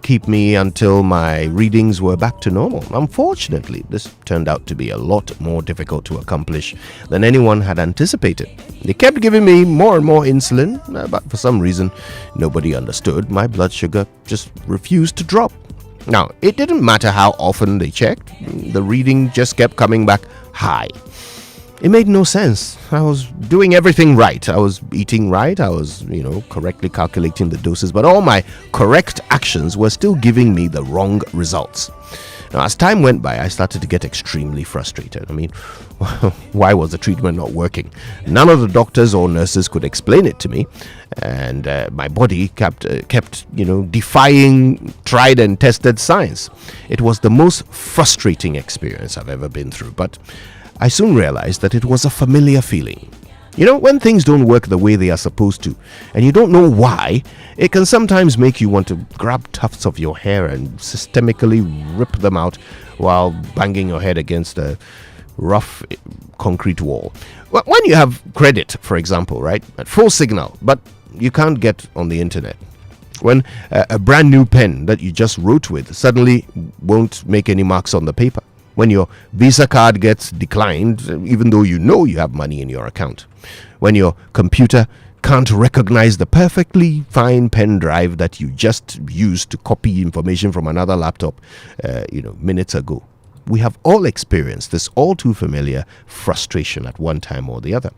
keep me until my readings were back to normal. Unfortunately, this turned out to be a lot more difficult to accomplish than anyone had anticipated. They kept giving me more and more insulin, but for some reason, nobody understood. My blood sugar just refused to drop. Now, it didn't matter how often they checked, the reading just kept coming back high. It made no sense. I was doing everything right. I was eating right. I was, correctly calculating the doses, but all my correct actions were still giving me the wrong results. Now, as time went by, I started to get extremely frustrated. Why was the treatment not working? None of the doctors or nurses could explain it to me, and my body kept defying tried and tested science. It was the most frustrating experience I've ever been through, but I soon realized that it was a familiar feeling. When things don't work the way they are supposed to, and you don't know why, it can sometimes make you want to grab tufts of your hair and systemically rip them out while banging your head against a rough concrete wall. When you have credit, for example, right, at full signal, but you can't get on the internet. When a brand new pen that you just wrote with suddenly won't make any marks on the paper. When your Visa card gets declined, even though you have money in your account. When your computer can't recognize the perfectly fine pen drive that you just used to copy information from another laptop, minutes ago. We have all experienced this all too familiar frustration at one time or the other.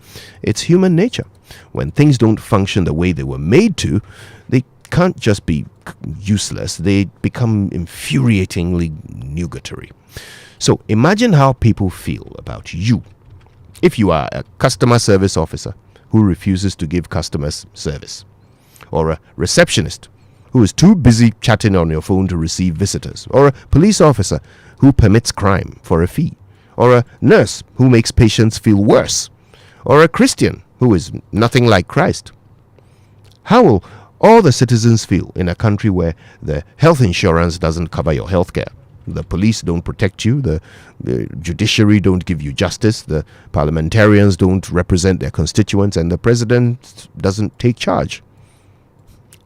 It's human nature. When things don't function the way they were made to, they can't just be useless. They become infuriatingly nugatory. So imagine how people feel about you if you are a customer service officer who refuses to give customers service, or a receptionist who is too busy chatting on your phone to receive visitors, or a police officer who permits crime for a fee, or a nurse who makes patients feel worse, or a Christian who is nothing like Christ. How will all the citizens feel in a country where the health insurance doesn't cover your health care? The police don't protect you, the judiciary don't give you justice, the parliamentarians don't represent their constituents, and the president doesn't take charge.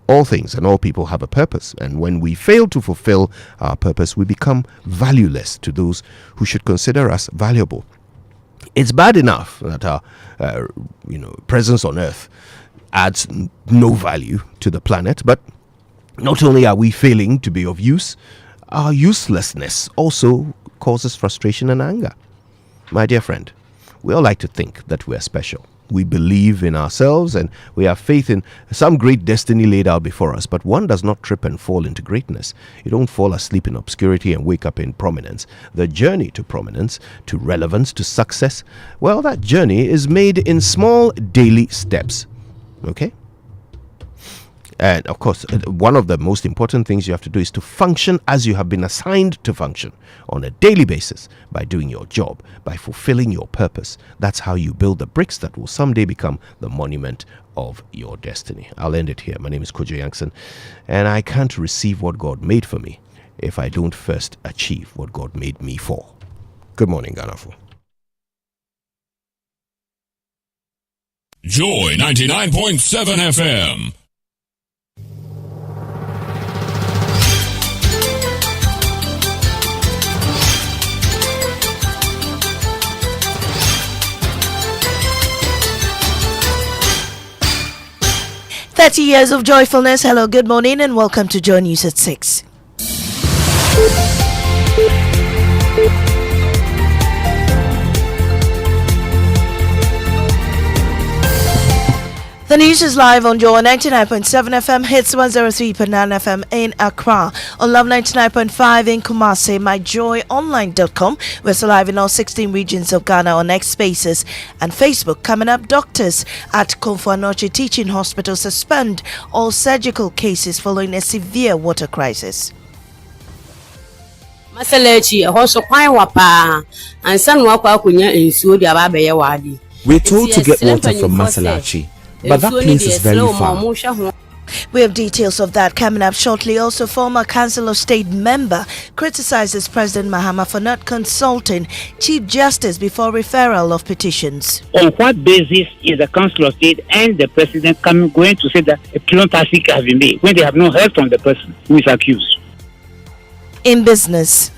All things and all people have a purpose, and when we fail to fulfill our purpose, we become valueless to those who should consider us valuable. It's bad enough that our presence on earth adds no value to the planet, but not only are we failing to be of use, our uselessness also causes frustration and anger. My dear friend, we all like to think that we are special. We believe in ourselves and we have faith in some great destiny laid out before us, but one does not trip and fall into greatness. You don't fall asleep in obscurity and wake up in prominence. The journey to prominence, to relevance, to success, well, that journey is made in small daily steps. Okay? And of course, one of the most important things you have to do is to function as you have been assigned to function on a daily basis, by doing your job, by fulfilling your purpose. That's how you build the bricks that will someday become the monument of your destiny. I'll end it here. My name is Kojo Yankson, and I can't receive what God made for me if I don't first achieve what God made me for. Good morning, Ghana. Joy 99.7 FM. "30 years of joyfulness." Hello, good morning, and welcome to Joy News at 6. The news is live on Joy 99.7 FM, hits 103.9 FM in Accra, on Love 99.5 in Kumasi, myjoyonline.com. We're still live in all 16 regions of Ghana on X Spaces and Facebook. Coming up, doctors at Konfuanoche Teaching Hospital suspend all surgical cases following a severe water crisis. We're told to get water from Masalachi, but that place is very far. We have details of that coming up shortly. Also, former Council of State member criticizes President Mahama for not consulting Chief Justice before referral of petitions. On what basis is the Council of State and the President going to say that a prima facie has been made when they have not heard from the person who is accused? In business.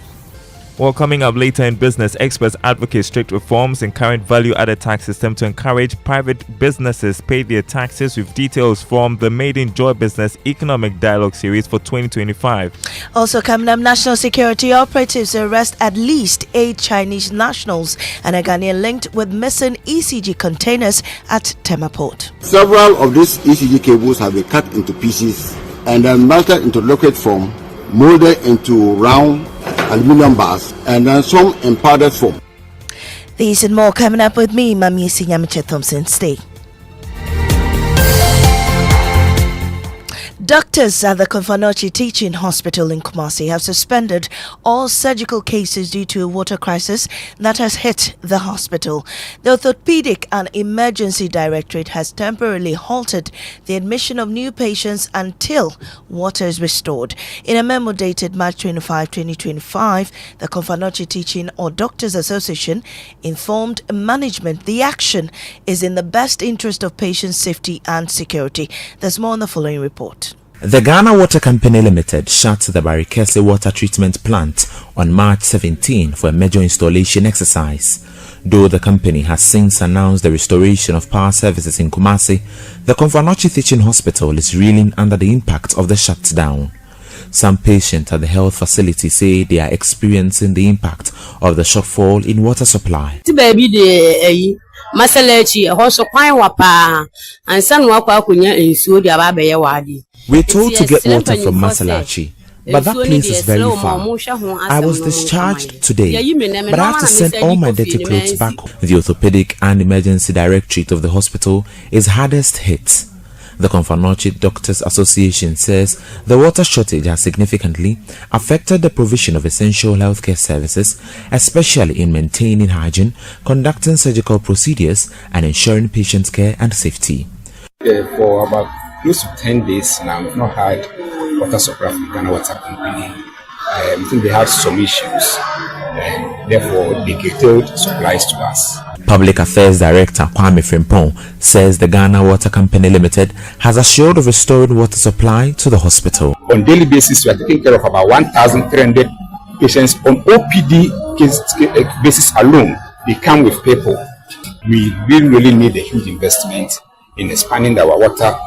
Well, coming up later in business, experts advocate strict reforms in current value-added tax system to encourage private businesses pay their taxes, with details from the Made in Joy Business Economic Dialogue Series for 2025. Also coming up, national security operatives arrest at least 8 Chinese nationals and a Ghanaian linked with missing ECG containers at Tema Port. Several of these ECG cables have been cut into pieces and then melted into liquid form, molded into round aluminum bars, and then some in powdered form. These and more coming up with me, Mami Sinyamiche Thompson. Stay. Doctors at the Konfanochi Teaching Hospital in Kumasi have suspended all surgical cases due to a water crisis that has hit the hospital. The Orthopedic and Emergency Directorate has temporarily halted the admission of new patients until water is restored. In a memo dated March 25, 2025, the Konfanochi Teaching or Doctors Association informed management the action is in the best interest of patient safety and security. There's more on the following report. The Ghana Water Company Limited shut the Barikese water treatment plant on March 17 for a major installation exercise. Though the company has since announced the restoration of power services in Kumasi, the Konfanochi Teaching Hospital is reeling under the impact of the shutdown. Some patients at the health facility say they are experiencing the impact of the shortfall in water supply. We're told to get water from Masalachi, but that place is very far. I was discharged today, but I have to send all my dirty clothes back home. The Orthopedic and Emergency Directorate of the hospital is hardest hit. The Konfanochi Doctors Association says the water shortage has significantly affected the provision of essential healthcare services, especially in maintaining hygiene, conducting surgical procedures, and ensuring patient care and safety. For about close to 10 days now, we've not had water supply from Ghana Water Company. I think they have some issues, and therefore they curtailed supplies to us. Public Affairs Director Kwame Frimpong says the Ghana Water Company Limited has assured of restoring water supply to the hospital. On daily basis, we are taking care of about 1,300 patients on OPD basis alone. They come with people. We really need a huge investment in expanding our water.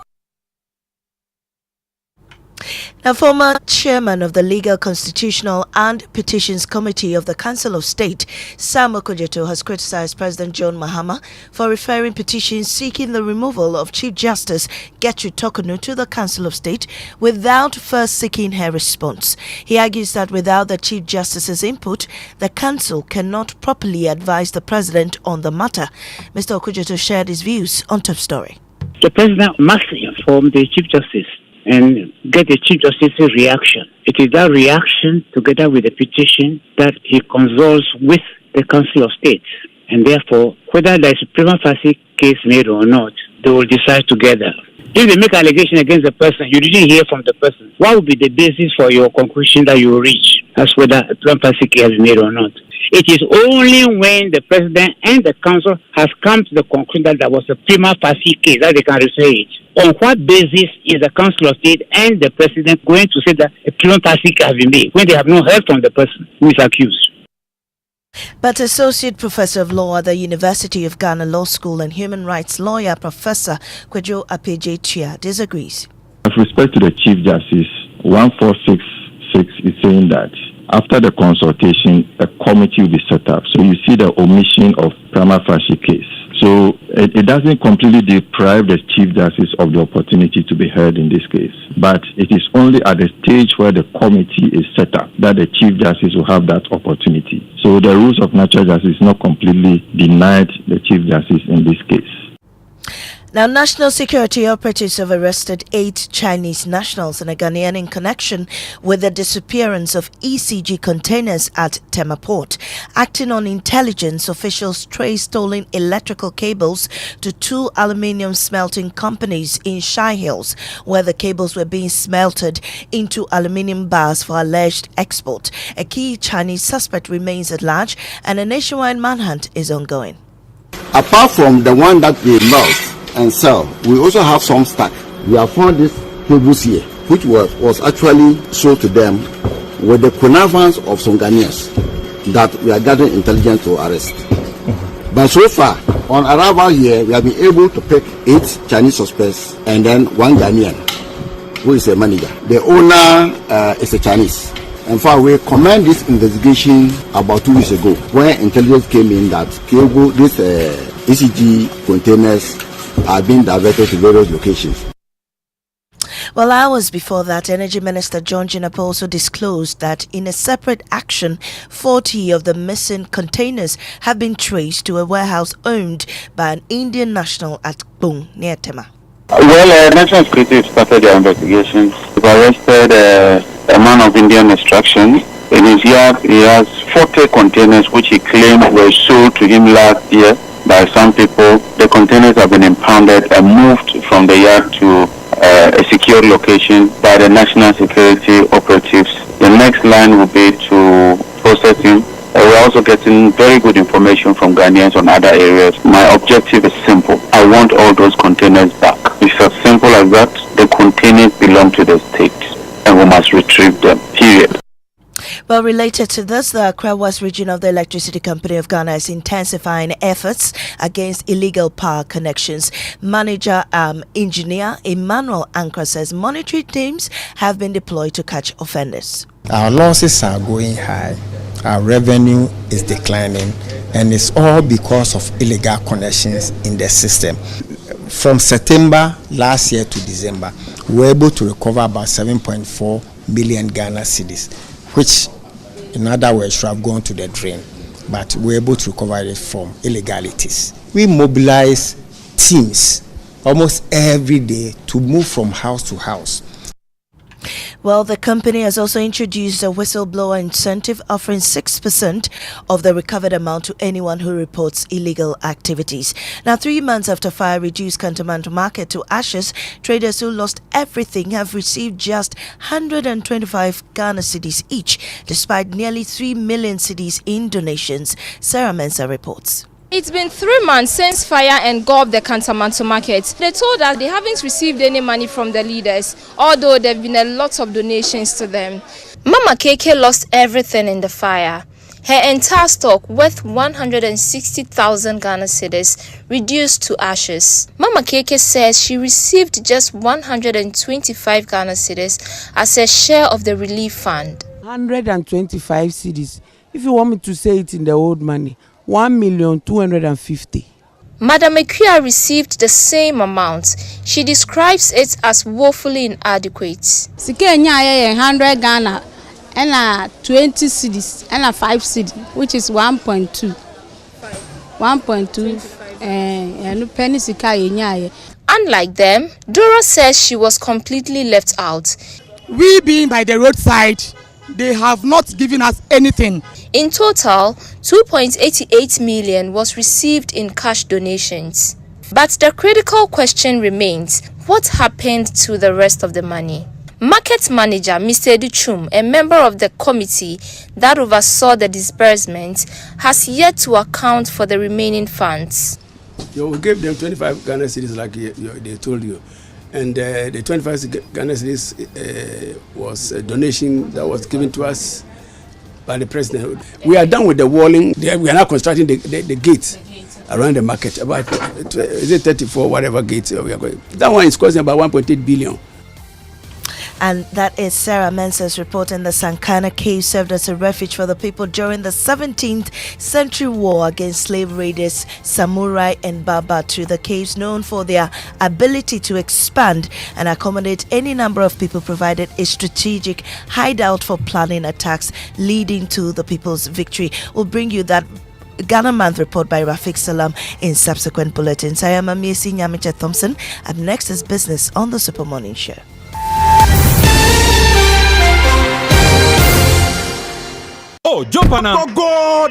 Now, former chairman of the Legal, Constitutional and Petitions Committee of the Council of State, Sam Okudzeto, has criticized President John Mahama for referring petitions seeking the removal of Chief Justice Gertrude Torkornoo to the Council of State without first seeking her response. He argues that without the Chief Justice's input, the Council cannot properly advise the President on the matter. Mr. Okudzeto shared his views on Top Story. The President must inform the Chief Justice and get the Chief Justice's reaction. It is that reaction, together with the petition, that he consults with the Council of State. And therefore, whether there is a prima facie case made or not, they will decide together. If they make an allegation against the person, you didn't hear from the person, what would be the basis for your conclusion that you will reach as whether a prima facie case has been made or not? It is only when the President and the Council has come to the conclusion that there was a prima facie case that they can refer it. On what basis is the Council of State and the President going to say that a prima facie case has been made when they have not heard from the person who is accused? But Associate Professor of Law at the University of Ghana Law School and Human Rights lawyer Professor Kwejo Apeje-Chia disagrees. With respect to the Chief Justice, 1466 is saying that after the consultation, a committee will be set up. So you see the omission of prima facie case. So it doesn't completely deprive the Chief Justice of the opportunity to be heard in this case. But it is only at the stage where the committee is set up that the Chief Justice will have that opportunity. So the rules of natural justice is not completely denied the Chief Justice in this case. Now, national security operatives have arrested 8 Chinese nationals and a Ghanaian in connection with the disappearance of ECG containers at Tema Port. Acting on intelligence, officials traced stolen electrical cables to 2 aluminium smelting companies in Shai Hills, where the cables were being smelted into aluminium bars for alleged export. A key Chinese suspect remains at large, and a nationwide manhunt is ongoing. Apart from the one that they melt and sell, we also have some stock. We have found these cables here, which was actually sold to them with the connivance of some Ghanaians that we are gathering intelligence to arrest. But so far, on arrival here, we have been able to pick 8 Chinese suspects and then 1 Ghanaian, who is a manager. The owner is a Chinese. In fact, we commend this investigation about 2 weeks ago, where intelligence came in that these ECG containers are being diverted to various locations. Well, hours before that, Energy Minister John Jinapa also disclosed that in a separate action, 40 of the missing containers have been traced to a warehouse owned by an Indian national at Bung, near Tema. Well, National Security started their investigations. They've arrested a man of Indian extraction. In his yard, he has 40 containers which he claimed were sold to him last year by some people. The containers have been impounded and moved from the yard to a secure location by the national security operatives. The next line will be to processing. We're also getting very good information from Ghanaians on other areas. My objective is simple. I want all those containers back. It's as simple as that. The containers belong to the state and we must retrieve them. Period. Well, related to this, the Accra West region of the Electricity Company of Ghana is intensifying efforts against illegal power connections. Manager Engineer Emmanuel Ankra says monetary teams have been deployed to catch offenders. Our losses are going high, our revenue is declining, and it's all because of illegal connections in the system. From September last year to December, we were able to recover about 7.4 million Ghana cedis, which in other words should have gone to the drain, but we're able to recover it from illegalities. We mobilize teams almost every day to move from house to house. Well, the company has also introduced a whistleblower incentive offering 6% of the recovered amount to anyone who reports illegal activities. Now, 3 months after fire reduced Kantamanto market to ashes, traders who lost everything have received just 125 Ghana cedis each, despite nearly 3 million cedis in donations. Sarah Mensah reports. It's been 3 months since fire engulfed the Kantamanto market. They told us they haven't received any money from the leaders, although there have been a lot of donations to them. Mama Keke lost everything in the fire. Her entire stock, worth 160,000 Ghana cedis, reduced to ashes. Mama Keke says she received just 125 Ghana cedis as a share of the relief fund. 125 cedis. If you want me to say it in the old money, 1,250,000. Madam Equia received the same amount. She describes it as woefully inadequate. Sikenya 100 Ghana and 20 cedis and 5 cedis, which is 1.2. 1.2 and penny sikaya. Unlike them, Dora says she was completely left out. We being by the roadside, they have not given us anything. In total, 2.88 million was received in cash donations. But the critical question remains, what happened to the rest of the money? Market manager Mr. Duchum, a member of the committee that oversaw the disbursement, has yet to account for the remaining funds. We gave them 25 Ghana cedis like they told you. And the 25 Ghana cedis was a donation that was given to us by the president. We are done with the walling. We are now constructing the gates around the market. About is it 34 whatever gates we are going. That one is costing about 1.8 billion. And that is Sarah Mensah's report. In the Sankana cave served as a refuge for the people during the 17th century war against slave raiders, samurai and Babatu. The caves, known for their ability to expand and accommodate any number of people, provided a strategic hideout for planning attacks leading to the people's victory. We'll bring you that Ghana Month report by Rafiq Salam in subsequent bulletins. I am Amiesi Nyamiche Thompson. Up next is Business on the Super Morning Show. Oh, jump on now. Go.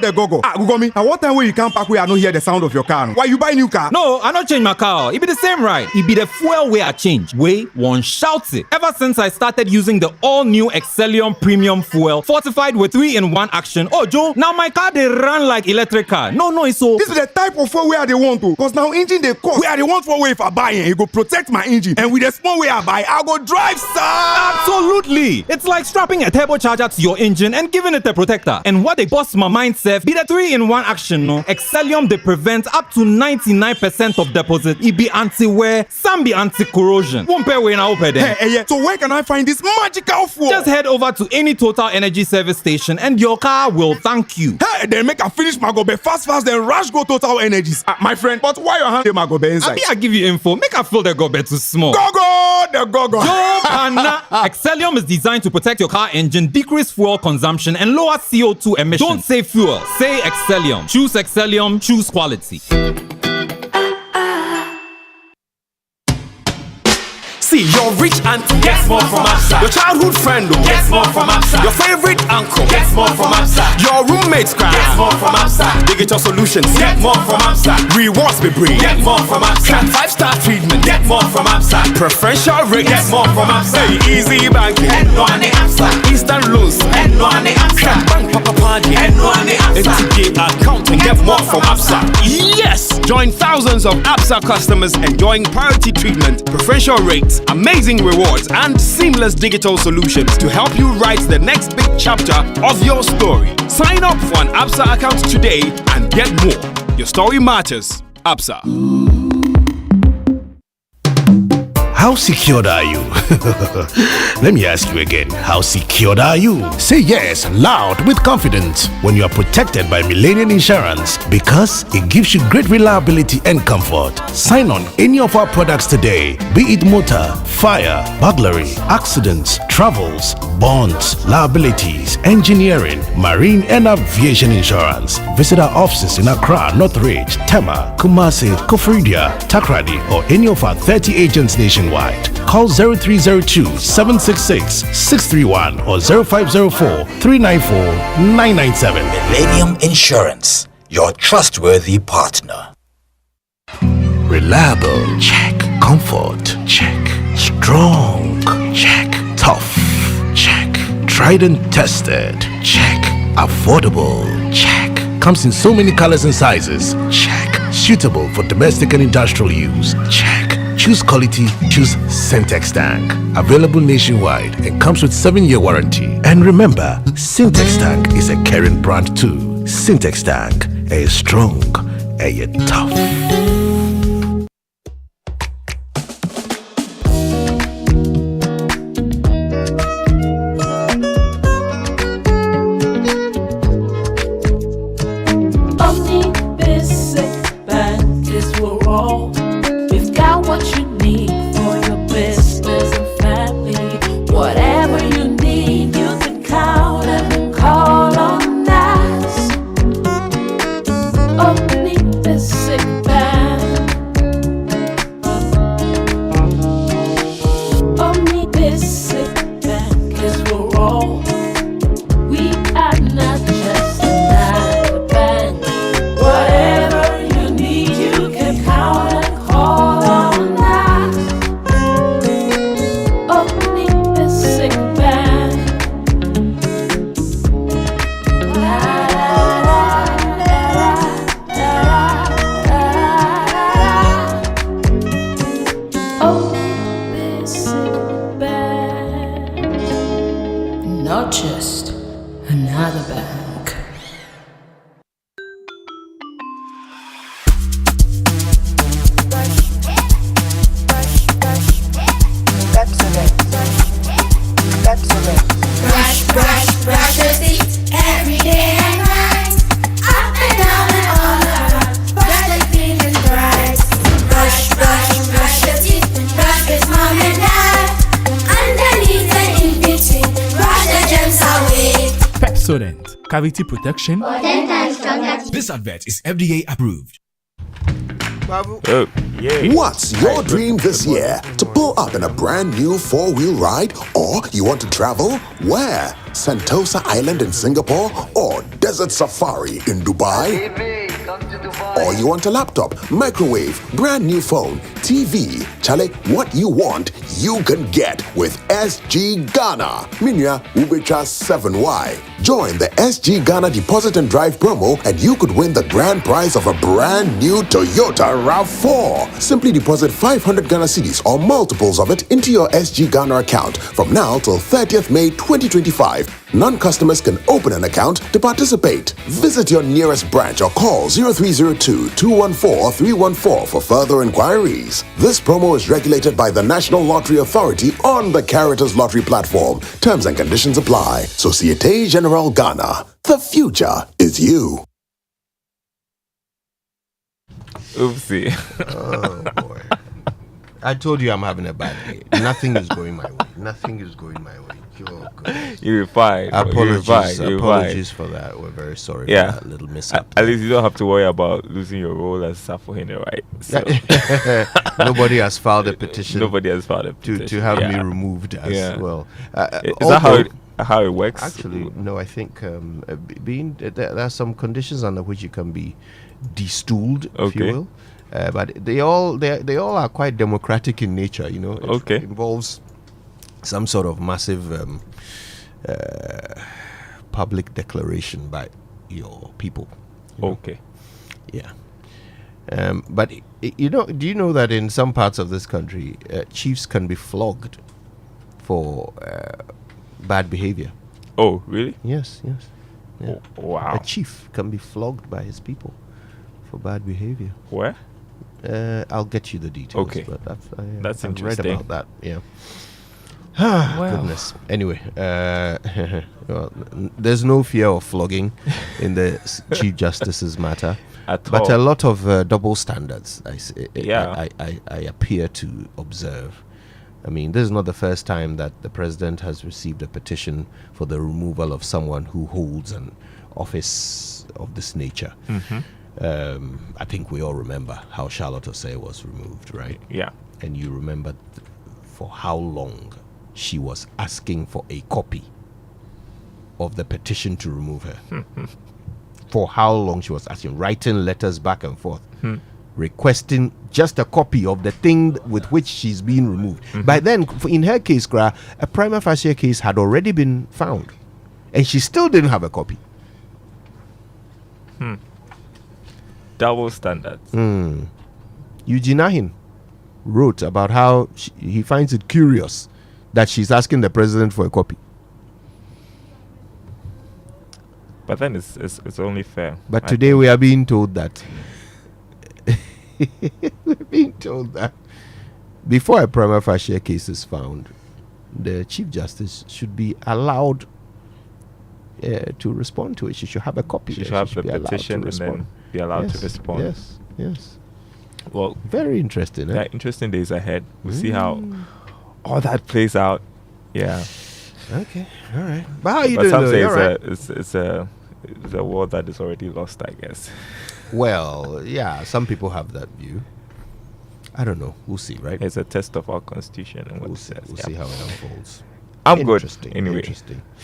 Google me. At what time will you come back where I don't hear the sound of your car? Why you buy new car? No, I don't change my car. It be the same ride. It be the fuel way I change. Way one shouts it. Ever since I started using the all-new Excellium Premium Fuel, fortified with 3-in-1 action. Oh, Joe, now my car they run like electric car. No, it's so. This is the type of fuel where they want to. Cause now engine they cost. Where they want for way if I buy it, it go protect my engine. And with the small way I buy, I go drive, sir. Absolutely. It's like strapping a turbocharger to your engine and giving it a protector. And what they bust my mind, Seth, be the 3-in-1 action, no? Excellium, they prevent up to 99% of deposit. It be anti-wear, some be anti-corrosion. Won't pay when I open them. Hey, so where can I find this magical fuel? Just head over to any Total Energy service station and your car will thank you. Hey, then make a finish my gobe fast, then rush go Total Energies. My friend, but why your hand my gobe inside? I give you info. Make a fill the gobe too small. Go. Excellium is designed to protect your car engine, decrease fuel consumption, and lower CO2 emissions. Don't say fuel, say Excellium. Choose Excellium, choose quality. See, your rich auntie gets more from Absa. Your childhood friend gets more from Absa. Your favorite uncle gets more from Absa. Your roommate's cry gets more from Absa. Digital solutions get more from Absa. Rewards be bring get more from Absa. 5-star treatment get more from Absa. Preferential rate get more from Absa. Hey, easy banking and no ane Absa. Instant loans and no ane Absa. Bank papa party and no ane Absa. NTK account and get more from Absa. Yes, join thousands of Absa customers enjoying priority treatment, preferential rates, amazing rewards, and seamless digital solutions to help you write the next big chapter of your story. Sign up for an Absa account today and get more. Your story matters. Absa. How secured are you? Let me ask you again. How secured are you? Say yes loud with confidence when you are protected by Millennium Insurance, because it gives you great reliability and comfort. Sign on any of our products today, be it motor, fire, burglary, accidents, travels, bonds, liabilities, engineering, marine and aviation insurance. Visit our offices in Accra, Northridge, Tema, Kumasi, Kofridia, Takrady, or any of our 30 agents nationwide. Call 0302-766-631 or 0504-394-997. Millennium Insurance, your trustworthy partner. Reliable, check. Comfort, check. Strong, check. Tough, check. Tried and tested, check. Affordable, check. Comes in so many colors and sizes, check. Suitable for domestic and industrial use, check. Choose quality, choose Syntex Tank. Available nationwide and comes with 7-year warranty. And remember, Syntex Tank is a caring brand too. Syntex Tank, a strong, a tough. Not just another bank. Brush your teeth every day and night. Up and down and all around. Brush like feeling bright. Brush your teeth. Brush with mom and dad. Underneath and in between. Brush the germs away. Pepsodent, cavity protection. For 10 times stronger This advert is FDA approved. Oh, yeah. What's your dream this year? To pull up in a brand new four-wheel ride? Or you want to travel? Where? Sentosa Island in Singapore? Or Desert Safari in Dubai? Or you want a laptop, microwave, brand new phone, TV? Chale, what you want, you can get with SG Ghana. Minya Ubecha 7Y. Join the SG Ghana Deposit and Drive promo and you could win the grand prize of a brand new Toyota RAV4. Simply deposit 500 Ghana cedis or multiples of it into your SG Ghana account from now till 30th May 2025. Non-customers can open an account to participate. Visit your nearest branch or call 0302-214-314 for further inquiries. This promo is regulated by the National Lottery Authority on the Caritas Lottery platform. Terms and conditions apply. Societe Generale Ghana. The future is you. Oopsie. Oh boy. I told you I'm having a bad day. Nothing is going my way. Nothing is going my way. Oh, You're fine. Apologies for that. We're very sorry for that little mishap. At least you don't have to worry about losing your role as Safohene, right? So. Nobody has filed a petition. Nobody has filed a petition to have me removed as well. Is that how it works? Actually, no. I think there are some conditions under which you can be destooled, if you will. But they all are quite democratic in nature. You know, it involves some sort of massive public declaration by your people. Okay. Yeah. But you know, do you know that in some parts of this country, chiefs can be flogged for bad behavior? Oh, really? Yes. Yeah. Oh, wow. A chief can be flogged by his people for bad behavior. Where? I'll get you the details. Okay. But that's I've interesting. read about that. Yeah. Wow. Goodness. Anyway, well, there's no fear of flogging in the Chief Justice's matter, but a lot of double standards. I appear to observe. I mean, this is not the first time that the president has received a petition for the removal of someone who holds an office of this nature. Mm-hmm. I think we all remember how Charlotte Osei was removed, right? Yeah. And you remember for how long she was asking for a copy of the petition to remove her. For how long she was asking, writing letters back and forth, requesting just a copy of the thing with which she's being removed. By then, in her case, a prima facie case had already been found, and she still didn't have a copy. Double standards. Eugene Ahin wrote about how he finds it curious that she's asking the president for a copy. But then it's only fair. But today we are being told that before a prima facie case is found, the Chief Justice should be allowed to respond to it. She should have a copy. She should have the petition and then be allowed to respond. Yes. Well, very interesting. There are interesting days ahead. We'll see how all that plays out. Yeah. Okay. All right. But how are you doing? Some say it's a war that is already lost, I guess. Well, yeah. Some people have that view. I don't know. We'll see, right? It's a test of our constitution and what it says. We'll see how it unfolds. I'm good. Anyway,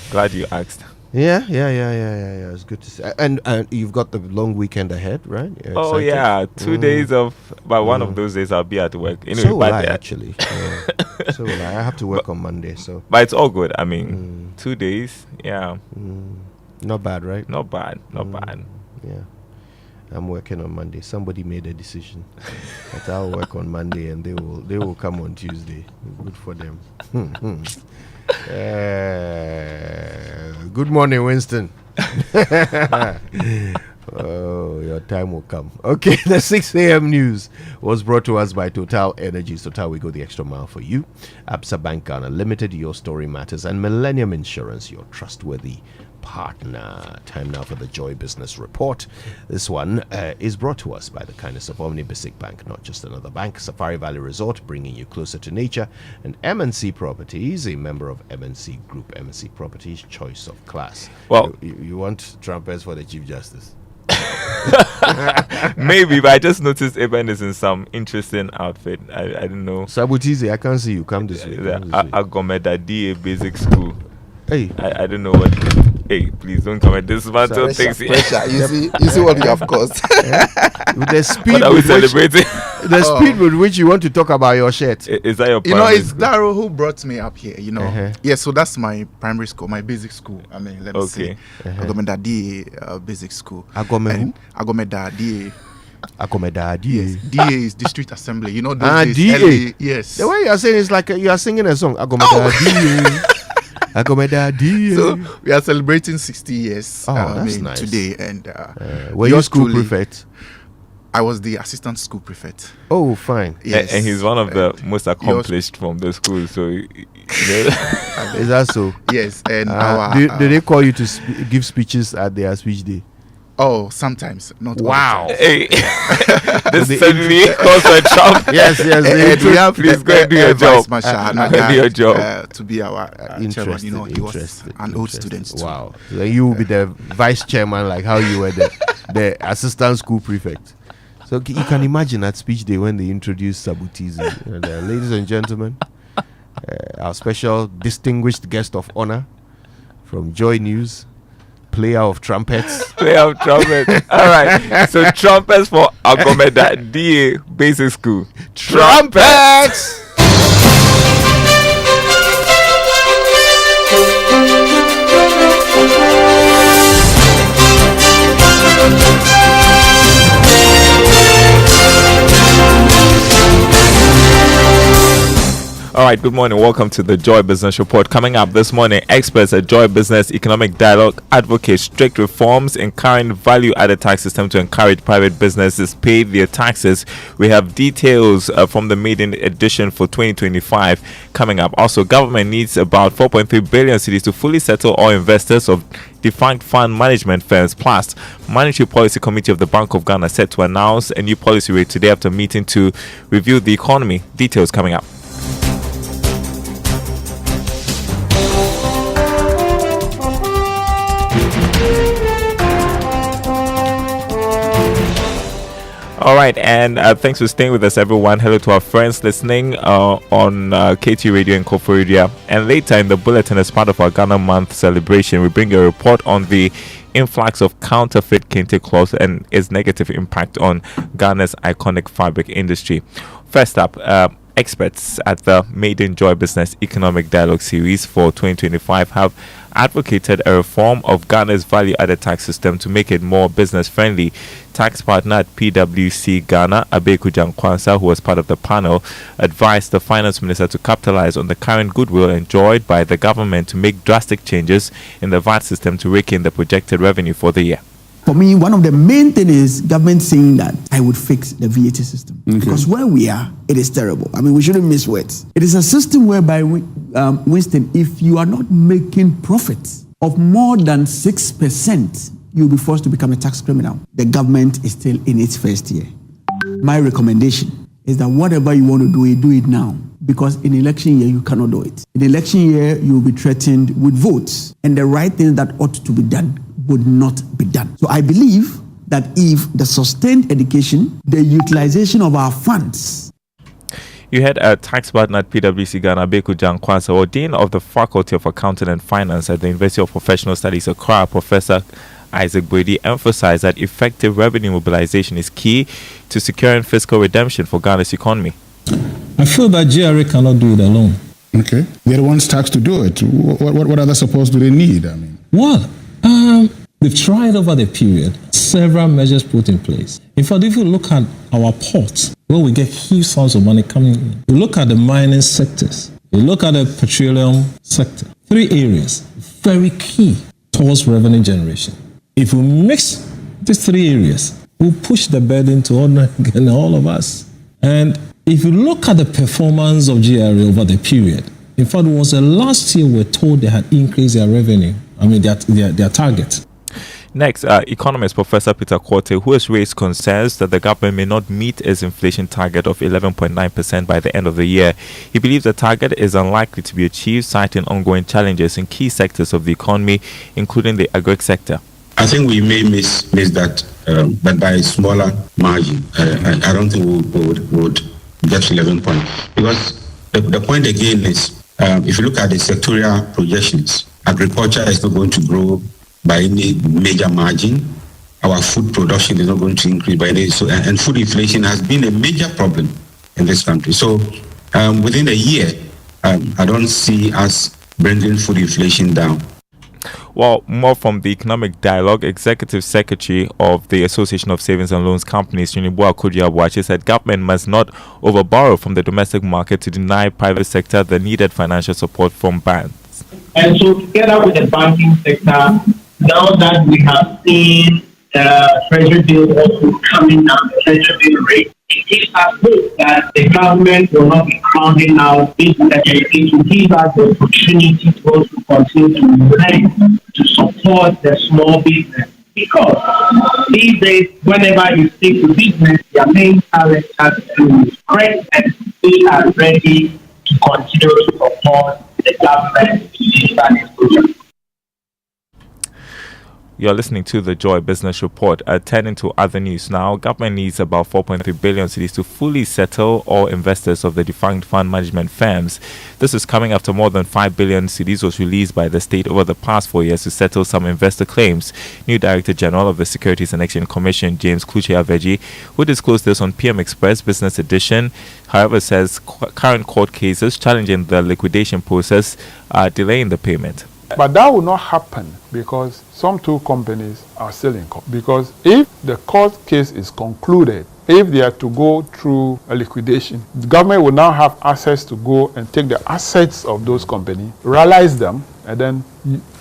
glad you asked. Yeah. It's good to see. And you've got the long weekend ahead, right? You're excited? Yeah, 2 days of. But one of those days I'll be at work. Anyway, so will I actually. So will I. I have to work on Monday, so. But it's all good. I mean, 2 days. Yeah. Not bad, right? Not bad. Yeah. I'm working on Monday. Somebody made a decision that I'll work on Monday, and they will come on Tuesday. Good for them. Good morning, Winston. Oh, your time will come. Okay, the 6 a.m. news was brought to us by Total Energies. Total, we go the extra mile for you. Absa Bank Ghana Limited, your story matters. And Millennium Insurance, your trustworthy partner. Time now for the Joy Business Report. This one is brought to us by the kindness of Omni Basic Bank, not just another bank. Safari Valley Resort, bringing you closer to nature. And MNC Properties, a member of MNC Group. MNC Properties, choice of class. Well, you want trumpets for the Chief Justice? Maybe, but I just noticed Eben is in some interesting outfit. I don't know. Sabutizi, I can't see you. Come this way. Agomeda DA Basic School. Hey, I don't know what. Hey, please don't come at this matter things. Pressure. You see what you have caused. With the speed What are we with which, celebrating? the speed with which you want to talk about your shirt. Is that your You know, primary it's school? Daro who brought me up here. You know, Uh-huh. yeah. So that's my primary school, my basic school. I mean, let me Okay. see, Agomeda DA Basic School. Agome who? And Agomeda DA. Akomeda DA. DA is District Assembly. You know, those days, DA. early, yes. The way you are saying is like you are singing a song. Agomeda DA. Agomeda DA. So we are celebrating 60 years. That's nice. Today, and were you yours school truly- prefect? I was the assistant school prefect. Oh, fine. Yes. And he's one of the most accomplished from the school. So, Is that so? Yes, and do they call you to give speeches at their speech day? Oh, sometimes, not all the Wow. time. hey, this suddenly calls for Trump. Yes. We have Please go and do your job. Vice Marshal, Go and do your job. to be our chairman. You know, he was an old student too. Wow. So you will be the vice chairman, like how you were the assistant school prefect. So you can imagine at speech day when they introduced Sabutizi. And, ladies and gentlemen, our special distinguished guest of honor from Joy News, player of trumpets. All right. So trumpets for Agomeda DA Basic School. Trumpets! All right, good morning. Welcome to the Joy Business Report. Coming up this morning, experts at Joy Business Economic Dialogue advocate strict reforms in current value-added tax system to encourage private businesses pay their taxes. We have details from the maiden edition for 2025 coming up. Also, government needs about 4.3 billion cedis to fully settle all investors of defunct fund management firms. Plus, Monetary Policy Committee of the Bank of Ghana set to announce a new policy rate today after meeting to review the economy. Details coming up. All right, and thanks for staying with us, everyone. Hello to our friends listening on KT Radio and Kofo Radio. And later in the bulletin, as part of our Ghana Month celebration, we bring a report on the influx of counterfeit Kente cloth and its negative impact on Ghana's iconic fabric industry. First up, experts at the Maiden Joy Business Economic Dialogue Series for 2025 have advocated a reform of Ghana's value-added tax system to make it more business-friendly. Tax partner at PwC Ghana, Abeku Jankwansa, who was part of the panel, advised the finance minister to capitalize on the current goodwill enjoyed by the government to make drastic changes in the VAT system to rake in the projected revenue for the year. For me, one of the main things is government saying that I would fix the VAT system. Okay. Because where we are, it is terrible. I mean, we shouldn't miss words. It is a system whereby, Winston, if you are not making profits of more than 6%, you'll be forced to become a tax criminal. The government is still in its first year. My recommendation is that whatever you want to do it now. Because in election year, you cannot do it. In election year, you will be threatened with votes. And the right things that ought to be done would not be done. So I believe that if the sustained education, the utilization of our funds. You had a tax partner at PwC Ghana, Beku Jankwansa, or Dean of the Faculty of Accounting and Finance at the University of Professional Studies, Accra, Professor Isaac Brady, emphasized that effective revenue mobilization is key to securing fiscal redemption for Ghana's economy. I feel that GRA cannot do it alone. Okay. They're the ones taxed to do it. What other supports do they need? I mean, well, they've tried over the period several measures put in place. In fact, if you look at our ports, where we get huge sums of money coming in, you look at the mining sectors, you look at the petroleum sector, 3 areas very key towards revenue generation. If we mix these 3 areas, we'll push the burden to all of us. And if you look at the performance of GRA over the period, in fact, it was last year we're told they had increased their revenue, their target. Next, economist Professor Peter Kente, who has raised concerns that the government may not meet its inflation target of 11.9% by the end of the year. He believes the target is unlikely to be achieved, citing ongoing challenges in key sectors of the economy, including the agri sector. I think we may miss that, but by a smaller margin. I don't think we would get to 11 points. Because the point again is, if you look at the sectorial projections, agriculture is not going to grow by any major margin. Our food production is not going to increase by any, and food inflation has been a major problem in this country. So within a year, I don't see us bringing food inflation down. Well, more from the Economic Dialogue, Executive Secretary of the Association of Savings and Loans Companies, Yunibua Kudiabuachi, said government must not overborrow from the domestic market to deny private sector the needed financial support from banks. And so together with the banking sector, now that we have seen treasury bill also coming down, the treasury bill rate, it gives us hope that the government will not be crowding out business. It will give us the opportunity to also continue to lend to support the small business. Because these days, whenever you speak to business, their main challenge has to do with credit, and we are ready to continue to support the government to this project. You're listening to the Joy Business Report. Turning to other news now, government needs about 4.3 billion cedis to fully settle all investors of the defunct fund management firms. This is coming after more than 5 billion cedis was released by the state over the past 4 years to settle some investor claims. New Director General of the Securities and Exchange Commission, James Kluche-Aveji, who disclosed this on PM Express Business Edition, however, says current court cases challenging the liquidation process are delaying the payment. But that will not happen because some two companies are still in court. Because if the court case is concluded, if they are to go through a liquidation, the government will now have access to go and take the assets of those companies, realize them, and then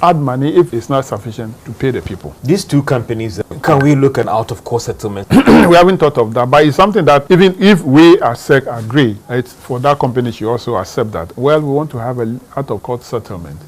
add money if it's not sufficient to pay the people. These two companies, can we look at out-of-court settlement? We haven't thought of that, but it's something that even if we as SEC agree, it's for that company to also accept that. Well, we want to have an out-of-court settlement.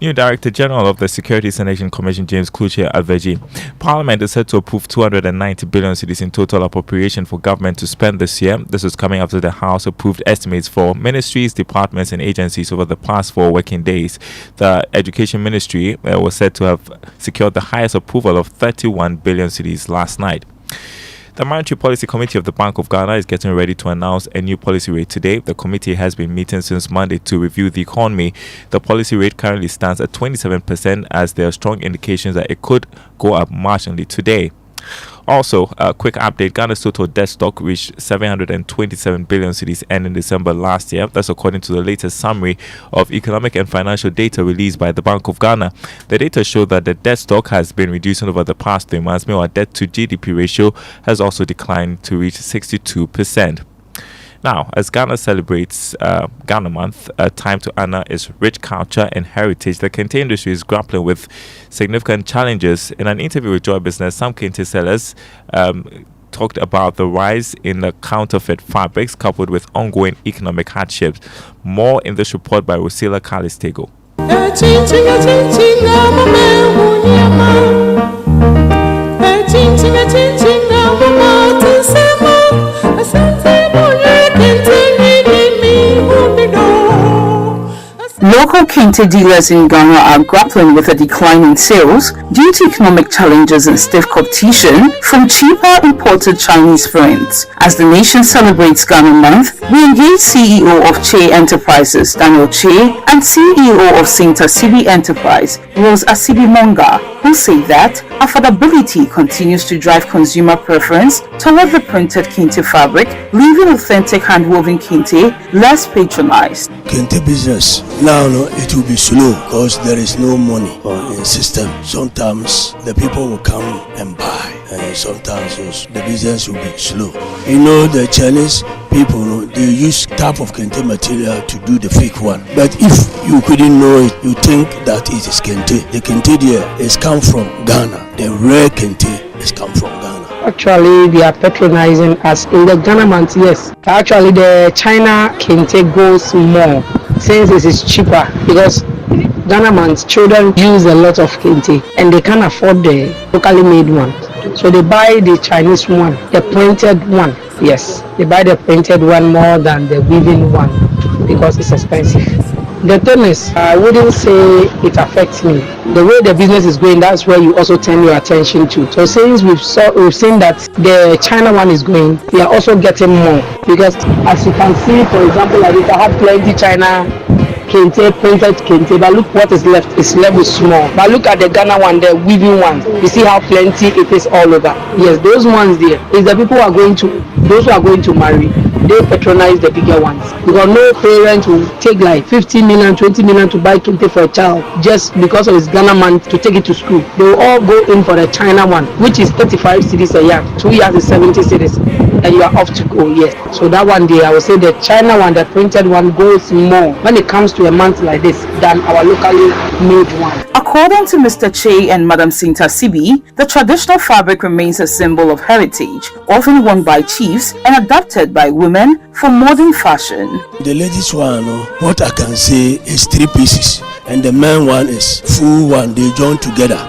New Director General of the Securities and Exchange Commission, James Kluche-Aveji. Parliament is set to approve 290 billion cedis in total appropriation for government to spend this year. This is coming after the House approved estimates for ministries, departments, and agencies over the past 4 working days. The Education Ministry was said to have secured the highest approval of 31 billion cedis last night. The Monetary Policy Committee of the Bank of Ghana is getting ready to announce a new policy rate today. The committee has been meeting since Monday to review the economy. The policy rate currently stands at 27%, as there are strong indications that it could go up marginally today. Also, a quick update, Ghana's total debt stock reached 727 billion cedis ending December last year. That's according to the latest summary of economic and financial data released by the Bank of Ghana. The data show that the debt stock has been reducing over the past 3 months. Meanwhile, debt to GDP ratio has also declined to reach 62%. Now, as Ghana celebrates Ghana Month, a time to honor its rich culture and heritage, the Kente industry is grappling with significant challenges. In an interview with Joy Business, some Kente sellers talked about the rise in the counterfeit fabrics coupled with ongoing economic hardships. More in this report by Rosila Kalistego. Local Kente dealers in Ghana are grappling with a decline in sales due to economic challenges and stiff competition from cheaper imported Chinese brands. As the nation celebrates Ghana Month, we engage CEO of Che Enterprises, Daniel Che, and CEO of St. Asibi Enterprise, Rose Asibi Monga, who say that affordability continues to drive consumer preference toward the printed Kente fabric, leaving authentic handwoven Kente less patronized. Kente business now it will be slow because there is no money in system. Sometimes the people will come and buy, and sometimes the business will be slow. You know, the Chinese people, they use type of Kente material to do the fake one. But if you couldn't know it, you think that it is Kente. The Kente there is come from Ghana. The rare Kente is come from Ghana. Actually, they are patronizing us in the Ghana month, yes. Actually, the China Kente goes more since it is cheaper, because Ghana month children use a lot of Kente and they can't afford the locally made one. So they buy the Chinese one, the printed one. Yes, they buy the printed one more than the weaving one because it's expensive. The thing is, I wouldn't say it affects me. The way the business is going, that's where you also turn your attention to. So since we've seen that the China one is going, we are also getting more. Because as you can see, for example, like this, I have plenty China Kente, printed Kente, but look what is left. It's left with small. But look at the Ghana one, the weaving one. You see how plenty it is all over. Yes, those ones there is the people who are going to marry. They patronize the bigger ones because no parent will take like 50 million, 20 million to buy Kente for a child just because of his Ghana man to take it to school. They will all go in for the China one, which is 35 cedis a year. 2 years is 70 cedis, and you are off to go. Yes, so that one day I would say the China one, the printed one, goes more when it comes to a month like this than our locally made one. According to Mr. Che and Madam Sinta Sibi, the traditional fabric remains a symbol of heritage, often worn by chiefs and adapted by women for modern fashion. The ladies one, what I can say is 3 pieces, and the men one is full one. They join together.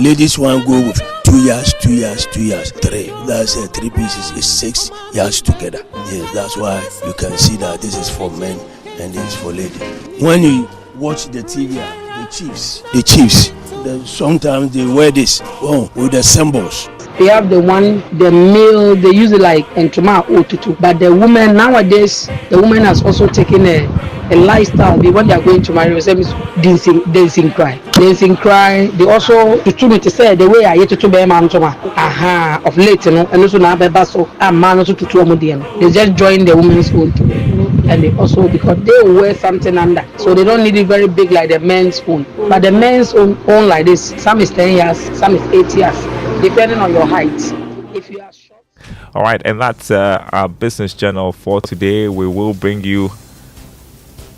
Ladies one go with 2 years, 2 years, 2 years, 3. That's 3 pieces is 6 years together. Yes, that's why you can see that this is for men and this is for ladies. When you watch the TV, the chiefs, sometimes they wear this with the symbols. They have the one, the male, they use it like entoma or tutu. But the woman nowadays, the woman has also taken a lifestyle. When they are going to marry, dancing cry. They also to say the way I used to be man of late, and also now so a man also to they just join the women's own too. And they also, because they wear something under, so they don't need it very big like the men's own. But the men's own like this, some is 10 years, some is 8 years, depending on your height. If you are short. All right, and that's our business journal for today. We will bring you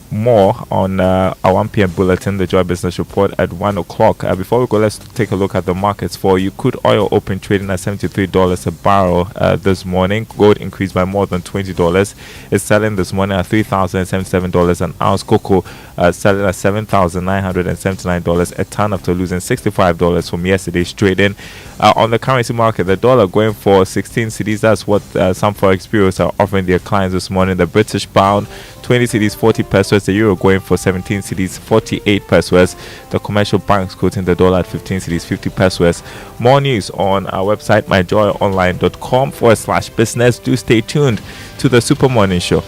more on our 1 p.m. bulletin, the Joy Business Report, at 1 o'clock. Before we go, let's take a look at the markets. For you, crude oil open trading at $73 a barrel this morning. Gold increased by more than $20. It's selling this morning at $3,077 an ounce. Cocoa selling at $7,979 a ton after losing $65 from yesterday's trading. On the currency market, the dollar going for 16 cedis. That's what some forex bureaus are offering their clients this morning. The British pound, 20 cedis, 40 pesos. The euro going for 17 cedis, 48 pesos. The commercial banks quoting the dollar at 15 cedis, 50 pesos. More news on our website, myjoyonline.com/business. Do stay tuned to the Super Morning Show.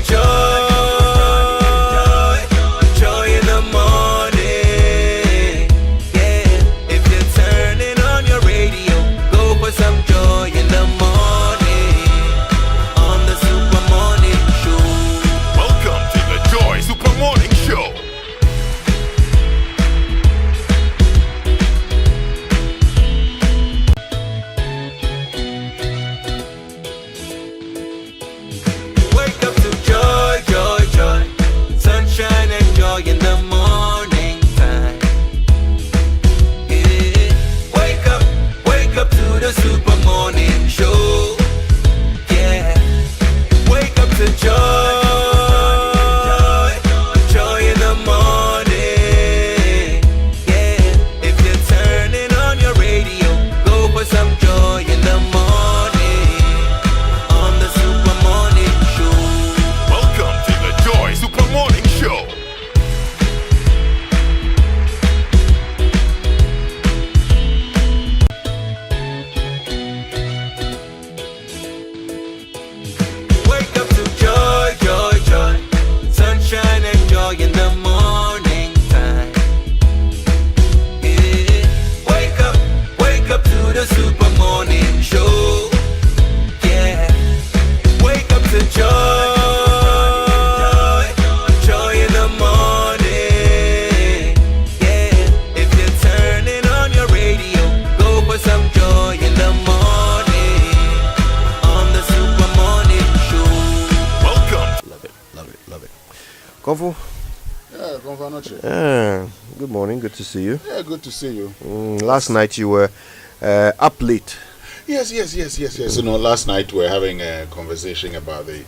joy in the morning. Yeah, if you're turning on your radio, go for some joy in the morning on the Super Morning Show. Welcome to the Joy Super Morning Show. Wake up to joy, joy, joy. Sunshine and joy in the morning time. Yeah. Wake up to the Super Morning Show. Yeah. Wake up to joy, joy in the morning. Yeah. If you're turning on your radio, go for some joy in the morning on the Super Morning Show. Welcome to the Joy Super Morning Show. Wake up to joy, joy, joy. Sunshine and joy in the morning time. Yeah. Wake up to the Super Morning Show. Yeah. Wake up to joy, joy in the morning. Yeah. If you're turning on your radio, go for some joy in the morning on the Super Morning Show. Welcome. Love it. Kofu? Yeah, Gonfanoche. Yeah, good morning, good to see you. Yeah, good to see you. Last night you were up late. Yes. You know, last night we were having a conversation about the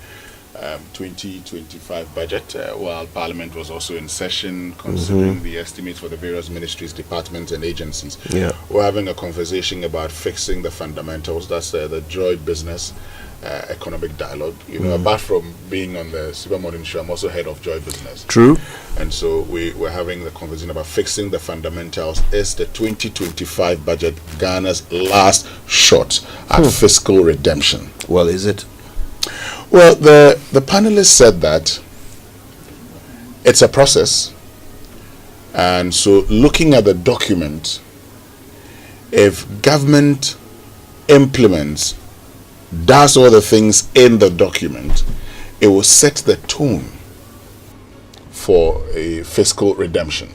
2025 budget while Parliament was also in session considering the estimates for the various ministries, departments and agencies. Yeah. We're having a conversation about fixing the fundamentals. That's the Joy Business economic dialogue. You know, apart from being on the Super Morning Show, I'm also head of Joy Business. True. And so we're having the conversation about fixing the fundamentals. Is the 2025 budget Ghana's last shot at fiscal redemption? Well, is it? Well, the panelists said that it's a process. And so looking at the document, if government implements, does all the things in the document, it will set the tone for a fiscal redemption.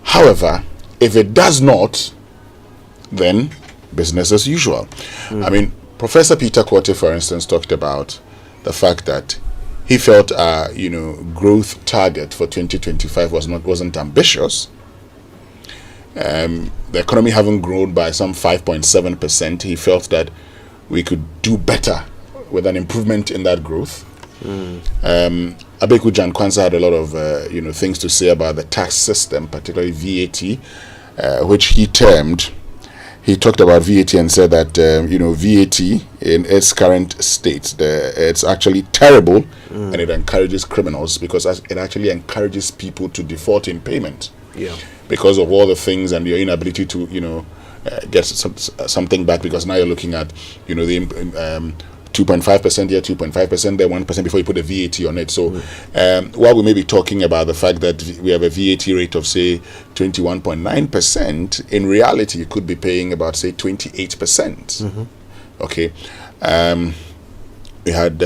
However, if it does not, then business as usual. I mean, Professor Peter Quarter, for instance, talked about the fact that he felt growth target for 2025 wasn't ambitious. The economy having grown by some 5.7%, he felt that we could do better with an improvement in that growth. Abeku Jan Kwanzaa had a lot of things to say about the tax system, particularly VAT, which he talked about VAT and said that VAT in its current state, it's actually terrible, and it encourages criminals because it actually encourages people to default in payment. Yeah. Because of all the things and your inability to get something back, because now you're looking at the 2.5% here, 2.5% there, 1% before you put a VAT on it. So while we may be talking about the fact that we have a VAT rate of say 21.9%, in reality you could be paying about say 28%. Okay. We had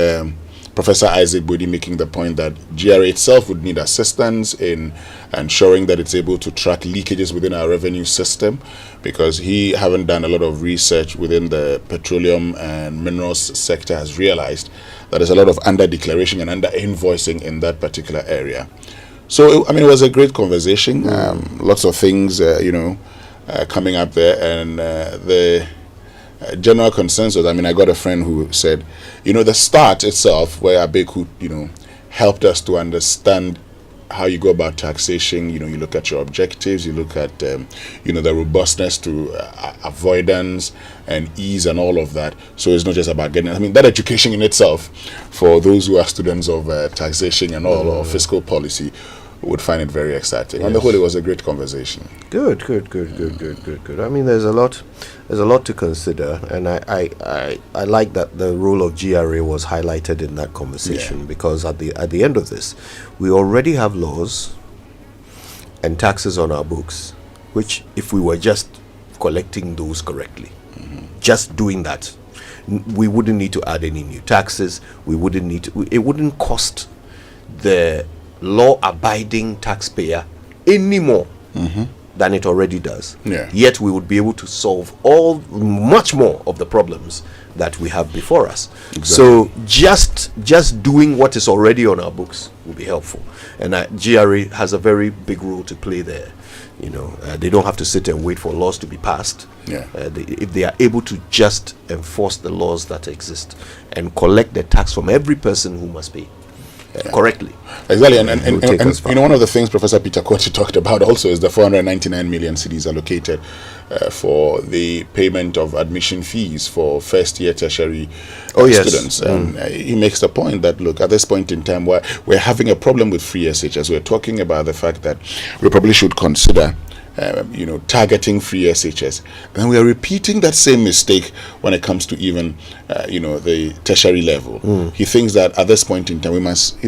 Professor Isaac Bodi making the point that GRA itself would need assistance in ensuring that it's able to track leakages within our revenue system, because he, having done a lot of research within the petroleum and minerals sector, has realized that there's a lot of under-declaration and under-invoicing in that particular area. So, I mean, it was a great conversation. Lots of things, coming up there, and the general consensus. I mean, I got a friend who said, the start itself, where Abeku, helped us to understand how you go about taxation. You look at your objectives, you look at, the robustness to avoidance and ease and all of that. So it's not just about getting, I mean, that education in itself for those who are students of taxation and all, or fiscal policy, would find it very exciting. On the whole, it was a great conversation. Good. I mean, there's a lot to consider, and I like that the role of GRA was highlighted in that conversation, because at the end of this, we already have laws and taxes on our books, which if we were just collecting those correctly, just doing that, we wouldn't need to add any new taxes. We wouldn't need to. It wouldn't cost the law-abiding taxpayer any more than it already does. Yet we would be able to solve much more of the problems that we have before us. So just doing what is already on our books will be helpful, and GRA has a very big role to play there. They don't have to sit and wait for laws to be passed. If they are able to just enforce the laws that exist and collect the tax from every person who must pay correctly. Exactly, and one of the things Professor Peter Kente talked about also is the 499 million cedis allocated for the payment of admission fees for first-year tertiary students. And he makes the point that, look, at this point in time, we're having a problem with free SHS. We're talking about the fact that we probably should consider targeting free SHS, and we are repeating that same mistake when it comes to even the tertiary level. He thinks that at this point in time we must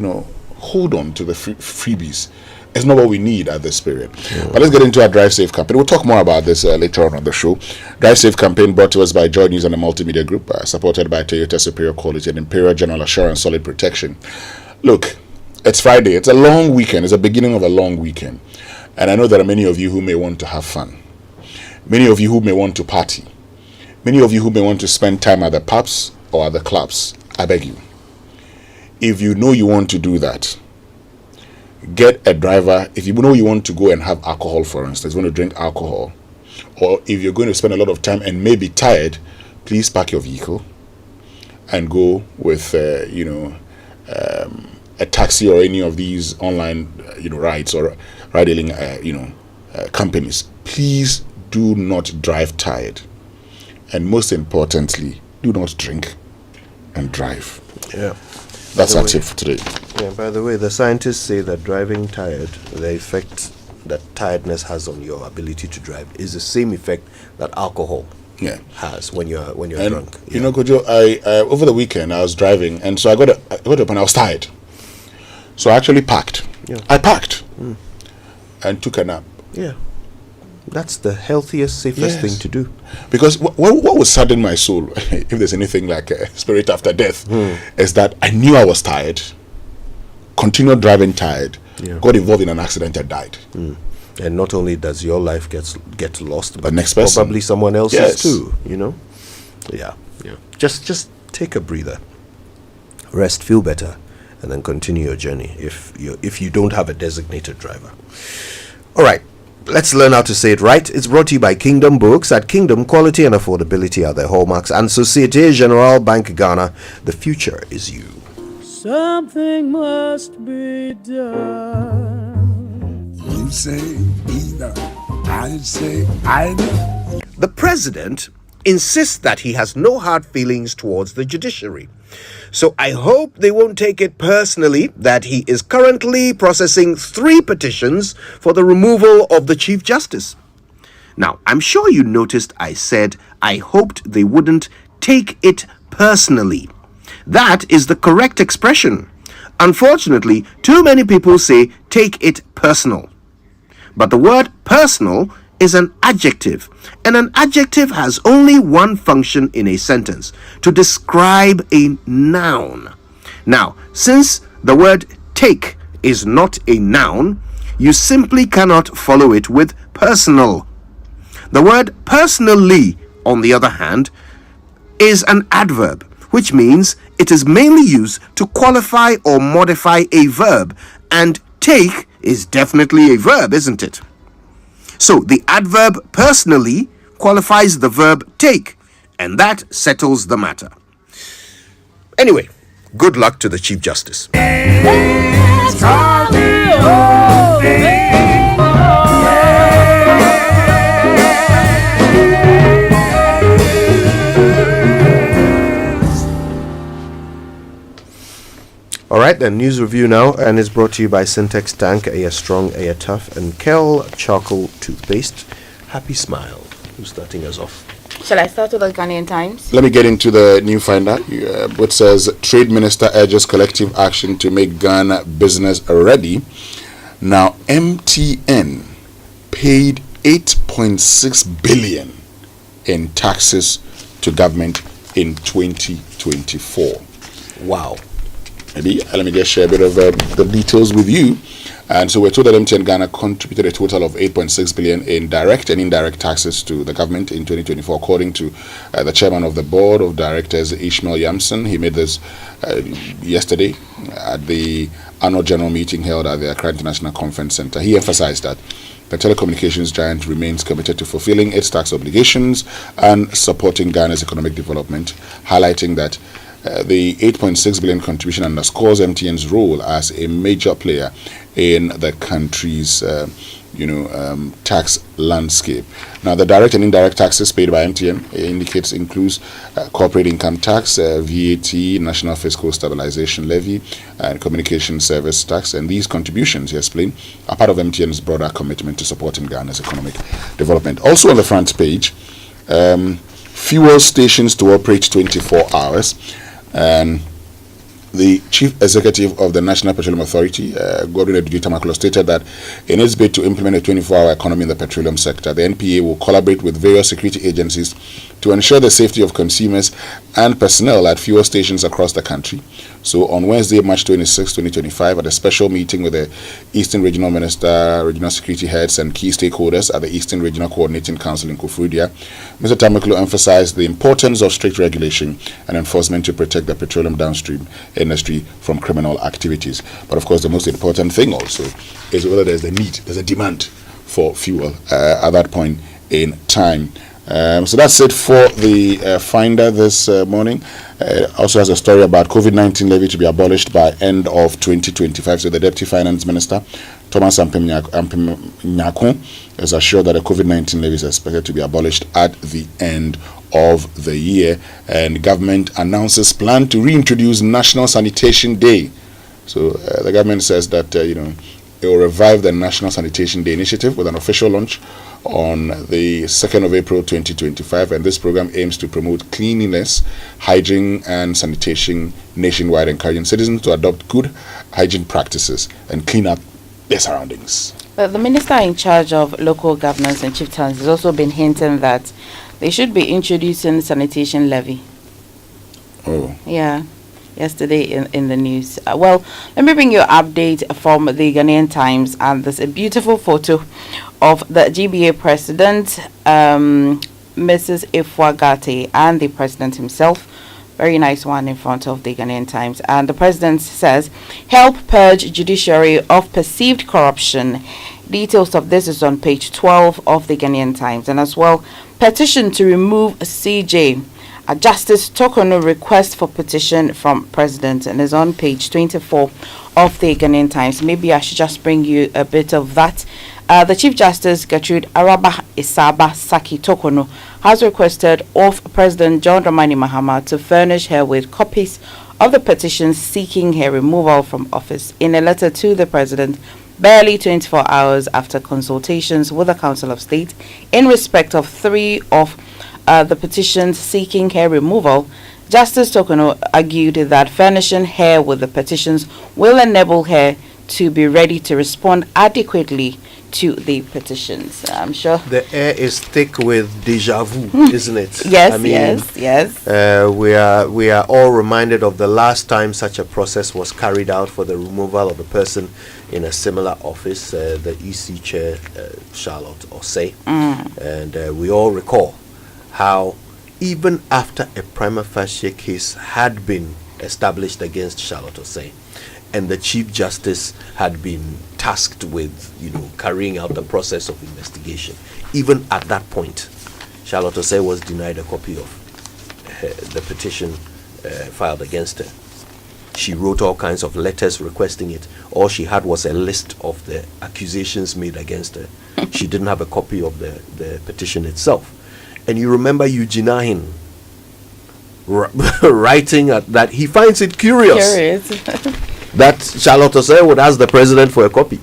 hold on to the freebies. It's not what we need at this period. But let's get into our Drive Safe campaign. We'll talk more about this later on the show. Drive Safe campaign brought to us by Joy News and the Multimedia Group, supported by Toyota Superior Quality and Imperial General Assurance Solid Protection. Look, it's Friday. It's a long weekend. It's the beginning of a long weekend. And I know there are many of you who may want to have fun. Many of you who may want to party. Many of you who may want to spend time at the pubs or at the clubs. I beg you, if you know you want to do that, get a driver. If you know you want to go and have alcohol, for instance, want to drink alcohol, or if you're going to spend a lot of time and may be tired, please park your vehicle and go with a taxi or any of these online rides or ride-hailing companies. Please do not drive tired, and most importantly, do not drink and drive. That's our tip for today. By the way, the scientists say that driving tired, the effect that tiredness has on your ability to drive is the same effect that alcohol has when you're drunk. Kojo, I over the weekend I was driving, and so I got up and I was tired. So I actually parked. I parked and took a nap. That's the healthiest, safest thing to do. Because what would sadden my soul, if there's anything like a spirit after death, is that I knew I was tired, continued driving tired, got involved in an accident and died. And not only does your life get lost, but next person, probably someone else's too. Just take a breather, rest, feel better, and then continue your journey if you don't have a designated driver. All right, let's learn how to say it right. It's brought to you by Kingdom Books. At Kingdom, quality and affordability are their hallmarks. And Societe Generale Bank Ghana, the future is you. Something must be done. You say either, I say either. The president insists that he has no hard feelings towards the judiciary. So I hope they won't take it personally that he is currently processing 3 petitions for the removal of the Chief Justice. Now, I'm sure you noticed I said I hoped they wouldn't take it personally. That is the correct expression. Unfortunately, too many people say take it personal. But the word personal is an adjective, and an adjective has only one function in a sentence: to describe a noun. Now, since the word take is not a noun, you simply cannot follow it with personal. The word personally, on the other hand, is an adverb, which means it is mainly used to qualify or modify a verb, and take is definitely a verb, isn't it? So the adverb personally qualifies the verb take, and that settles the matter. Anyway, good luck to the Chief Justice. All right, then, news review now, and it's brought to you by Syntex Tank, Air Strong, Air Tough, and Kel Charcoal Toothpaste. Happy Smile. Who's starting us off? Shall I start with the Ghanaian Times? Let me get into the new finder, which says Trade Minister urges collective action to make Ghana business ready. Now, MTN paid 8.6 billion in taxes to government in 2024. Wow. Maybe let me just share a bit of the details with you. And so we're told that MTN Ghana contributed a total of 8.6 billion in direct and indirect taxes to the government in 2024, according to the chairman of the board of directors, Ishmael Yamson. He made this yesterday at the annual general meeting held at the Accra International Conference Center. He emphasized that the telecommunications giant remains committed to fulfilling its tax obligations and supporting Ghana's economic development, highlighting that the 8.6 billion contribution underscores MTN's role as a major player in the country's tax landscape. Now, the direct and indirect taxes paid by MTN includes corporate income tax, VAT, national fiscal stabilization levy, and communication service tax. And these contributions, he explained, are part of MTN's broader commitment to supporting Ghana's economic development. Also on the front page, fuel stations to operate 24 hours. And the chief executive of the National Petroleum Authority, Godwin Edudi-Tamaklo, stated that in its bid to implement a 24-hour economy in the petroleum sector, the NPA will collaborate with various security agencies to ensure the safety of consumers and personnel at fuel stations across the country. So on Wednesday, March 26, 2025, at a special meeting with the Eastern Regional Minister, regional security heads, and key stakeholders at the Eastern Regional Coordinating Council in Koforidua, Mr. Tamaklo emphasized the importance of strict regulation and enforcement to protect the petroleum downstream industry from criminal activities. But of course, the most important thing also is whether there's a demand for fuel at that point in time. So that's it for the finder this morning. Also has a story about COVID-19 levy to be abolished by end of 2025. So the Deputy Finance Minister, Thomas Nyako, is assured that the COVID-19 levy is expected to be abolished at the end of the year. And government announces plan to reintroduce National Sanitation Day. So the government says that it will revive the National Sanitation Day initiative with an official launch on the 2nd of April 2025, and this program aims to promote cleanliness, hygiene and sanitation nationwide, encouraging citizens to adopt good hygiene practices and clean up their surroundings. The minister in charge of local governance and chieftains has also been hinting that they should be introducing sanitation levy. Oh. Yeah. Yesterday in the news. Well, let me bring you an update from the Ghanaian Times, and there's a beautiful photo of the GBA president, Mrs. Ifwagate, and the president himself. Very nice one in front of the Ghanaian Times. And the president says, help purge judiciary of perceived corruption. Details of this is on page 12 of the Ghanaian Times. And as well, petition to remove CJ. A Justice Tokono request for petition from President, and is on page 24 of the Ghanaian Times. Maybe I should just bring you a bit of that. The Chief Justice Gertrude Araba Isaba Saki Tokono has requested of President John Dramani Mahama to furnish her with copies of the petitions seeking her removal from office. In a letter to the President, barely 24 hours after consultations with the Council of State in respect of 3 of the petitions seeking her removal, Justice Tokono argued that furnishing her with the petitions will enable her to be ready to respond adequately to the petitions. I'm sure the air is thick with deja vu, isn't it? Yes, yes. We are all reminded of the last time such a process was carried out for the removal of a person in a similar office, the EC chair, Charlotte Osei, and we all recall how even after a prima facie case had been established against Charlotte Osei, and the Chief Justice had been tasked with, carrying out the process of investigation, even at that point, Charlotte Osei was denied a copy of the petition filed against her. She wrote all kinds of letters requesting it. All she had was a list of the accusations made against her. She didn't have a copy of the petition itself. And you remember Eugene Ahin writing that he finds it curious that Charlotte Osei would ask the president for a copy.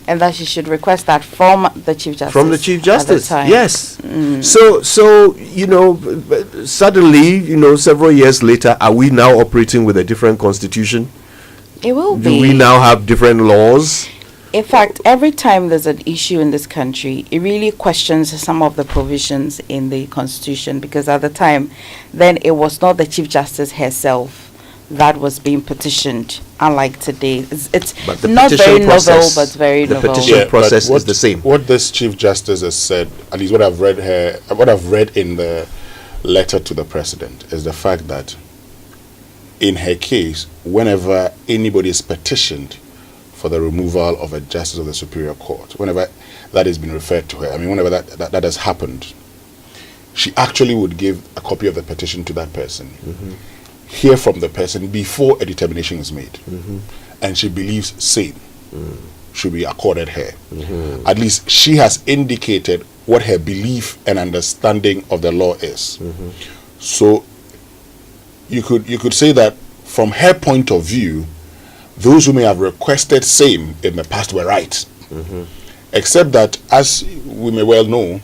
And that she should request that from the Chief Justice. From the Chief Justice, at the time. yes. Mm. So suddenly, several years later, are we now operating with a different constitution? It will be. Do we now have different laws? In fact, every time there's an issue in this country, it really questions some of the provisions in the Constitution, because at the time, then it was not the Chief Justice herself that was being petitioned, unlike today. It's not very novel, but very novel. The petition process is the same. What this Chief Justice has said, at least what I've read in the letter to the President, is the fact that in her case, whenever anybody is petitioned for the removal of a justice of the Superior Court, whenever that has been referred to her, whenever that has happened, she actually would give a copy of the petition to that person, hear from the person before a determination is made, and she believes same should be accorded her. At least she has indicated what her belief and understanding of the law is. So you could say that from her point of view, those who may have requested same in the past were right. Except that, as we may well know,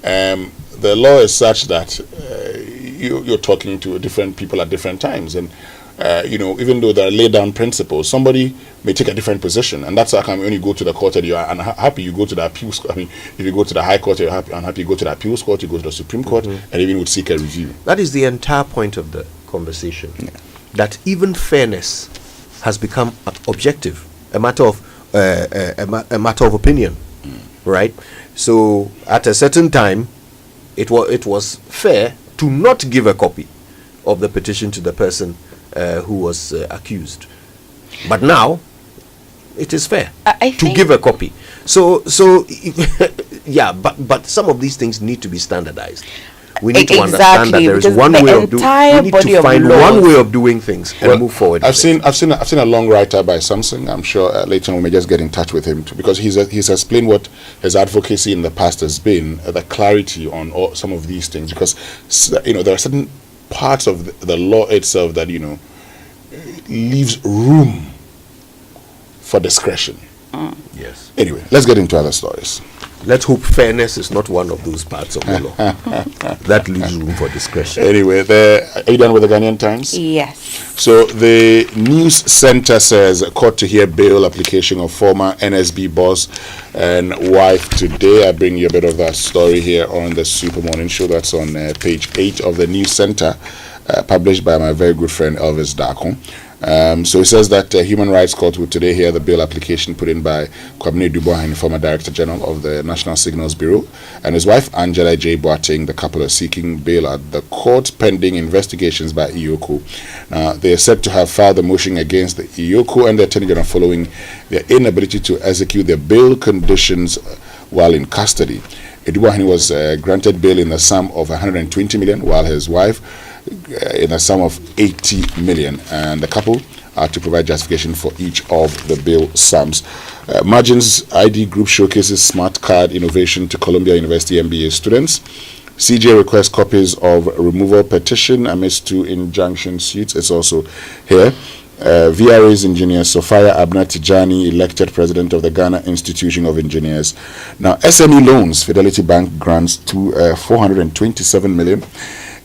the law is such that you're talking to different people at different times, and even though there are laid down principles, somebody may take a different position, and that's how come when you go to the court and you are unhappy, you go to the appeals. If you go to the High Court, you're unhappy, you go to the appeals court, you go to the Supreme Court, and even would seek a review. That is the entire point of the conversation. That even fairness has become objective, a matter of opinion, right? So at a certain time, it was fair to not give a copy of the petition to the person who was accused, but now it is fair to give a copy. So yeah, but some of these things need to be standardized. We need to understand that there is one way of doing. We need to find one way of doing things and move forward. I've seen a long writer by Samsung. I'm sure later on we may just get in touch with him because he's explained what his advocacy in the past has been, the clarity on some of these things. Because there are certain parts of the law itself that leaves room for discretion. Yes. Anyway, let's get into other stories. Let's hope fairness is not one of those parts of the law. That leaves room for discretion. Anyway, are you done with the Ghanaian Times? Yes. So the news center says court to hear bail application of former NSB boss and wife today. I bring you a bit of that story here on the Super Morning Show. That's on page 8 of the news center, published by my very good friend Elvis Darko. So it says that Human Rights Court will today hear the bail application put in by Kwabena Dubois, former Director General of the National Signals Bureau, and his wife Angela J. Boateng. The couple are seeking bail at the court pending investigations by EOCO. Now, they are said to have filed a motion against the EOCO and the Attorney General following their inability to execute their bail conditions while in custody. Dubois was granted bail in the sum of 120 million, while his wife in a sum of 80 million, and the couple are to provide justification for each of the bail sums. Margins ID Group showcases smart card innovation to Columbia University MBA students. CJ requests copies of removal petition amidst 2 injunction suits. It's also here. VRA's engineer Sophia Abna Tijani elected president of the Ghana Institution of Engineers. Now, SME loans, Fidelity Bank grants to 427 million.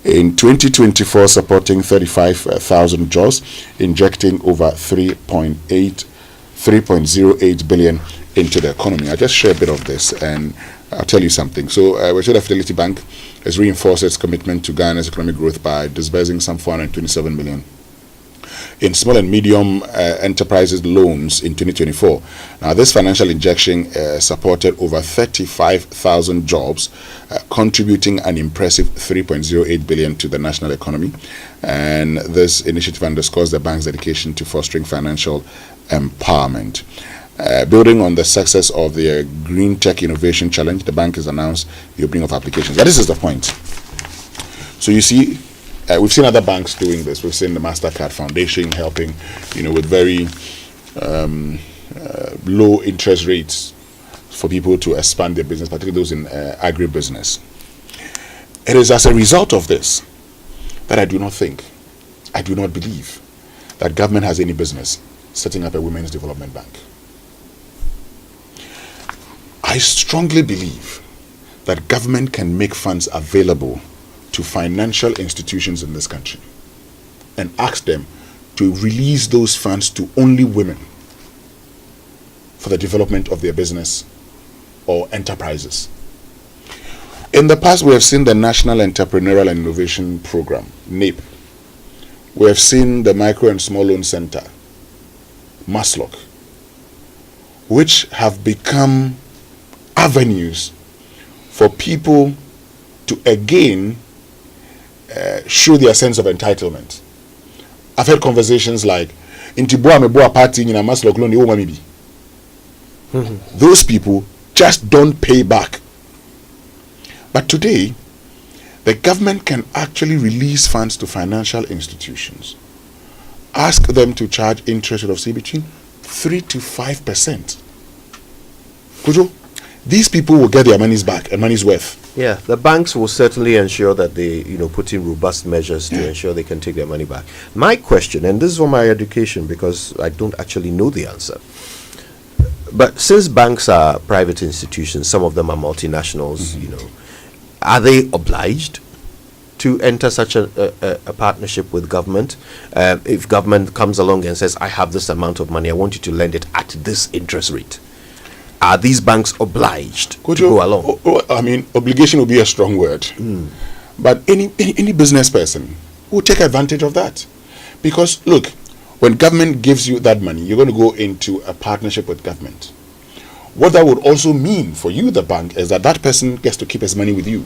In 2024, supporting 35,000 jobs, injecting over 3.08 billion into the economy. I'll just share a bit of this and I'll tell you something. So, we're sure that Fidelity Bank has reinforced its commitment to Ghana's economic growth by disbursing some 427 million in small and medium enterprises loans in 2024. Now, this financial injection supported over 35,000 jobs, contributing an impressive 3.08 billion to the national economy. And this initiative underscores the bank's dedication to fostering financial empowerment. Building on the success of the Green Tech Innovation Challenge, the bank has announced the opening of applications. But this is the point. So you see, we've seen other banks doing this. We've seen the MasterCard Foundation helping, with very low interest rates for people to expand their business, particularly those in agribusiness. It is as a result of this that I do not believe that government has any business setting up a women's development bank. I strongly believe that government can make funds available to financial institutions in this country and ask them to release those funds to only women for the development of their business or enterprises. In the past, we have seen the National Entrepreneurial and Innovation Program, NAPE. We have seen the Micro and Small Loan Center, MASLOC, which have become avenues for people to again show their sense of entitlement. I've had conversations like, those people just don't pay back. But today, the government can actually release funds to financial institutions, ask them to charge interest rate of say between 3 to 5%. Kujo, these people will get their monies back and money's worth. Yeah, the banks will certainly ensure that they, put in robust measures to ensure they can take their money back. My question, and this is for my education because I don't actually know the answer, but since banks are private institutions, some of them are multinationals, are they obliged to enter such a partnership with government? If government comes along and says, I have this amount of money, I want you to lend it at this interest rate, are these banks obliged to go along? I mean, obligation would be a strong word. But any business person will take advantage of that. Because, look, when government gives you that money, you're going to go into a partnership with government. What that would also mean for you, the bank, is that that person gets to keep his money with you.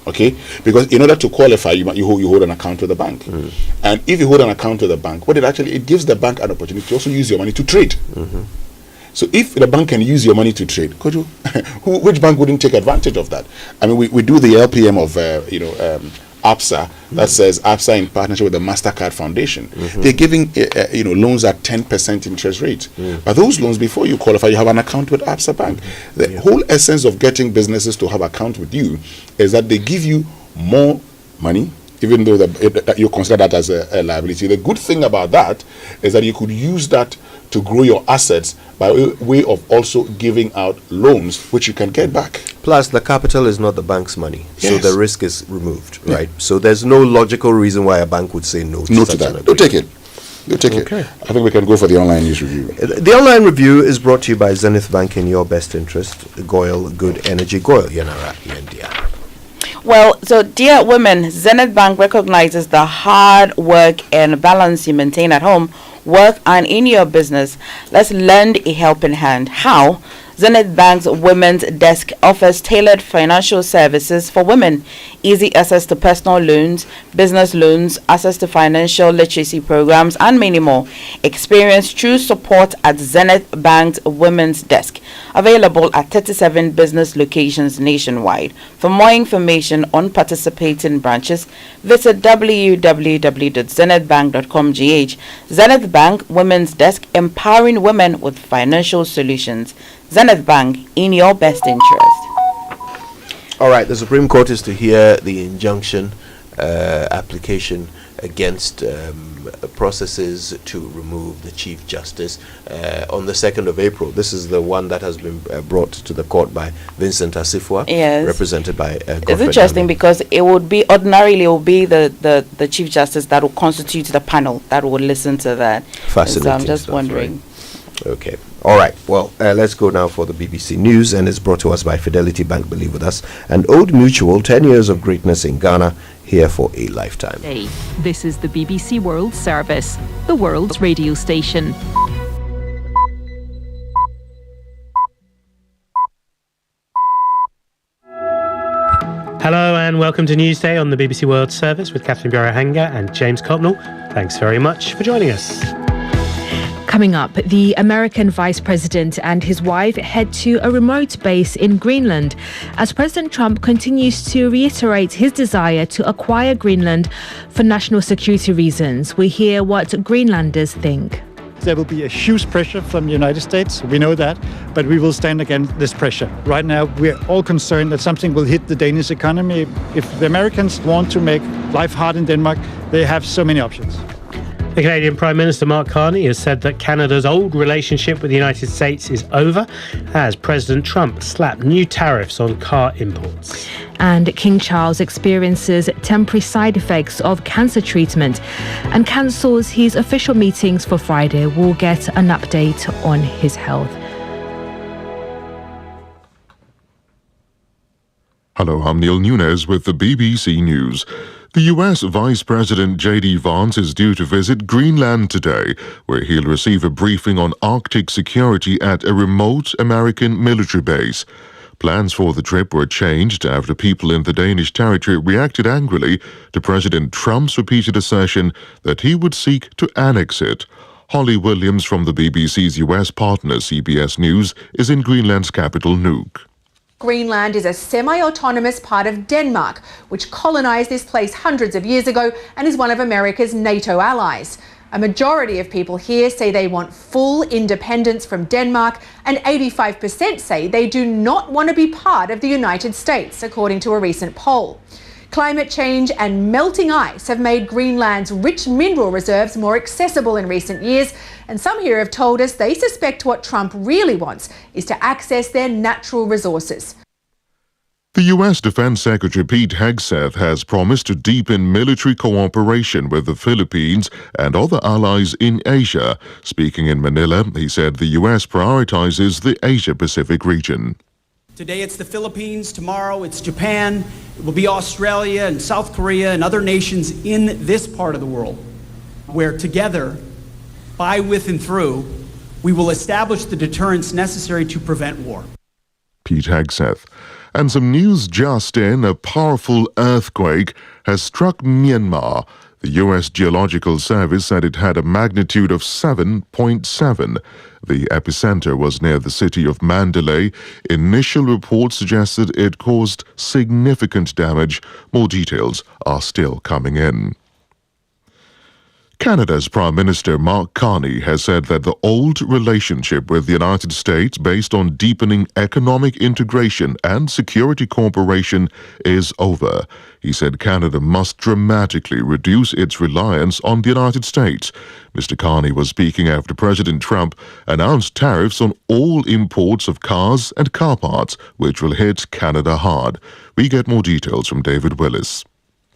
Okay? Because in order to qualify, you hold an account with the bank. And if you hold an account with the bank, it gives the bank an opportunity to also use your money to trade. So if the bank can use your money to trade, which bank wouldn't take advantage of that? I mean, we do the LPM of APSA that says APSA in partnership with the MasterCard Foundation. They're giving loans at 10% interest rate. But those loans, before you qualify, you have an account with APSA Bank. The whole essence of getting businesses to have account with you is that they give you more money, even though you consider that as a liability. The good thing about that is that you could use that to grow your assets by way of also giving out loans, which you can get back. Plus, the capital is not the bank's money, so the risk is removed, right? So there's no logical reason why a bank would say no to that. Don't take it. You take it. I think we can go for the online news review. The online review is brought to you by Zenith Bank in your best interest. Goyle Good Energy. Goyle Yanara Yandia. Well, so dear women, Zenith Bank recognizes the hard work and balance you maintain at home, work, and in your business. Let's lend a helping hand. How? Zenith Bank's Women's Desk offers tailored financial services for women. Easy access to personal loans, business loans, access to financial literacy programs, and many more. Experience true support at Zenith Bank's Women's Desk. Available at 37 business locations nationwide. For more information on participating branches, visit www.zenithbank.com.gh. Zenith Bank Women's Desk, empowering women with financial solutions. Zenith Bank, in your best interest. All right, the Supreme Court is to hear the injunction application against processes to remove the Chief Justice on the 2nd of April. This is the one that has been brought to the court by Vincent Asifua, represented by Godfrey. It's interesting because it would be the Chief Justice that will constitute the panel that will listen to that. Fascinating. So I'm just wondering. Right? Okay. All right. Well, let's go now for the BBC News, and it's brought to us by Fidelity Bank, believe with us, and Old Mutual, 10 years of greatness in Ghana, here for a lifetime. Hey, this is the BBC World Service, the world's radio station. Hello and welcome to Newsday on the BBC World Service with Catherine Borohanga and James Copnell. Thanks very much for joining us. Coming up, the American Vice President and his wife head to a remote base in Greenland as President Trump continues to reiterate his desire to acquire Greenland for national security reasons. We hear what Greenlanders think. There will be a huge pressure from the United States, we know that, but we will stand against this pressure. Right now, we're all concerned that something will hit the Danish economy. If the Americans want to make life hard in Denmark, they have so many options. The Canadian Prime Minister Mark Carney has said that Canada's old relationship with the United States is over as President Trump slapped new tariffs on car imports. And King Charles experiences temporary side effects of cancer treatment and cancels his official meetings for Friday. We'll get an update on his health. Hello, I'm Neil Nunes with the BBC News. The US Vice President J.D. Vance is due to visit Greenland today, where he'll receive a briefing on Arctic security at a remote American military base. Plans for the trip were changed after people in the Danish territory reacted angrily to President Trump's repeated assertion that he would seek to annex it. Holly Williams from the BBC's US partner CBS News is in Greenland's capital, Nuuk. Greenland is a semi-autonomous part of Denmark, which colonised this place hundreds of years ago and is one of America's NATO allies. A majority of people here say they want full independence from Denmark, and 85% say they do not want to be part of the United States, according to a recent poll. Climate change and melting ice have made Greenland's rich mineral reserves more accessible in recent years, and some here have told us they suspect what Trump really wants is to access their natural resources. The U.S. Defense Secretary Pete Hegseth has promised to deepen military cooperation with the Philippines and other allies in Asia. Speaking in Manila, he said the U.S. prioritizes the Asia-Pacific region. Today it's the Philippines, tomorrow it's Japan, it will be Australia and South Korea and other nations in this part of the world, where together, by, with, and through, we will establish the deterrence necessary to prevent war. Pete Hegseth. And some news just in, a powerful earthquake has struck Myanmar. The U.S. Geological Service said it had a magnitude of 7.7. The epicenter was near the city of Mandalay. Initial reports suggested it caused significant damage. More details are still coming in. Canada's Prime Minister Mark Carney has said that the old relationship with the United States based on deepening economic integration and security cooperation is over. He said Canada must dramatically reduce its reliance on the United States. Mr. Carney was speaking after President Trump announced tariffs on all imports of cars and car parts, which will hit Canada hard. We get more details from David Willis.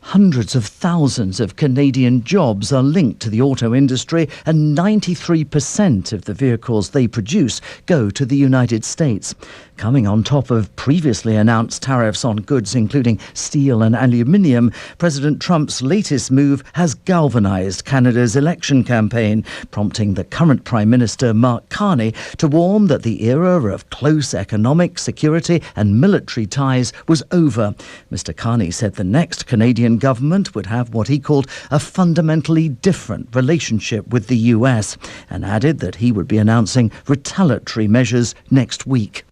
Hundreds of thousands of Canadian jobs are linked to the auto industry, and 93% of the vehicles they produce go to the United States. Coming on top of previously announced tariffs on goods including steel and aluminium, President Trump's latest move has galvanized Canada's election campaign, prompting the current Prime Minister Mark Carney to warn that the era of close economic, security and military ties was over. Mr. Carney said the next Canadian government would have what he called a fundamentally different relationship with the US, and added that he would be announcing retaliatory measures next week.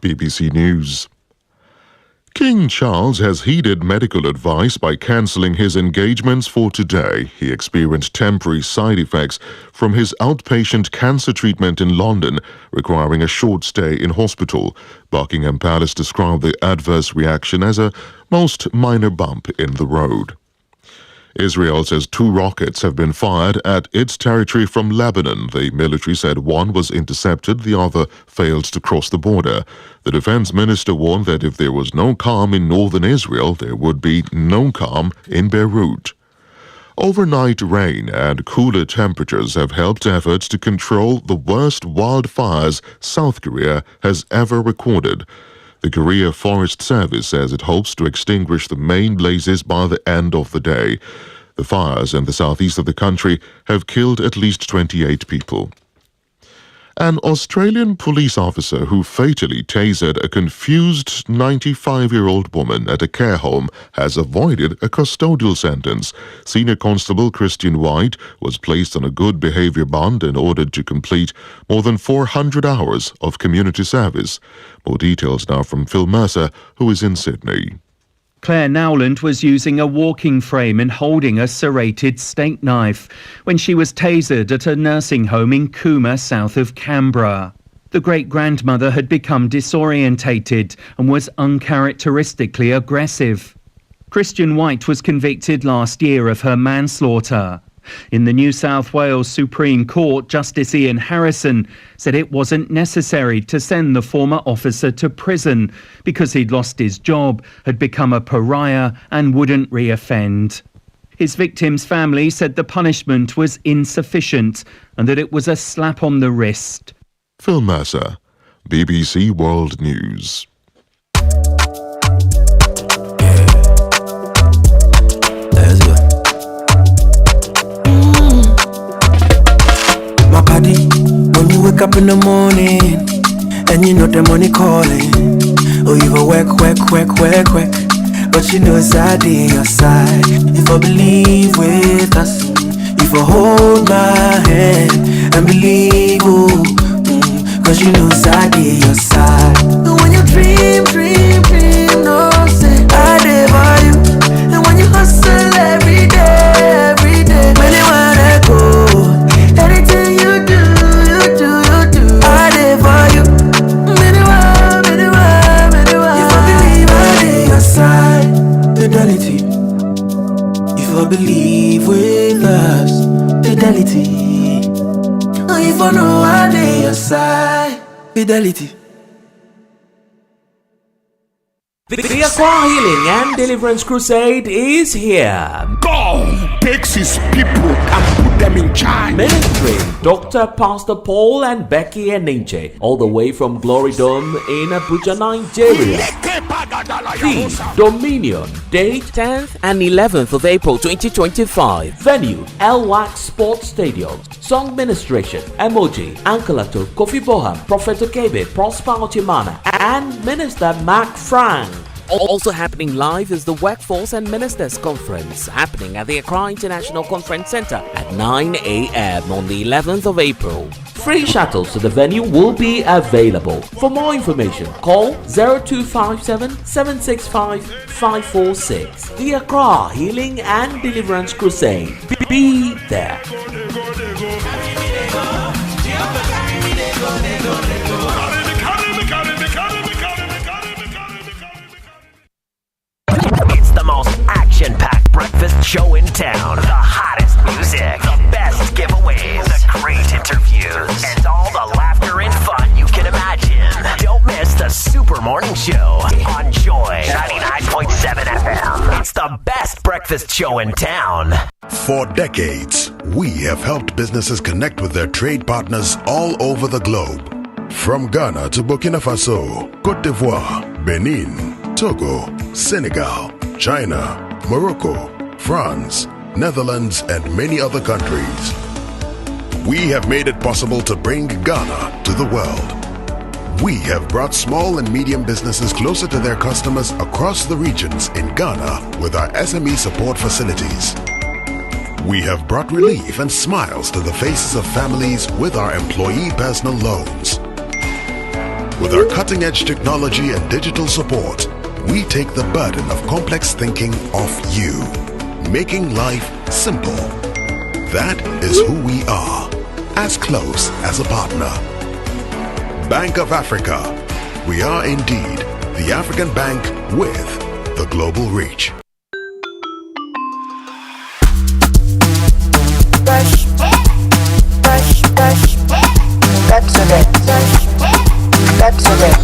BBC News. King Charles has heeded medical advice by cancelling his engagements for today. He experienced temporary side effects from his outpatient cancer treatment in London, requiring a short stay in hospital. Buckingham Palace described the adverse reaction as a most minor bump in the road. Israel says 2 rockets have been fired at its territory from Lebanon. The military said one was intercepted, the other failed to cross the border. The defense minister warned that if there was no calm in northern Israel, there would be no calm in Beirut. Overnight rain and cooler temperatures have helped efforts to control the worst wildfires South Korea has ever recorded. The Korea Forest Service says it hopes to extinguish the main blazes by the end of the day. The fires in the southeast of the country have killed at least 28 people. An Australian police officer who fatally tasered a confused 95-year-old woman at a care home has avoided a custodial sentence. Senior Constable Christian White was placed on a good behaviour bond and ordered to complete more than 400 hours of community service. More details now from Phil Mercer, who is in Sydney. Claire Nowland was using a walking frame and holding a serrated steak knife when she was tasered at a nursing home in Cooma, south of Canberra. The great-grandmother had become disorientated and was uncharacteristically aggressive. Christian White was convicted last year of her manslaughter. In the New South Wales Supreme Court, Justice Ian Harrison said it wasn't necessary to send the former officer to prison because he'd lost his job, had become a pariah and wouldn't reoffend. His victim's family said the punishment was insufficient and that it was a slap on the wrist. Phil Mercer, BBC World News. My body, when you wake up in the morning and you know the money calling, oh you go work, but you know it's I on your side. If I believe with us, if I hold my hand and believe, cause you know it's I on your side. And when you dream, no say I live by you. And when you hustle every day, when you wanna go, anything you do, I live for you. If I believe I live your side, fidelity. If I believe with us, fidelity. If I know I live your side, fidelity. The Accra Healing and Deliverance Crusade is here. God takes his people and put them in charge. Ministering Dr. Pastor Paul and Becky Enenche, all the way from Glory Dome in Abuja, Nigeria. The Dominion, date 10th and 11th of April 2025. Venue, El-Wax Sports Stadium. Song ministration, Emoji, Ankalato, Kofi Boham, Prophet Okebe, Prosperity Mana, and Minister Mark Frank. Also happening live is the Workforce and Ministers Conference, happening at the Accra International Conference Center at 9 a.m. on the 11th of April. Free shuttles to the venue will be available. For more information, call 0257 765 546. The Accra Healing and Deliverance Crusade. Be there. It's the most action-packed breakfast show in town. The hottest music, the best giveaways, the great interviews, and all the laughter and fun you can imagine. Don't miss the Super Morning Show on Joy 99.7 FM. It's the best breakfast show in town. For decades, we have helped businesses connect with their trade partners all over the globe. From Ghana to Burkina Faso, Côte d'Ivoire, Benin, Togo, Senegal, China, Morocco, France, Netherlands, and many other countries. We have made it possible to bring Ghana to the world. We have brought small and medium businesses closer to their customers across the regions in Ghana with our SME support facilities. We have brought relief and smiles to the faces of families with our employee personal loans. With our cutting-edge technology and digital support, we take the burden of complex thinking off you, making life simple. That is who we are, as close as a partner. Bank of Africa. We are indeed the African bank with the global reach. That's it.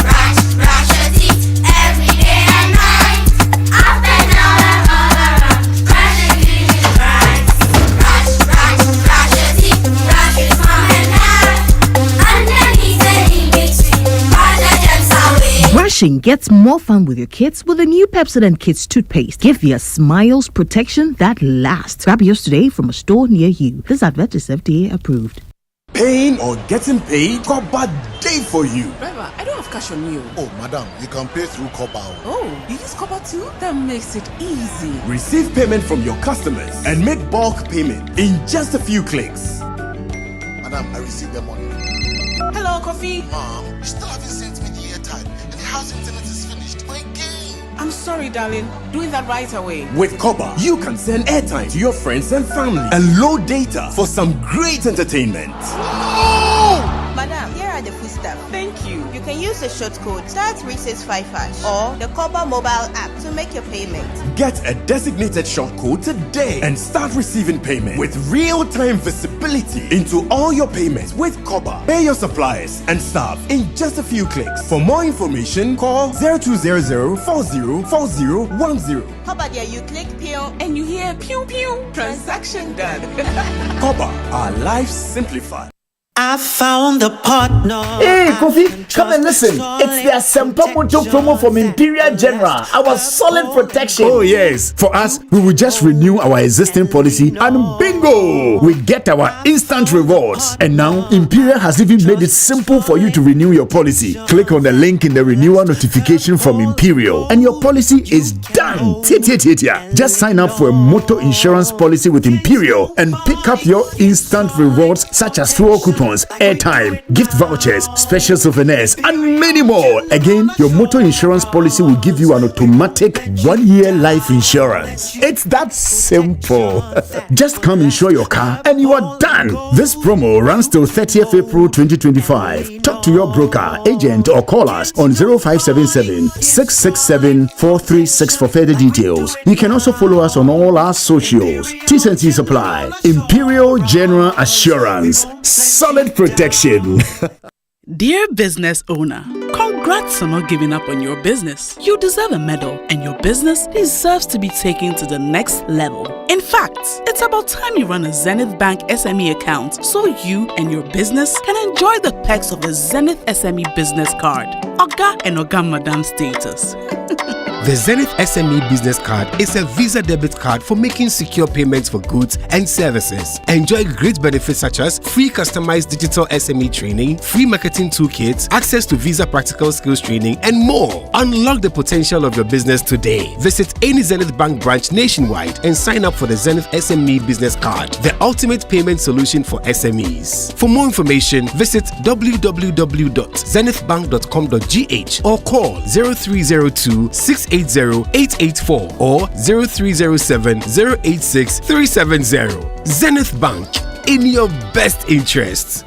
Brush your teeth every day and night. Up and down and all around. Brush your teeth right. Brush your teeth. Brush it from and down. Underneath and in between. Brush your gems away. Brushing gets more fun with your kids with the new Pepsodent Kids toothpaste. Give your smiles protection that lasts. Grab yours today from a store near you. This advert is FDA approved. Paying or getting paid? Copper day for you. Driver, I don't have cash on you. Oh, madam, you can pay through Copper. Oh, you use Copper too? That makes it easy. Receive payment from your customers and make bulk payment in just a few clicks. Madam, I received the money. Hello, Coffee. Mom, you still haven't sent me the airtime, and the house internet is finished. My game. I'm sorry, darling. Doing that right away. With Copper, you can send airtime to your friends and family and load data for some great entertainment. Madam, here are the food stuff. Thank you. You can use the short code *365# or the Koba mobile app to make your payment. Get a designated short code today and start receiving payment with real-time visibility into all your payments with Koba. Pay your suppliers and staff in just a few clicks. For more information, call 0200-404010. Koba there, you click pew And you hear pew pew. Transaction done. Koba, our lives simplified. I found a partner. Hey, Kofi, come and listen. It's the Asempa Moto promo from Imperial General. Our solid protection. Oh, yes. For us, we will just renew our existing policy and bingo! We get our instant rewards. And now, Imperial has even made it simple for you to renew your policy. Click on the link in the renewal notification from Imperial, and your policy is done. Just sign up for a motor insurance policy with Imperial and pick up your instant rewards such as fuel coupons, airtime, gift vouchers, special souvenirs, and many more. Again, your motor insurance policy will give you an automatic 1-year life insurance. It's that simple. Just come insure your car and you are done. This promo runs till 30th April 2025. Talk to your broker, agent, or call us on 0577-667-436 for further details. You can also follow us on all our socials. T&Cs apply. Imperial General Assurance. Solid protection. Dear business owner, congrats on not giving up on your business. You deserve a medal, and your business deserves to be taken to the next level. In fact, it's about time you run a Zenith Bank SME account so you and your business can enjoy the perks of the Zenith SME Business Card. Oga and Oga Madam status. The Zenith SME Business Card is a Visa debit card for making secure payments for goods and services. Enjoy great benefits such as free customized digital SME training, free marketing toolkits, access to Visa practical skills training, and more. Unlock the potential of your business today. Visit any Zenith Bank branch nationwide and sign up for the Zenith SME Business Card, the ultimate payment solution for SMEs. For more information, visit www.zenithbank.com.gh or call 0302-680-884 or 0307-086-370. Zenith Bank, in your best interests.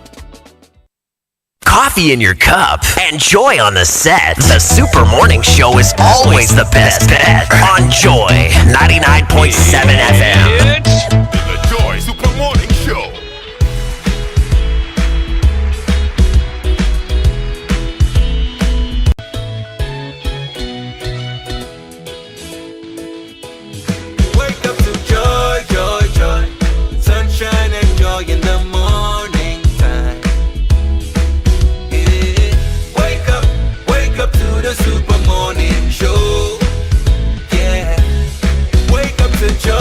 Coffee in your cup and joy on the set. The Super Morning Show is always the best bet on Joy 99.7 FM. It's the Joy Super Morning Show. Wake up to joy, joy, joy. Sunshine and joy in the morning time. Yeah. Wake up to the Super Morning Show. Yeah. Wake up to joy.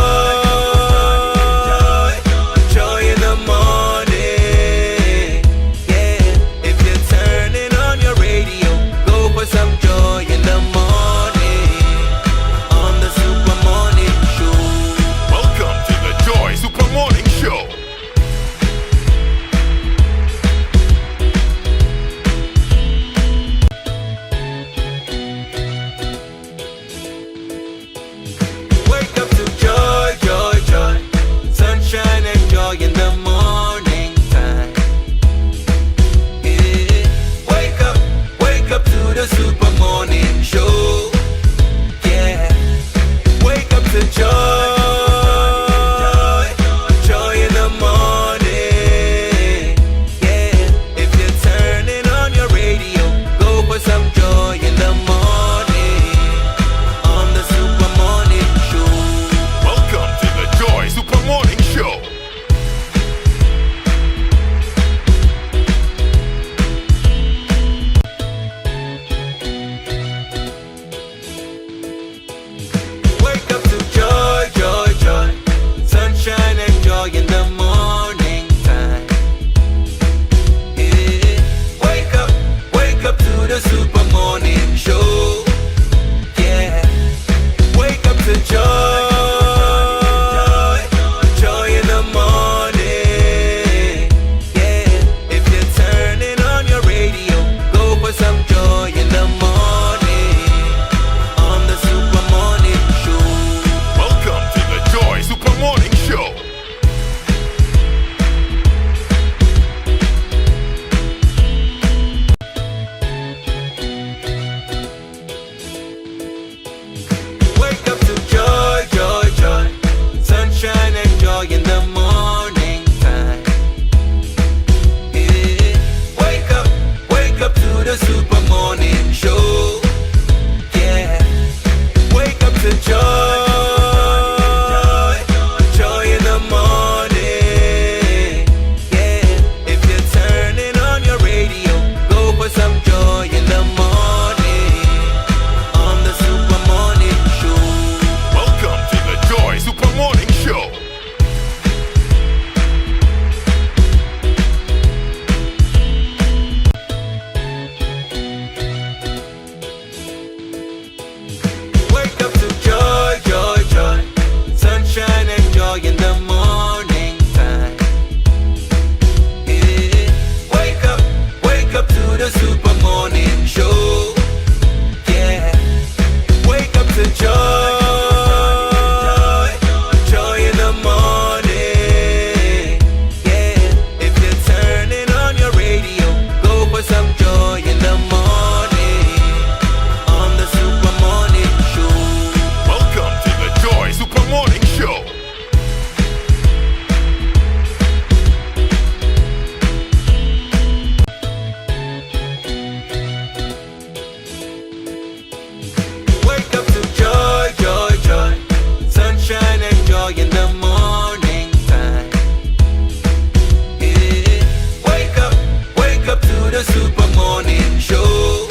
the Super Morning Show.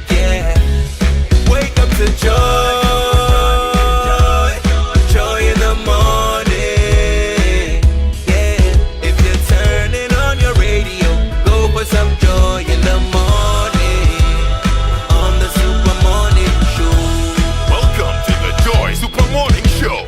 Yeah, wake up to joy. Joy in the morning. Yeah, if you're turning on your radio, go for some joy in the morning. On the Super Morning Show. Welcome to the Joy Super Morning Show.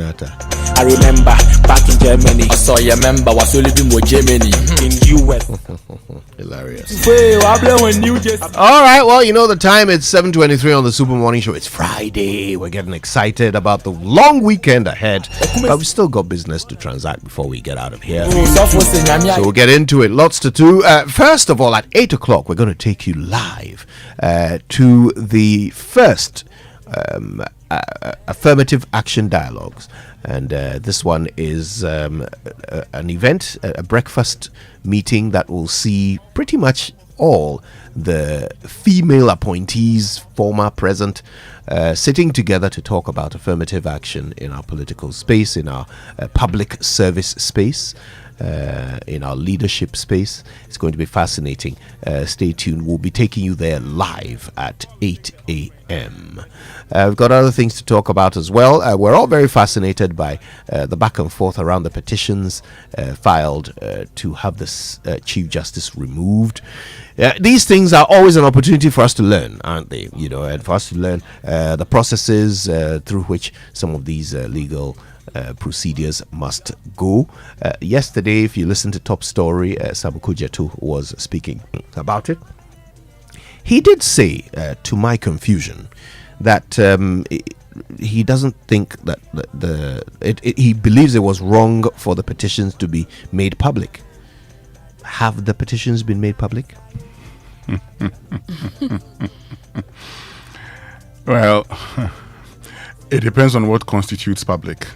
I remember back in Germany. I saw your member was only doing with Germany in US. Hilarious. All right, well, you know the time. It's 7:23 on the Super Morning Show. It's Friday. We're getting excited about the long weekend ahead, but we've still got business to transact before we get out of here. So we'll get into it. Lots to do. First of all, at 8 o'clock, we're going to take you live to the first Affirmative Action Dialogues. And this one is an event, a breakfast meeting that will see pretty much all the female appointees, former, present, sitting together to talk about affirmative action in our political space, in our public service space, in our leadership space. It's going to be fascinating. Stay tuned. We'll be taking you there live at 8 a.m. We've got other things to talk about as well. We're all very fascinated by the back and forth around the petitions filed to have this Chief Justice removed. These things are always an opportunity for us to learn, aren't they? You know, and for us to learn the processes through which some of these legal procedures must go. Yesterday, if you listen to Top Story, Sabu Kujetu was speaking about it. He did say, to my confusion, that he doesn't think that he believes it was wrong for the petitions to be made public. Have the petitions been made public? Well, it depends on what constitutes public.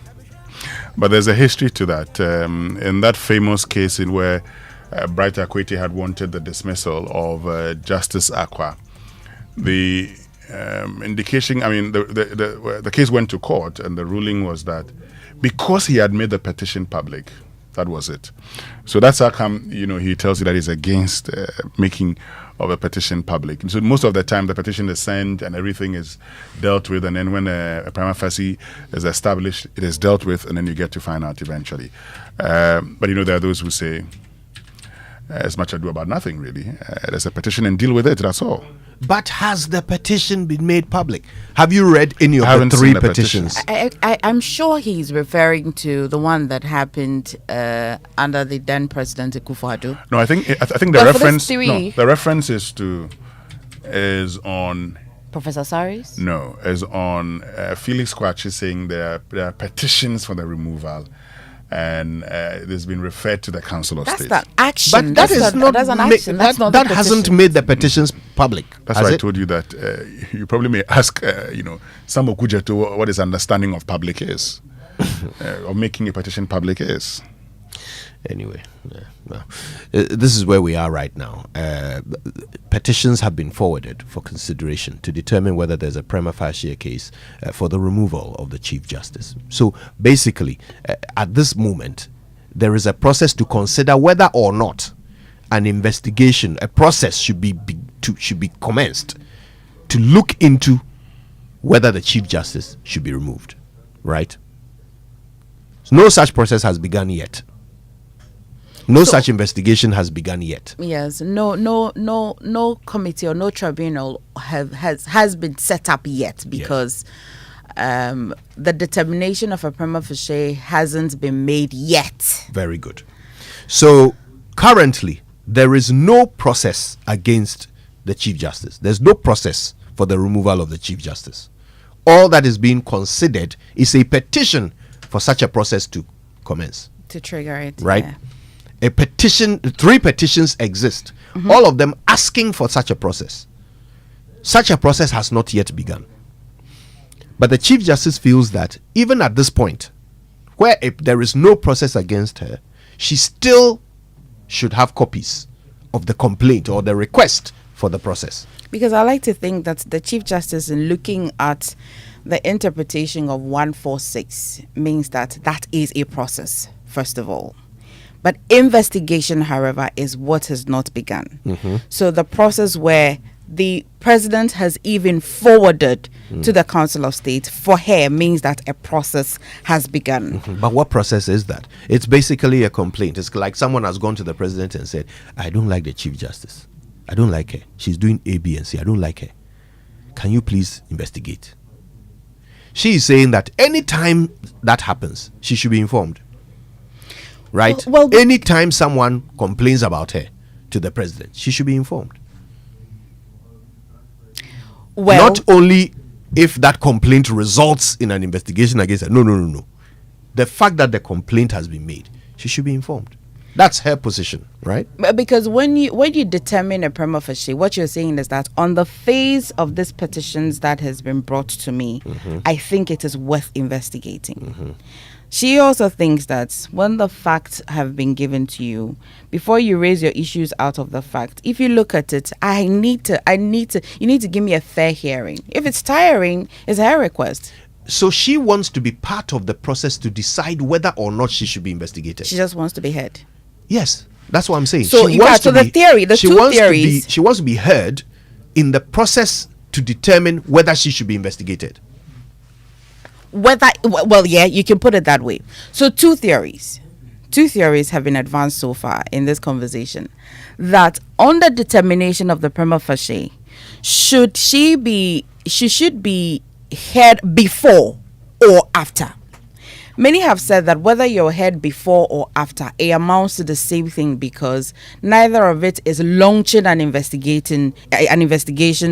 But there's a history to that. In that famous case in where Bright Akwete had wanted the dismissal of Justice Akwa, the indication, I mean, the case went to court, and the ruling was that because he had made the petition public, that was it. So that's how come, you know, he tells you that he's against making of a petition public. So most of the time, the petition is sent and everything is dealt with, and then when a prima facie is established, it is dealt with, and then you get to find out eventually. But, you know, there are those who say, as much ado about nothing, really. There's a petition and deal with it, that's all. But has the petition been made public? Have you read any of the three petitions? I'm sure he's referring to the one that happened under the then President Akufo-Addo. No, I think the reference. No, the reference is on Professor Saris. No, is on Felix Kwachi saying there are petitions for the removal. And it has been referred to the Council of State. That's the action. But that's an action. That's not that hasn't made the petitions public. That's why I told you that you probably may ask, Sambo Kujetu what his understanding of public is, or making a petition public is. Anyway, this is where we are right now. Petitions have been forwarded for consideration to determine whether there's a prima facie case for the removal of the Chief Justice. So basically, at this moment, there is a process to consider whether or not an investigation, a process should be commenced to look into whether the Chief Justice should be removed. Right? So no such process has begun yet. No such investigation has begun yet. Yes, no committee or no tribunal has been set up yet because the determination of a prima facie hasn't been made yet. Very good. So currently, there is no process against the Chief Justice. There's no process for the removal of the Chief Justice. All that is being considered is a petition for such a process to commence. To trigger it. Right? Yeah. A petition, 3 petitions exist, all of them asking for such a process. Such a process has not yet begun. But the Chief Justice feels that even at this point, where there is no process against her, she still should have copies of the complaint or the request for the process. Because I like to think that the Chief Justice, in looking at the interpretation of 146, means that is a process, first of all. But investigation, however, is what has not begun. So the process where the president has even forwarded to the Council of State for her means that a process has begun. But what process is that? It's basically a complaint. It's like someone has gone to the president and said, I don't like the Chief Justice. I don't like her. She's doing A, B, and C. I don't like her. Can you please investigate? She is saying that anytime that happens, she should be informed. Right? Well, anytime someone complains about her to the president, she should be informed. Well, not only if that complaint results in an investigation against her. No. The fact that the complaint has been made, she should be informed. That's her position, right? Because when you determine a prima facie, what you're saying is that on the face of these petitions that has been brought to me, I think it is worth investigating. She also thinks that when the facts have been given to you, before you raise your issues out of the fact, if you look at it, you need to give me a fair hearing. If it's tiring, it's her request. So she wants to be part of the process to decide whether or not she should be investigated. She just wants to be heard. Yes, that's what I'm saying. So she wants the two theories. She wants to be heard in the process to determine whether she should be investigated. Yeah, you can put it that way. So two theories have been advanced so far in this conversation. That on the determination of the prima facie, she should be heard before or after. Many have said that whether you're heard before or after, it amounts to the same thing, because neither of it is launching an investigation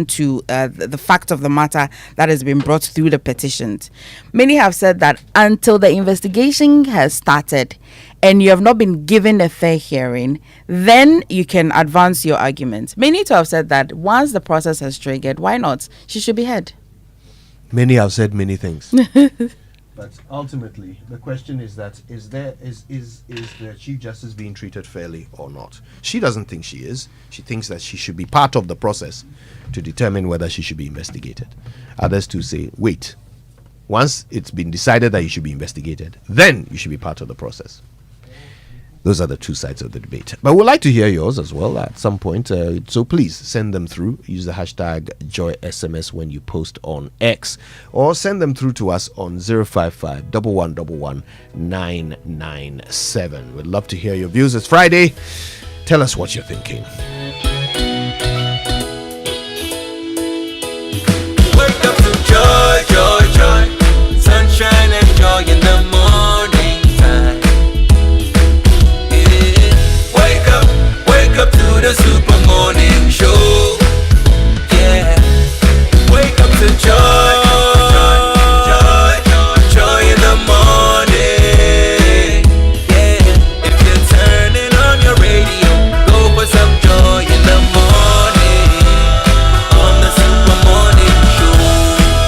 to the fact of the matter that has been brought through the petitions. Many have said that until the investigation has started and you have not been given a fair hearing, then you can advance your argument. Many too have said that once the process has triggered, why not? She should be heard. Many have said many things. But ultimately, the question is that is the Chief Justice being treated fairly or not? She doesn't think she is. She thinks that she should be part of the process to determine whether she should be investigated. Others too say, wait, once it's been decided that you should be investigated, then you should be part of the process. Those are the two sides of the debate. But we'd like to hear yours as well at some point. So please send them through. Use the hashtag JoySMS when you post on X, or send them through to us on 055 1111 997. We'd love to hear your views. It's Friday. Tell us what you're thinking. Wake up to joy, joy, joy. Sunshine and joy in the morning time. Wake up to the Super Morning Show. Yeah. Wake up to joy, joy in the morning. Yeah. If you're turning on your radio, go for some joy in the morning on the Super Morning Show.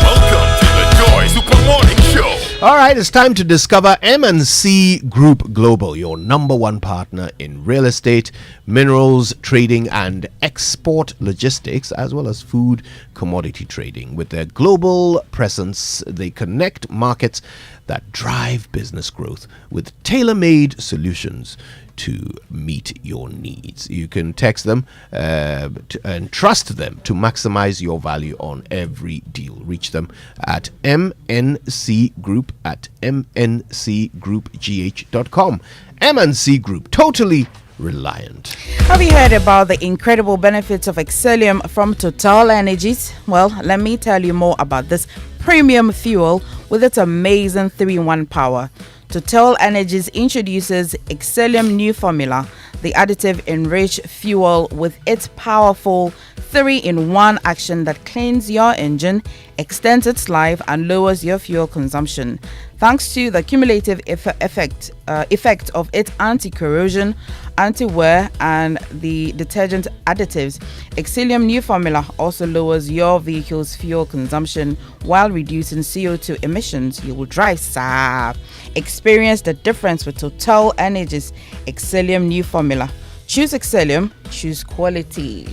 Welcome to the Joy Super Morning Show. All right, it's time to discover M&C Group Global, your number one partner in real estate, minerals, trading, and export logistics, as well as food commodity trading. With their global presence, they connect markets that drive business growth with tailor-made solutions to meet your needs. You can text them and trust them to maximize your value on every deal. Reach them at MNC Group at mncgroupgh.com. MNC Group, totally reliant. Have you heard about the incredible benefits of Excellium from Total Energies? Well, let me tell you more about this premium fuel with its amazing 3-in-1 power. Total Energies introduces Excellium New Formula, the additive enriched fuel with its powerful 3-in-1 action that cleans your engine, extends its life, and lowers your fuel consumption. Thanks to the cumulative effect of its anti-corrosion, anti-wear, and the detergent additives, Excellium New Formula also lowers your vehicle's fuel consumption while reducing CO2 emissions. You will drive safe. Experience the difference with Total Energies Excellium New Formula. Choose Excellium, choose quality.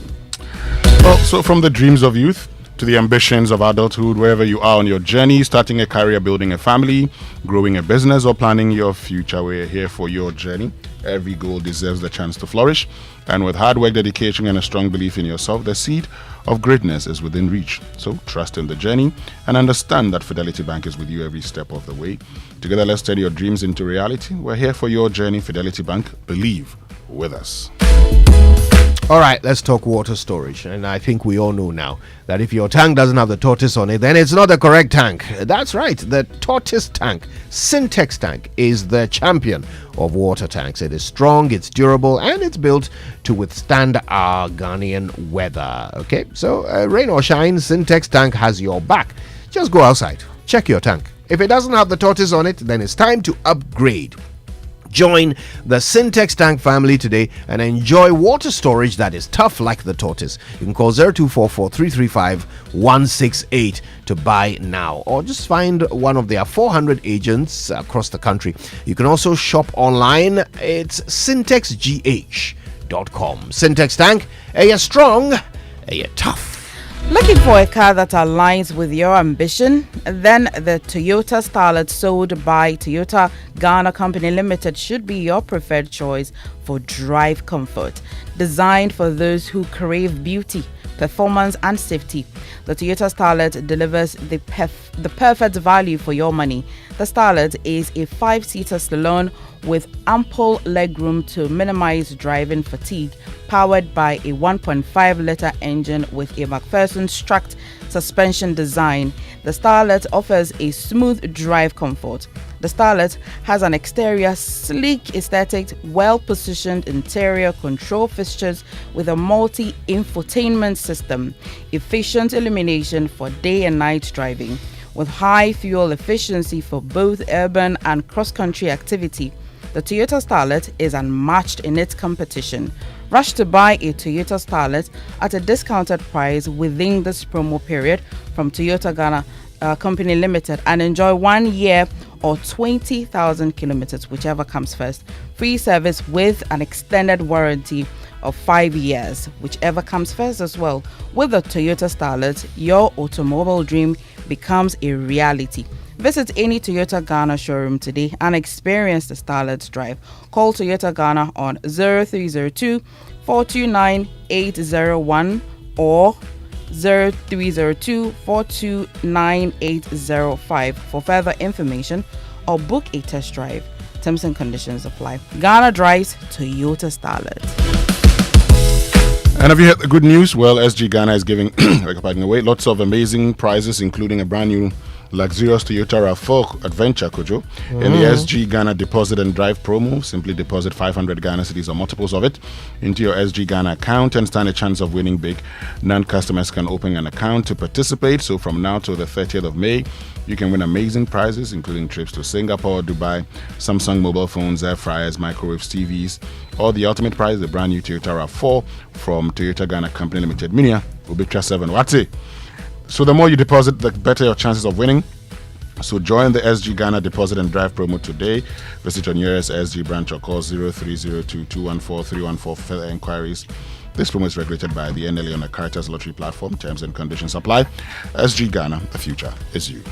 Well, so from the dreams of youth to the ambitions of adulthood, wherever you are on your journey, starting a career, building a family, growing a business, or planning your future, we're here for your journey. Every goal deserves the chance to flourish. And with hard work, dedication, and a strong belief in yourself, the seed of greatness is within reach. So trust in the journey and understand that Fidelity Bank is with you every step of the way. Together, let's turn your dreams into reality. We're here for your journey. Fidelity Bank, believe with us. All right, let's talk water storage. And I think we all know now that if your tank doesn't have the tortoise on it, then it's not the correct tank. That's right, the tortoise tank, Syntex tank, is the champion of water tanks. It is strong, it's durable, and it's built to withstand our Ghanaian weather. Okay, so rain or shine, Syntex tank has your back. Just go outside, check your tank. If it doesn't have the tortoise on it, then it's time to upgrade. Join the Syntex tank family today and enjoy water storage that is tough like the tortoise. You can call 0244-335-168 to buy now, or just find one of their 400 agents across the country. You can also shop online. It's syntexgh.com. Syntex tank, a strong, a tough. Looking for a car that aligns with your ambition? Then the Toyota Starlet sold by Toyota Ghana Company Limited should be your preferred choice for drive comfort. Designed for those who crave beauty, performance and safety, the Toyota Starlet delivers the perfect value for your money. The Starlet is a 5-seater saloon with ample legroom to minimize driving fatigue, powered by a 1.5-liter engine with a McPherson-struct suspension design. The Starlet offers a smooth drive comfort. The Starlet has an exterior sleek aesthetic, well-positioned interior control fixtures with a multi-infotainment system, efficient illumination for day and night driving, with high fuel efficiency for both urban and cross-country activity. The Toyota Starlet is unmatched in its competition. Rush to buy a Toyota Starlet at a discounted price within this promo period from Toyota Ghana Company Limited and enjoy 1 year or 20,000 kilometers, whichever comes first. Free service with an extended warranty of 5 years, whichever comes first as well. With the Toyota Starlet, your automobile dream becomes a reality. Visit any Toyota Ghana showroom today and experience the Starlet's drive. Call Toyota Ghana on 0302-429-801 or 0302-429-805 for further information or book a test drive. Terms and conditions apply. Ghana drives Toyota Starlet. And have you heard the good news? Well, SG Ghana is giving away lots of amazing prizes, including a brand new luxurious Toyota RAV4 Adventure Kojo in the SG Ghana Deposit and Drive promo. Simply deposit 500 Ghana cedis or multiples of it into your SG Ghana account and stand a chance of winning big. Non-customers can open an account to participate. So from now till the 30th of May, you can win amazing prizes, including trips to Singapore, Dubai, Samsung mobile phones, air fryers, microwaves, TVs, or the ultimate prize, the brand new Toyota RAV4 from Toyota Ghana Company Limited. Minia, Ubitra 7. What's it? So the more you deposit, the better your chances of winning. So join the SG Ghana Deposit and Drive promo today. Visit your nearest SG branch or call 0302-214-314 for further inquiries. This promo is regulated by the NLA on the Caritas Lottery platform. Terms and conditions apply. SG Ghana, the future is you.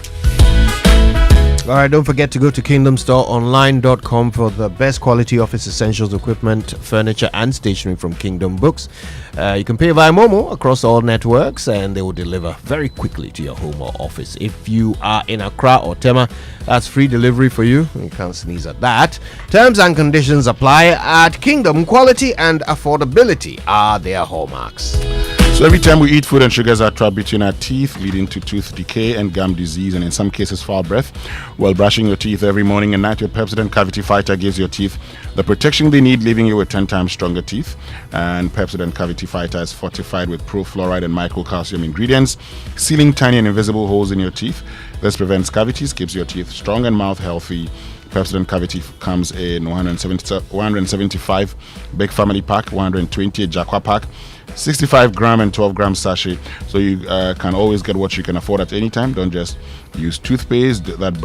All right, don't forget to go to kingdomstoreonline.com for the best quality office essentials, equipment, furniture, and stationery from Kingdom Books. You can pay via Momo across all networks, and they will deliver very quickly to your home or office. If you are in Accra or Tema, that's free delivery for you. You can't sneeze at that. Terms and conditions apply at Kingdom. Quality and affordability are their hallmarks. So every time we eat, food and sugars are trapped between our teeth, leading to tooth decay and gum disease, and in some cases foul breath. While brushing your teeth every morning and night, your Pepsodent Cavity Fighter gives your teeth the protection they need, leaving you with 10 times stronger teeth. And Pepsodent Cavity Fighter is fortified with pro-fluoride and microcalcium ingredients, sealing tiny and invisible holes in your teeth. This prevents cavities, keeps your teeth strong and mouth healthy. Pepsodent Cavity comes in 175 big family pack, 120 Jaqua pack, 65 gram and 12 gram sachet, so you can always get what you can afford at any time. Don't just use toothpaste that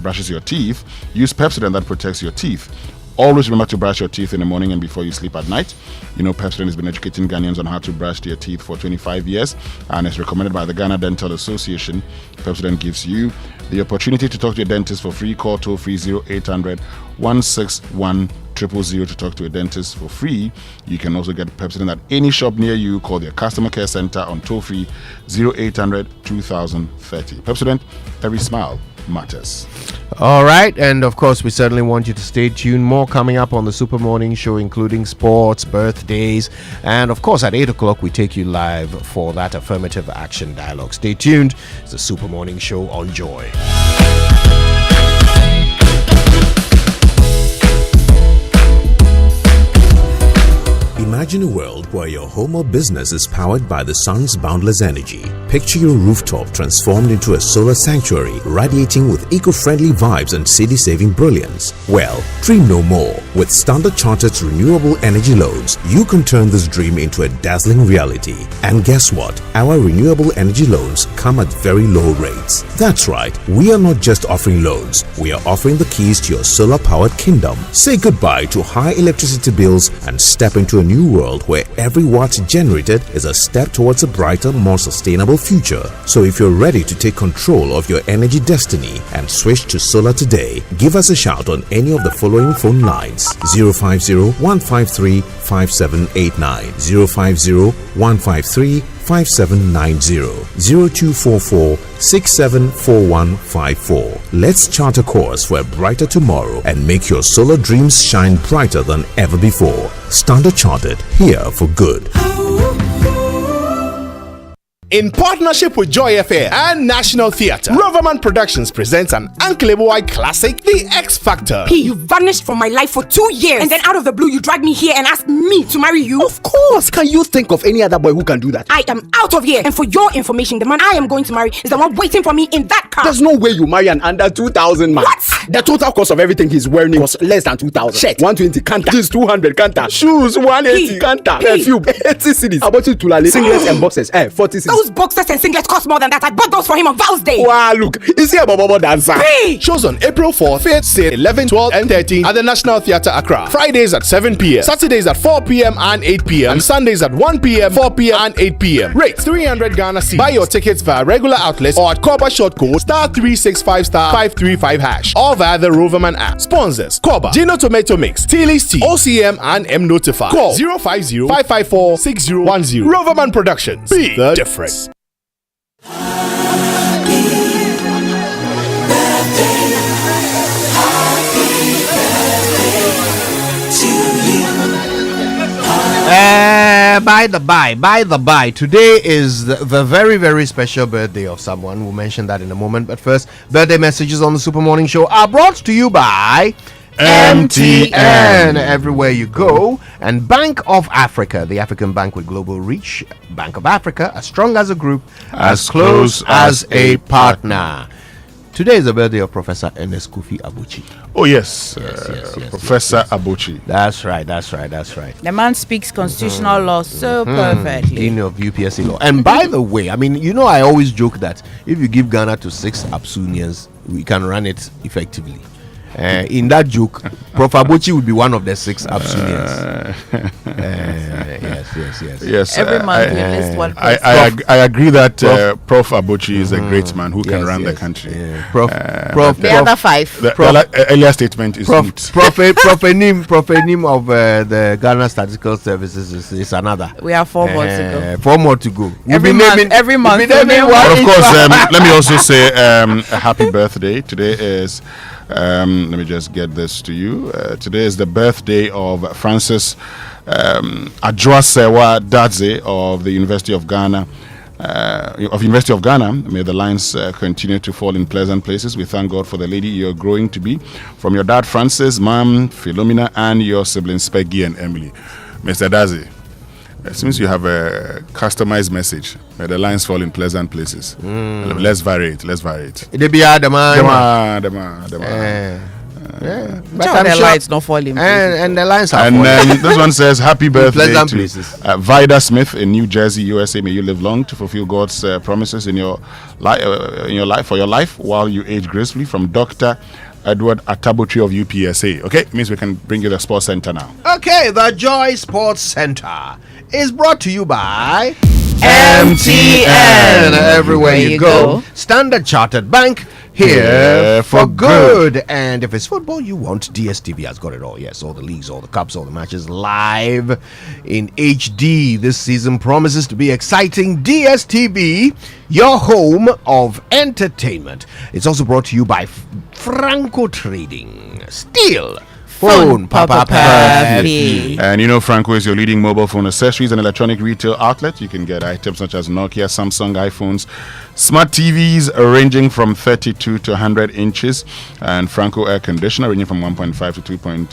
brushes your teeth. Use Pepsodent that protects your teeth. Always remember to brush your teeth in the morning and before you sleep at night. You know, Pepsodent has been educating Ghanaians on how to brush their teeth for 25 years and is recommended by the Ghana Dental Association. Pepsodent gives you the opportunity to talk to your dentist for free. Call toll-free 0800-161-000 to talk to a dentist for free. You can also get Pepsodent at any shop near you. Call their customer care center on toll-free 0800-2030. Pepsodent, every smile matters. All right, and of course, we certainly want you to stay tuned. More coming up on the Super Morning Show, including sports, birthdays, and of course, at 8 o'clock, we take you live for that affirmative action dialogue. Stay tuned. It's the Super Morning Show on Joy. Imagine a world where your home or business is powered by the sun's boundless energy. Picture your rooftop transformed into a solar sanctuary, radiating with eco-friendly vibes and city-saving brilliance. Well, dream no more. With Standard Chartered's renewable energy loans, you can turn this dream into a dazzling reality. And guess what? Our renewable energy loans come at very low rates. That's right, we are not just offering loans, we are offering the keys to your solar-powered kingdom. Say goodbye to high electricity bills and step into a new world where every watt generated is a step towards a brighter, more sustainable future. So if you're ready to take control of your energy destiny and switch to solar today, give us a shout on any of the following phone lines: 050-153-5789, 050-153-5790, 0244-674154. Let's chart a course for a brighter tomorrow and make your solar dreams shine brighter than ever before. Standard Chartered, here for good. In partnership with Joy FM and National Theatre, Roverman Productions presents an unclaimable classic, The X Factor. P, you vanished from my life for 2 years, and then out of the blue, you dragged me here and asked me to marry you. Of course, can you think of any other boy who can do that? I am out of here, and for your information, the man I am going to marry is the one waiting for me in that car. There's no way you marry an under 2,000 man. What? The total cost of everything he's wearing was less than 2,000. Shirt 120 kanta, jeans 200 kanta, shoes 180 kanta, perfume 80 cedis. About it to lale, singlets and boxes 40 cedis. Those boxes and singlets cost more than that. I bought those for him on Val's Day. Wow, look, is he a bobo dancer? Hey! Shows on April 4th, 5th, 6th, 11th, 12th, and 13th at the National Theatre Accra. Fridays at 7 p.m., Saturdays at 4 p.m. and 8 p.m., and Sundays at 1 p.m., 4 p.m. and 8 p.m. Rates 300 Ghana cedis. Buy your tickets via regular outlets or at Korba short code *365*535# or via the Roverman app. Sponsors: Korba, Gino Tomato Mix, Tilly's Tea, OCM, and M Notify. Call 050-554-6010. Roverman Productions. Be the difference. By the by, today is the very, very special birthday of someone. We'll mention that in a moment. But first, birthday messages on the Super Morning Show are brought to you by MTN. Everywhere you go. And Bank of Africa, the African bank with global reach. Bank of Africa, as strong as a group, as close as a partner. Today is the birthday of Professor Ernest Kofi Abuchi. Oh, yes. Professor Abuchi. That's right. The man speaks constitutional law so perfectly. Dean of UPSC law. And by the way, I mean, you know, I always joke that if you give Ghana to 6 Absunians, we can run it effectively. In that joke, Prof. Abuchi would be one of the 6 Absunians. Yes. Every month we list one person. I agree that Prof. Abuchi is a great man who can run the country. The other 5. The earlier statement is neat. Prof. Enim of the Ghana Statistical Services is another. We have 4 more to go. 4 more to go. Every month. But of course, let me also say a happy birthday. Today is let me just get this to you. Today is the birthday of Francis Adjoasewa Dadze of the University of Ghana. May the lines continue to fall in pleasant places. We thank God for the lady you're growing to be. From your dad Francis, mom Philomena, and your siblings Peggy and Emily. Mr. Dadze, it seems you have a customized message. May the lines fall in pleasant places. Let's vary it. But the lights not falling. And the lines are falling. And this one says, happy birthday pleasant to places. Vida Smith in New Jersey, USA. May you live long to fulfill God's promises in your life while you age gracefully. From Dr. Edward Atabuchi of UPSA. Okay, means we can bring you the Sports Center now. Okay, the Joy Sports Center is brought to you by MTN. Everywhere you go. Standard Chartered Bank, here for good. And if it's football you want, DSTV has got it all. Yes, all the leagues, all the cups, all the matches live in HD. This season promises to be exciting. DSTV, your home of entertainment. It's also brought to you by Franco Trading. Still phone Papa Pappy. And you know Franco is your leading mobile phone accessories and electronic retail outlet. You can get items such as Nokia, Samsung, iPhones, smart TVs ranging from 32 to 100 inches, and Franco air conditioner ranging from 1.5 to 2.5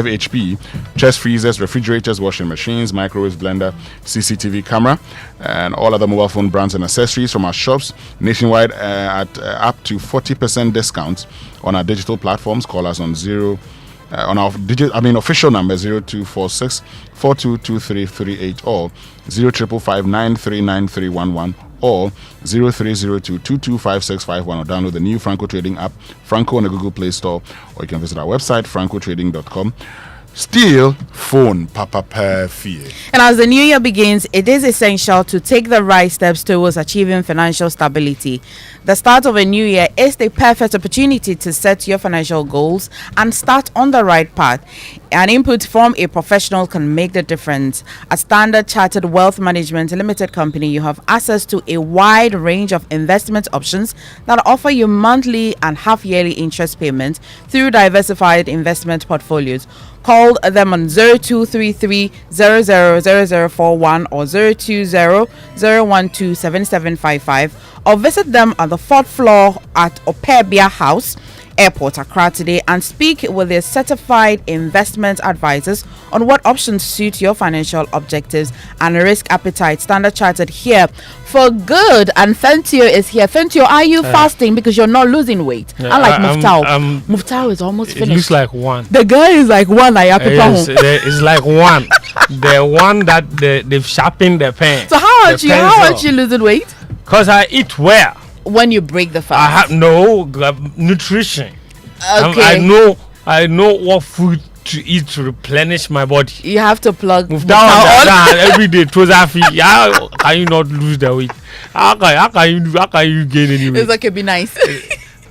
HP, chest freezers, refrigerators, washing machines, microwaves, blender, CCTV camera, and all other mobile phone brands and accessories from our shops nationwide at up to 40% discounts on our digital platforms. Call us on official number 0246 422338 or 0555939311 or 0302225651 or download the new Franco Trading app, Franco, on the Google Play Store, or you can visit our website francotrading.com. Still phone Papa Pappy. And as the new year begins, it is essential to take the right steps towards achieving financial stability. The start of a new year is the perfect opportunity to set your financial goals and start on the right path. An input from a professional can make the difference. At Standard Chartered Wealth Management Limited Company, you have access to a wide range of investment options that offer you monthly and half-yearly interest payments through diversified investment portfolios. Call them on 0233 000041 or 020 012 7755 or visit them on the 4th floor at Opebia House, Airport Accra today and speak with their certified investment advisors on what options suit your financial objectives and risk appetite. Standard Chartered here for good, and Fentio is here. Fentio, are you fasting because you're not losing weight? Unlike Muftau. Muftau is almost finished. It looks like one. The guy is like one. It's like one. The one that they've sharpened the pen. So how are you losing weight? Because I eat well. When you break the fast, I have nutrition. Okay. I know what food to eat to replenish my body. You have to plug down every day. How can you not lose the weight? How can you gain any weight? It's okay, be nice.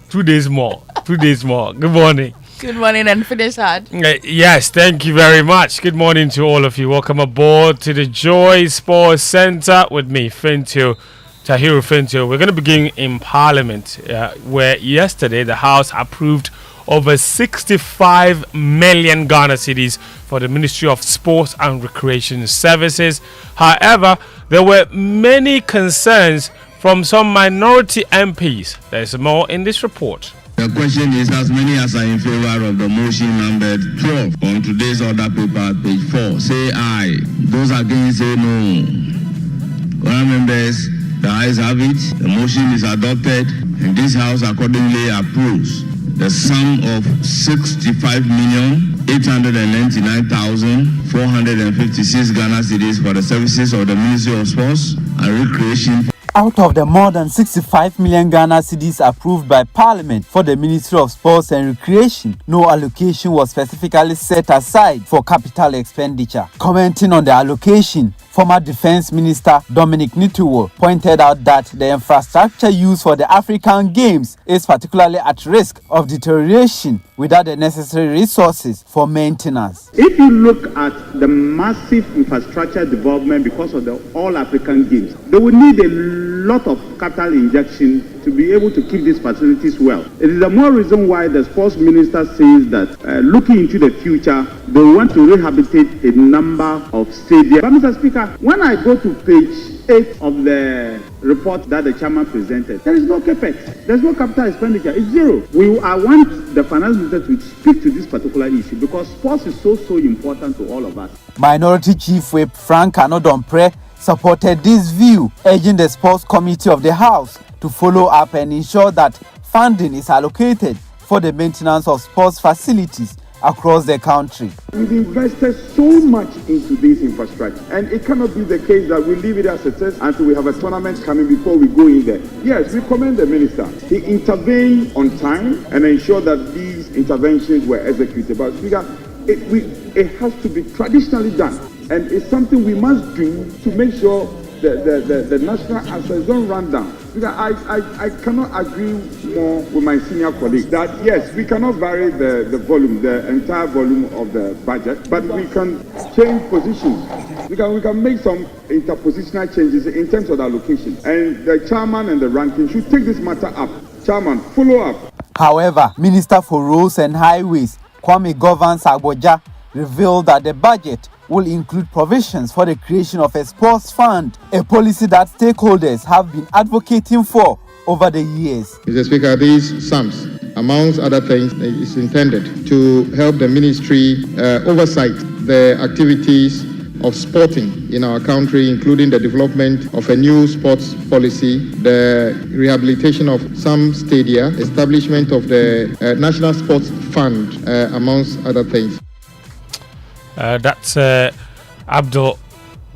2 days more. 2 days more. Good morning. Good morning and finish hard. Yes, thank you very much. Good morning to all of you. Welcome aboard to the Joy Sports Center with me, Fentio. Tahiru Fentio. We're going to begin in Parliament, where yesterday the House approved over 65 million Ghana cedis for the Ministry of Sports and Recreation Services. However, there were many concerns from some minority MPs. There's more in this report. The question is, as many as are in favor of the motion numbered 12 on today's order paper, page 4, say aye. Those against say no. Honourable members, the ayes have it. The motion is adopted, and this House accordingly approves the sum of 65,899,456 Ghana cedis for the services of the Ministry of Sports and Recreation. Out of the more than 65 million Ghana cedis approved by Parliament for the Ministry of Sports and Recreation, no allocation was specifically set aside for capital expenditure. Commenting on the allocation, former Defense Minister Dominic Nituwo pointed out that the infrastructure used for the African Games is particularly at risk of deterioration without the necessary resources for maintenance. If you look at the massive infrastructure development because of the All African Games, they will need a lot of capital injection to be able to keep these facilities well. It is the more reason why the sports minister says that looking into the future, they want to rehabilitate a number of stadiums. But Mr. Speaker, when I go to page 8 of the report that the chairman presented, there is no capex. There's no capital expenditure. It's zero. I want the finance minister to speak to this particular issue because sports is so important to all of us. Minority Chief Whip Frank Anodompre supported this view, urging the Sports Committee of the House to follow up and ensure that funding is allocated for the maintenance of sports facilities across the country. We've invested so much into this infrastructure, and it cannot be the case that we leave it as it is until we have a tournament coming before we go in there. Yes, we commend the minister. He intervened on time and ensured that these interventions were executed. But Speaker, it has to be traditionally done, and it's something we must do to make sure the national assets don't run down. I cannot agree more with my senior colleague that yes, we cannot vary the volume, the entire volume of the budget, but we can change positions. We can make some interpositional changes in terms of the allocation. And the chairman and the ranking should take this matter up. Chairman, follow up. However, Minister for Roads and Highways, Kwame Govans Agboja, revealed that the budget will include provisions for the creation of a sports fund, a policy that stakeholders have been advocating for over the years. Mr. Speaker, these sums, amongst other things, is intended to help the ministry oversight the activities of sporting in our country, including the development of a new sports policy, the rehabilitation of some stadia, establishment of the National Sports Fund, amongst other things. That's Abdul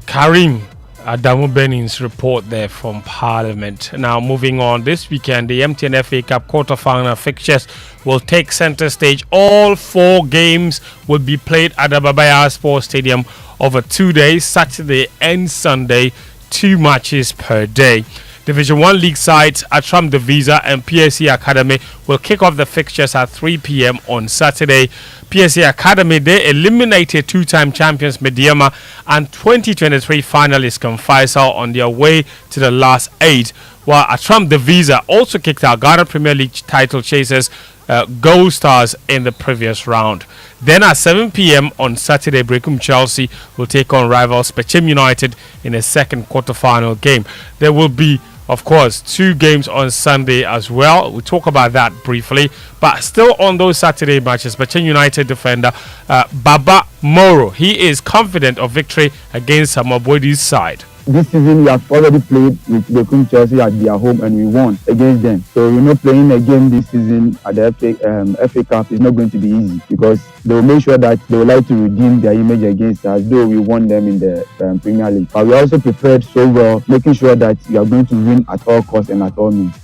Karim Adamu Benin's report there from Parliament. Now, moving on, this weekend, the MTN FA Cup quarter-final fixtures will take center stage. All 4 games will be played at the Babaya Sports Stadium over 2 days, Saturday and Sunday, 2 matches per day. Division 1 League sides Atram Divisa and PSC Academy will kick off the fixtures at 3 p.m. on Saturday. PSC Academy, they eliminated 2-time champions Mediama and 2023 finalists Confaisal on their way to the last 8, while Atram Divisa also kicked out Ghana Premier League title chasers Gold Stars in the previous round. Then at 7 p.m. on Saturday, Brecum Chelsea will take on rivals Pechim United in a second quarter-final game. There will be, of course, 2 games on Sunday as well. We'll talk about that briefly. But still on those Saturday matches, Pechim United defender Baba Moro, he is confident of victory against Samabwedi's side. This season we have already played with Brecum Chelsea at their home and we won against them. So playing a game this season at the FA Cup is not going to be easy because they will make sure that they would like to redeem their image against us, though we won them in the Premier League. But we are also prepared so well, making sure that we are going to win at all costs and at all means.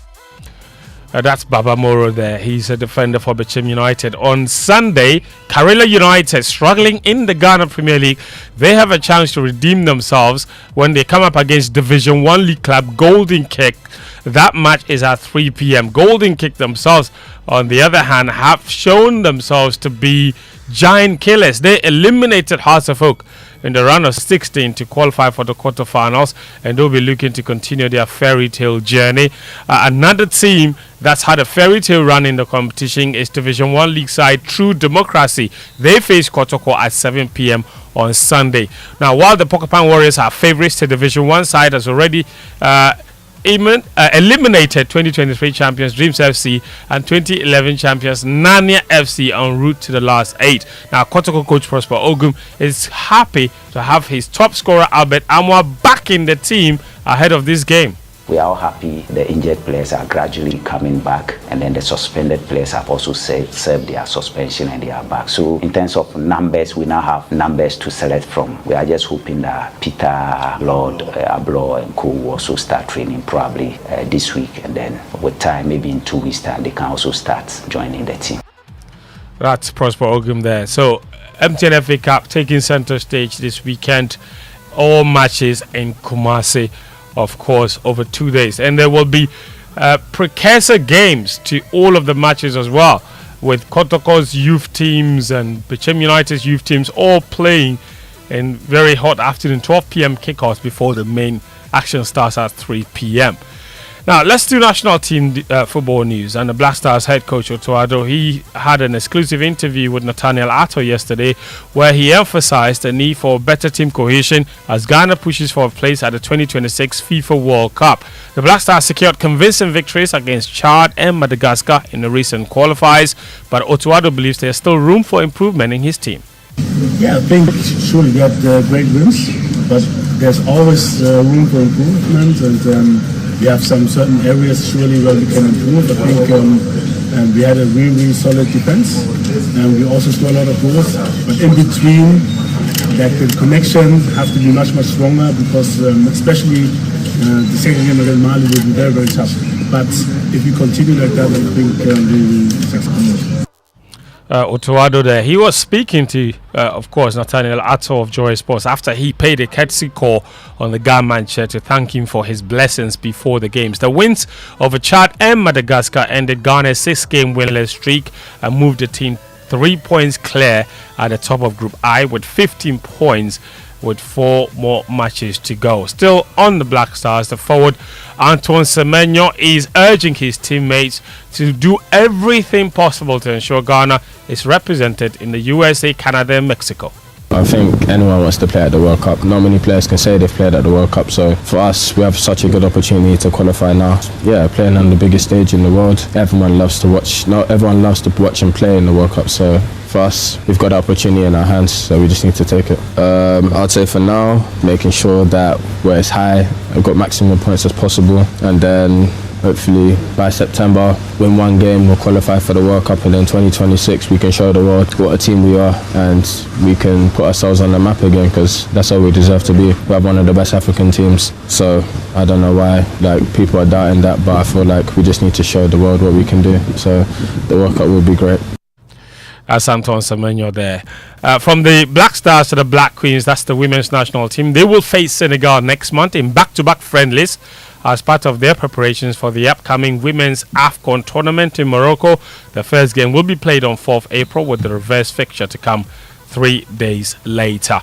That's Baba Moro there. He's a defender for Bechim United. On Sunday, Karela United, struggling in the Ghana Premier League, they have a chance to redeem themselves when they come up against Division 1 League club Golden Kick. That match is at 3 p.m. Golden Kick themselves, on the other hand, have shown themselves to be giant killers. They eliminated Hearts of Oak in the round of 16 to qualify for the quarterfinals, and they'll be looking to continue their fairy tale journey. Another team that's had a fairy tale run in the competition is Division 1 League side True Democracy. They face Kotoko at 7 p.m. on Sunday. Now, while the Porcupine Warriors are favorites, the Division 1 side has already eliminated 2023 champions Dreams FC and 2011 champions Nania FC en route to the last 8. Now, Kotoko coach Prosper Ogum is happy to have his top scorer Albert Amwa back in the team ahead of this game. We are all happy the injured players are gradually coming back, and then the suspended players have also served their suspension and they are back. So in terms of numbers, we now have numbers to select from. We are just hoping that Peter, Lord, Ablo and Co will also start training probably this week, and then with time, maybe in 2 weeks' time, they can also start joining the team. That's Prosper Ogum there. So MTN FA Cup taking center stage this weekend. All matches in Kumasi, of course, over 2 days, and there will be precursor games to all of the matches as well, with Kotoko's youth teams and Bechim United's youth teams all playing in very hot afternoon 12 p.m. kickoffs before the main action starts at 3 p.m. Now, let's do national team football news. And the Black Stars head coach Otoado, he had an exclusive interview with Nathaniel Atto yesterday where he emphasized the need for better team cohesion as Ghana pushes for a place at the 2026 FIFA World Cup. The Black Stars secured convincing victories against Chad and Madagascar in the recent qualifiers, but Otoado believes there's still room for improvement in his team. Yeah, I think surely we had great wins, but there's always room for improvement, and we have some certain areas surely where we can improve. I think we had a really solid defense, and we also scored a lot of goals. But in between, that the connection have to be much stronger because especially the second game against Mali will be very tough. But if we continue like that, I think we will succeed. Otuado there. He was speaking to, of course, Nathaniel Atto of Joy Sports after he paid a courtesy call on the Ghana chair to thank him for his blessings before the games. The wins over Chad and Madagascar ended Ghana's 6-game winless streak and moved the team 3 points clear at the top of Group I with 15 points with 4 more matches to go. Still on the Black Stars, the forward Antoine Semenyo is urging his teammates to do everything possible to ensure Ghana is represented in the USA, Canada and Mexico. I think anyone wants to play at the World Cup. Not many players can say they've played at the World Cup, so for us, we have such a good opportunity to qualify now. Yeah, playing on the biggest stage in the world. Everyone loves to watch. Not everyone loves to watch and play in the World Cup, so for us, we've got the opportunity in our hands, so we just need to take it. I'd say for now, making sure that we're as high, we've got maximum points as possible, and then hopefully by September, win one game, we'll qualify for the World Cup, and then 2026 we can show the world what a team we are, and we can put ourselves on the map again, because that's all we deserve to be. We have one of the best African teams, so I don't know why people are doubting that, but I feel like we just need to show the world what we can do, so the World Cup will be great. As Antoine Semenyo there. From the Black Stars to the Black Queens, that's the women's national team. They will face Senegal next month in back-to-back friendlies as part of their preparations for the upcoming Women's AFCON tournament in Morocco. The first game will be played on 4th April with the reverse fixture to come 3 days later.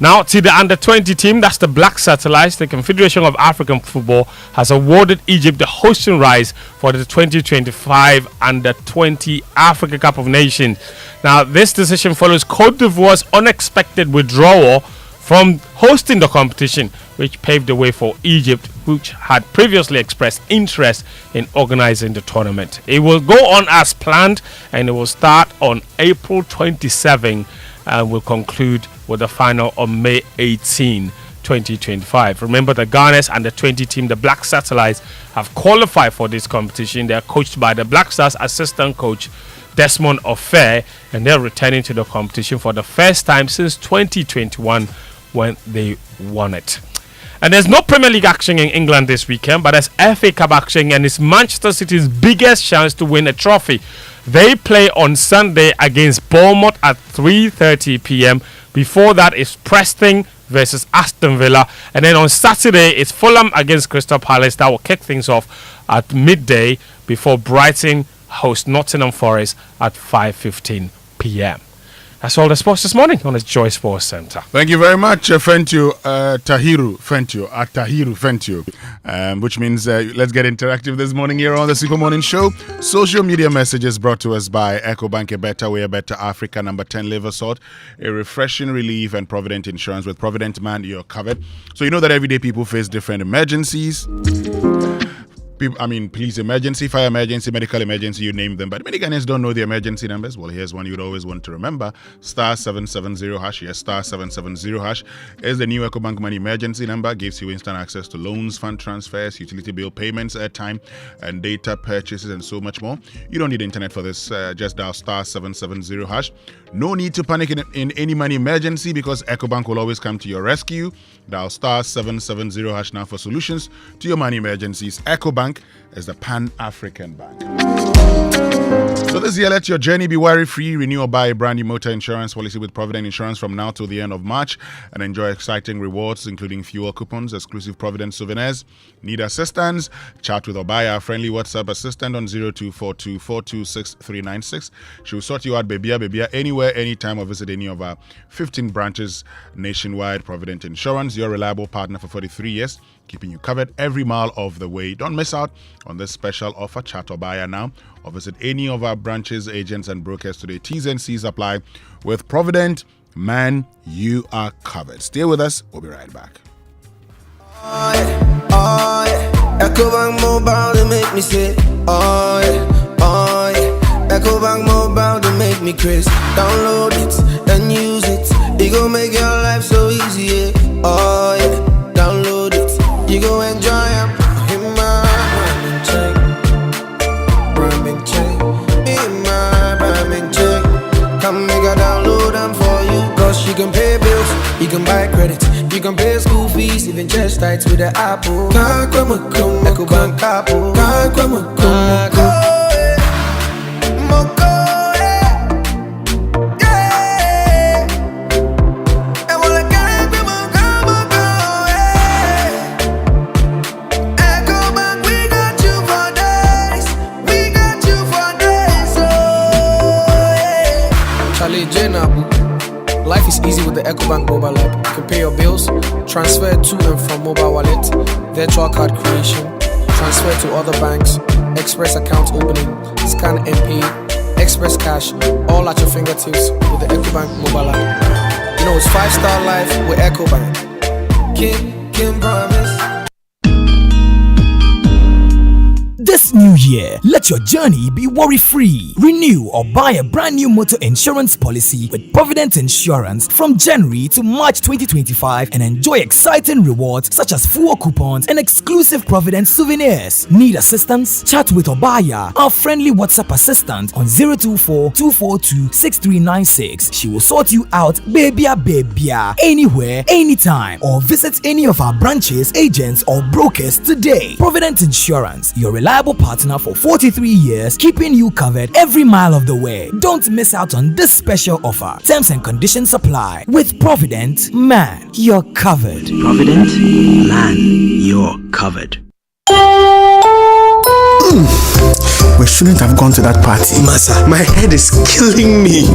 Now to the under-20 team, that's the Black Satellites. The Confederation of African Football has awarded Egypt the hosting rights for the 2025 Under-20 Africa Cup of Nations. Now this decision follows Cote d'Ivoire's unexpected withdrawal from hosting the competition, which paved the way for Egypt, which had previously expressed interest in organizing the tournament. It will go on as planned, and it will start on April 27 and will conclude with the final on May 18, 2025. Remember, the Ghana's under-20 team, the Black Satellites, have qualified for this competition. They are coached by the Black Stars assistant coach Desmond Ofer, and they're returning to the competition for the first time since 2021 when they won it. And there's no Premier League action in England this weekend, but there's FA Cup action, and it's Manchester City's biggest chance to win a trophy. They play on Sunday against Bournemouth at 3:30 p.m. Before that is Preston versus Aston Villa, and then on Saturday it's Fulham against Crystal Palace. That will kick things off at midday before Brighton host Nottingham Forest at 5:15 p.m. That's all the sports this morning on the Joy Sports Centre. Thank you very much, Fentio, Tahiru Fentio, which means let's get interactive this morning here on the Super Morning Show. Social media messages brought to us by EcoBank, a better way, a better Africa, number 10 liver salt, a refreshing relief, and Provident Insurance. With Provident, man, you're covered. So you know that everyday people face different emergencies. Police emergency, fire emergency, medical emergency, you name them. But many Ghanaians don't know the emergency numbers. Well, here's one you'd always want to remember. *770#. Yes, *770# is the new EcoBank Money emergency number. Gives you instant access to loans, fund transfers, utility bill payments, airtime, and data purchases, and so much more. You don't need internet for this. Just dial *770#. No need to panic in any money emergency, because EcoBank will always come to your rescue. Dial *770# now for solutions to your money emergencies. EcoBank is the Pan-African bank. So this year, let your journey be worry-free. Renew or buy a brand new motor insurance policy with Provident Insurance from now till the end of March and enjoy exciting rewards, including fuel coupons, exclusive Provident souvenirs. Need assistance? Chat with or buy our friendly WhatsApp assistant on 0242426396. She'll sort you out, baby, anywhere, anytime, or visit any of our 15 branches nationwide. Provident Insurance, your reliable partner for 43 years, keeping you covered every mile of the way. Don't miss out on this special offer. Chat or buy now, or visit any of our branches, agents, and brokers today. T's and C's apply. With Provident, man, you are covered. Stay with us. We'll be right back. EcoBank Mobile, they make me say, EcoBank Mobile, they make me crazy. Download it and use it. It gon' make your life so easy, yeah. Download it. You go enjoy it. Come make a download them for you. Cause you can pay bills, you can buy credit, you can pay school fees, even church tights with the Apple. EcoBank Apple. Hey, Jenabu. Life is easy with the EcoBank mobile app. You can pay your bills, transfer to and from mobile wallet, virtual card creation, transfer to other banks, express account opening, scan and pay, express cash, all at your fingertips with the EcoBank mobile app. You know, it's 5-star life with EcoBank. Can promise. This new year, let your journey be worry-free. Renew or buy a brand new motor insurance policy with Provident Insurance from January to March 2025 and enjoy exciting rewards such as fuel coupons and exclusive Provident souvenirs. Need assistance? Chat with Obaya, our friendly WhatsApp assistant on 024-242-6396. She will sort you out babia, anywhere, anytime, or visit any of our branches, agents, or brokers today. Provident Insurance, your reliable partner for 43 years, keeping you covered every mile of the way. Don't miss out on this special offer. Terms and conditions apply. With Provident, man, you're covered. Provident, man, you're covered. We shouldn't have gone to that party. Massa, my head is killing me.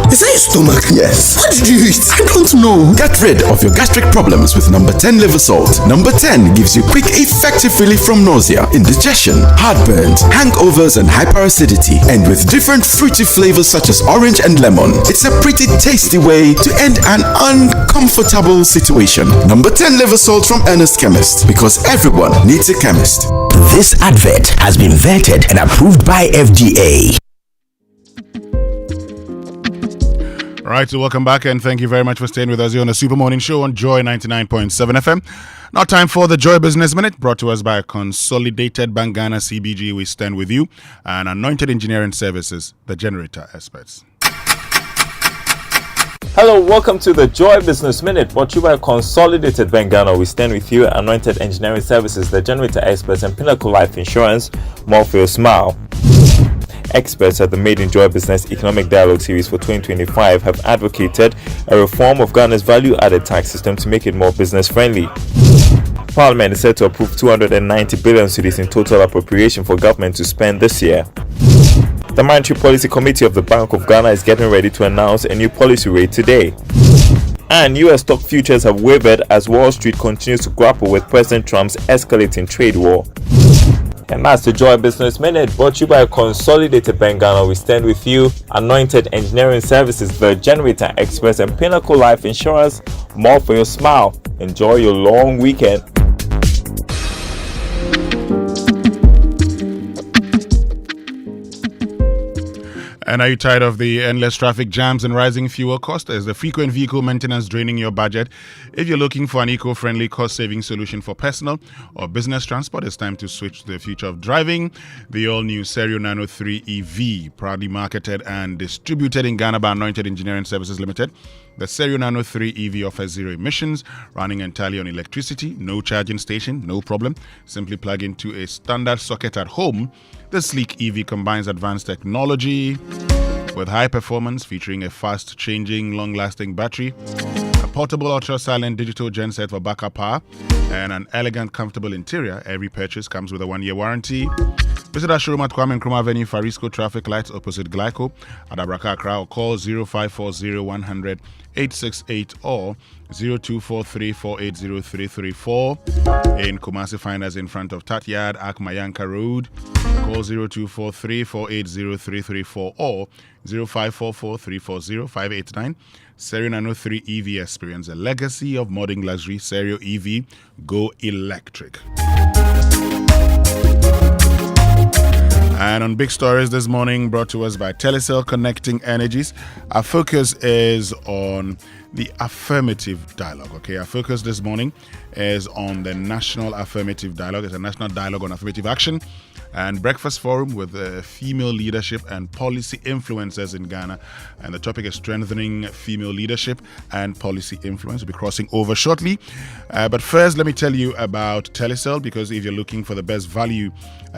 Is that your stomach? Yes. What did you eat? I don't know. Get rid of your gastric problems with number 10 liver salt. Number 10 gives you quick, effective relief from nausea, indigestion, heartburns, hangovers, and hyperacidity. And with different fruity flavors such as orange and lemon, it's a pretty tasty way to end an uncomfortable situation. Number 10 liver salt from Ernest Chemist, because everyone needs a chemist. This advert has been vetted and approved by FDA. All right, so welcome back and thank you very much for staying with us here on the Super Morning Show on Joy 99.7 FM. Now time for the Joy Business Minute, brought to us by Consolidated Bank Ghana CBG. We stand with you, and Anointed Engineering Services, the generator experts. Hello, welcome to the Joy Business Minute, brought to you by Consolidated Bank Ghana. We stand with you, Anointed Engineering Services, the generator experts, and Pinnacle Life Insurance. More for your smile. Experts at the Made in Joy Business Economic Dialogue Series for 2025 have advocated a reform of Ghana's value-added tax system to make it more business-friendly. Parliament is set to approve 290 billion cedis in total appropriation for government to spend this year. The Monetary Policy Committee of the Bank of Ghana is getting ready to announce a new policy rate today. And US stock futures have wavered as Wall Street continues to grapple with President Trump's escalating trade war. And that's the Joy Business Minute, brought to you by Consolidated Bank Ghana. We stand with you, Anointed Engineering Services, the generator experts, and Pinnacle Life Insurance. More for your smile. Enjoy your long weekend. And are you tired of the endless traffic jams and rising fuel costs? Is the frequent vehicle maintenance draining your budget? If you're looking for an eco-friendly, cost-saving solution for personal or business transport, it's time to switch to the future of driving. The all-new Serio Nano 3 EV, proudly marketed and distributed in Ghana by Anointed Engineering Services Limited. The Serio Nano 3 EV offers zero emissions, running entirely on electricity, no charging station, no problem. Simply plug into a standard socket at home. The sleek EV combines advanced technology with high performance, featuring a fast-changing, long-lasting battery, a portable ultra-silent digital genset for backup power, and an elegant, comfortable interior. Every purchase comes with a 1-year warranty. Visit our showroom at Kwame Nkrumah Avenue, Farisco Traffic Lights opposite Glyco at Abraka, Accra, or call 0540 100 868 or 0243480334. In Kumasi, find us in front of Tatyard, Akmayanka Road. Call 0243480334 or 0544340589. Serio Nano 3 EV, experience a legacy of modern luxury. Serio EV, go electric. And on Big Stories this morning, brought to us by Telecel Connecting Energies, our focus is on the Affirmative Dialogue. Okay, our focus this morning is on the National Affirmative Dialogue. It's a national dialogue on affirmative action and breakfast forum with female leadership and policy influencers in Ghana. And the topic is strengthening female leadership and policy influence. We'll be crossing over shortly. But first, let me tell you about Telecel, because if you're looking for the best value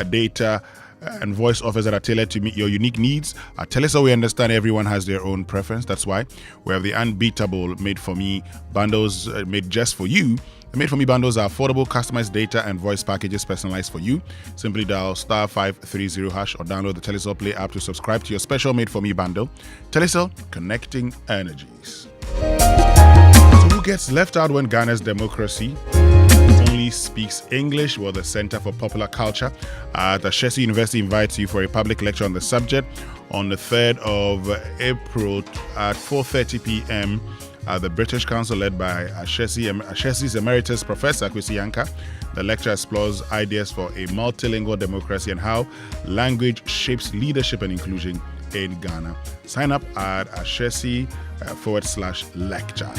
data and voice offers that are tailored to meet your unique needs, at Telecel we understand everyone has their own preference. That's why we have the unbeatable made for me bundles made just for you. The Made For Me bundles are affordable, customized data and voice packages personalized for you. Simply dial *530# or download the Telecel Play app to subscribe to your special Made For Me bundle. Telecel, connecting energies. So who gets left out when Ghana's democracy only speaks English? Well, the Center for Popular Culture at Ashesi University invites you for a public lecture on the subject on the 3rd of April at 4:30 p.m. at the British Council, led by Ashesi's Emeritus Professor Kwesi Yanka. The lecture explores ideas for a multilingual democracy and how language shapes leadership and inclusion in Ghana. Sign up at ashesi.com/lecture.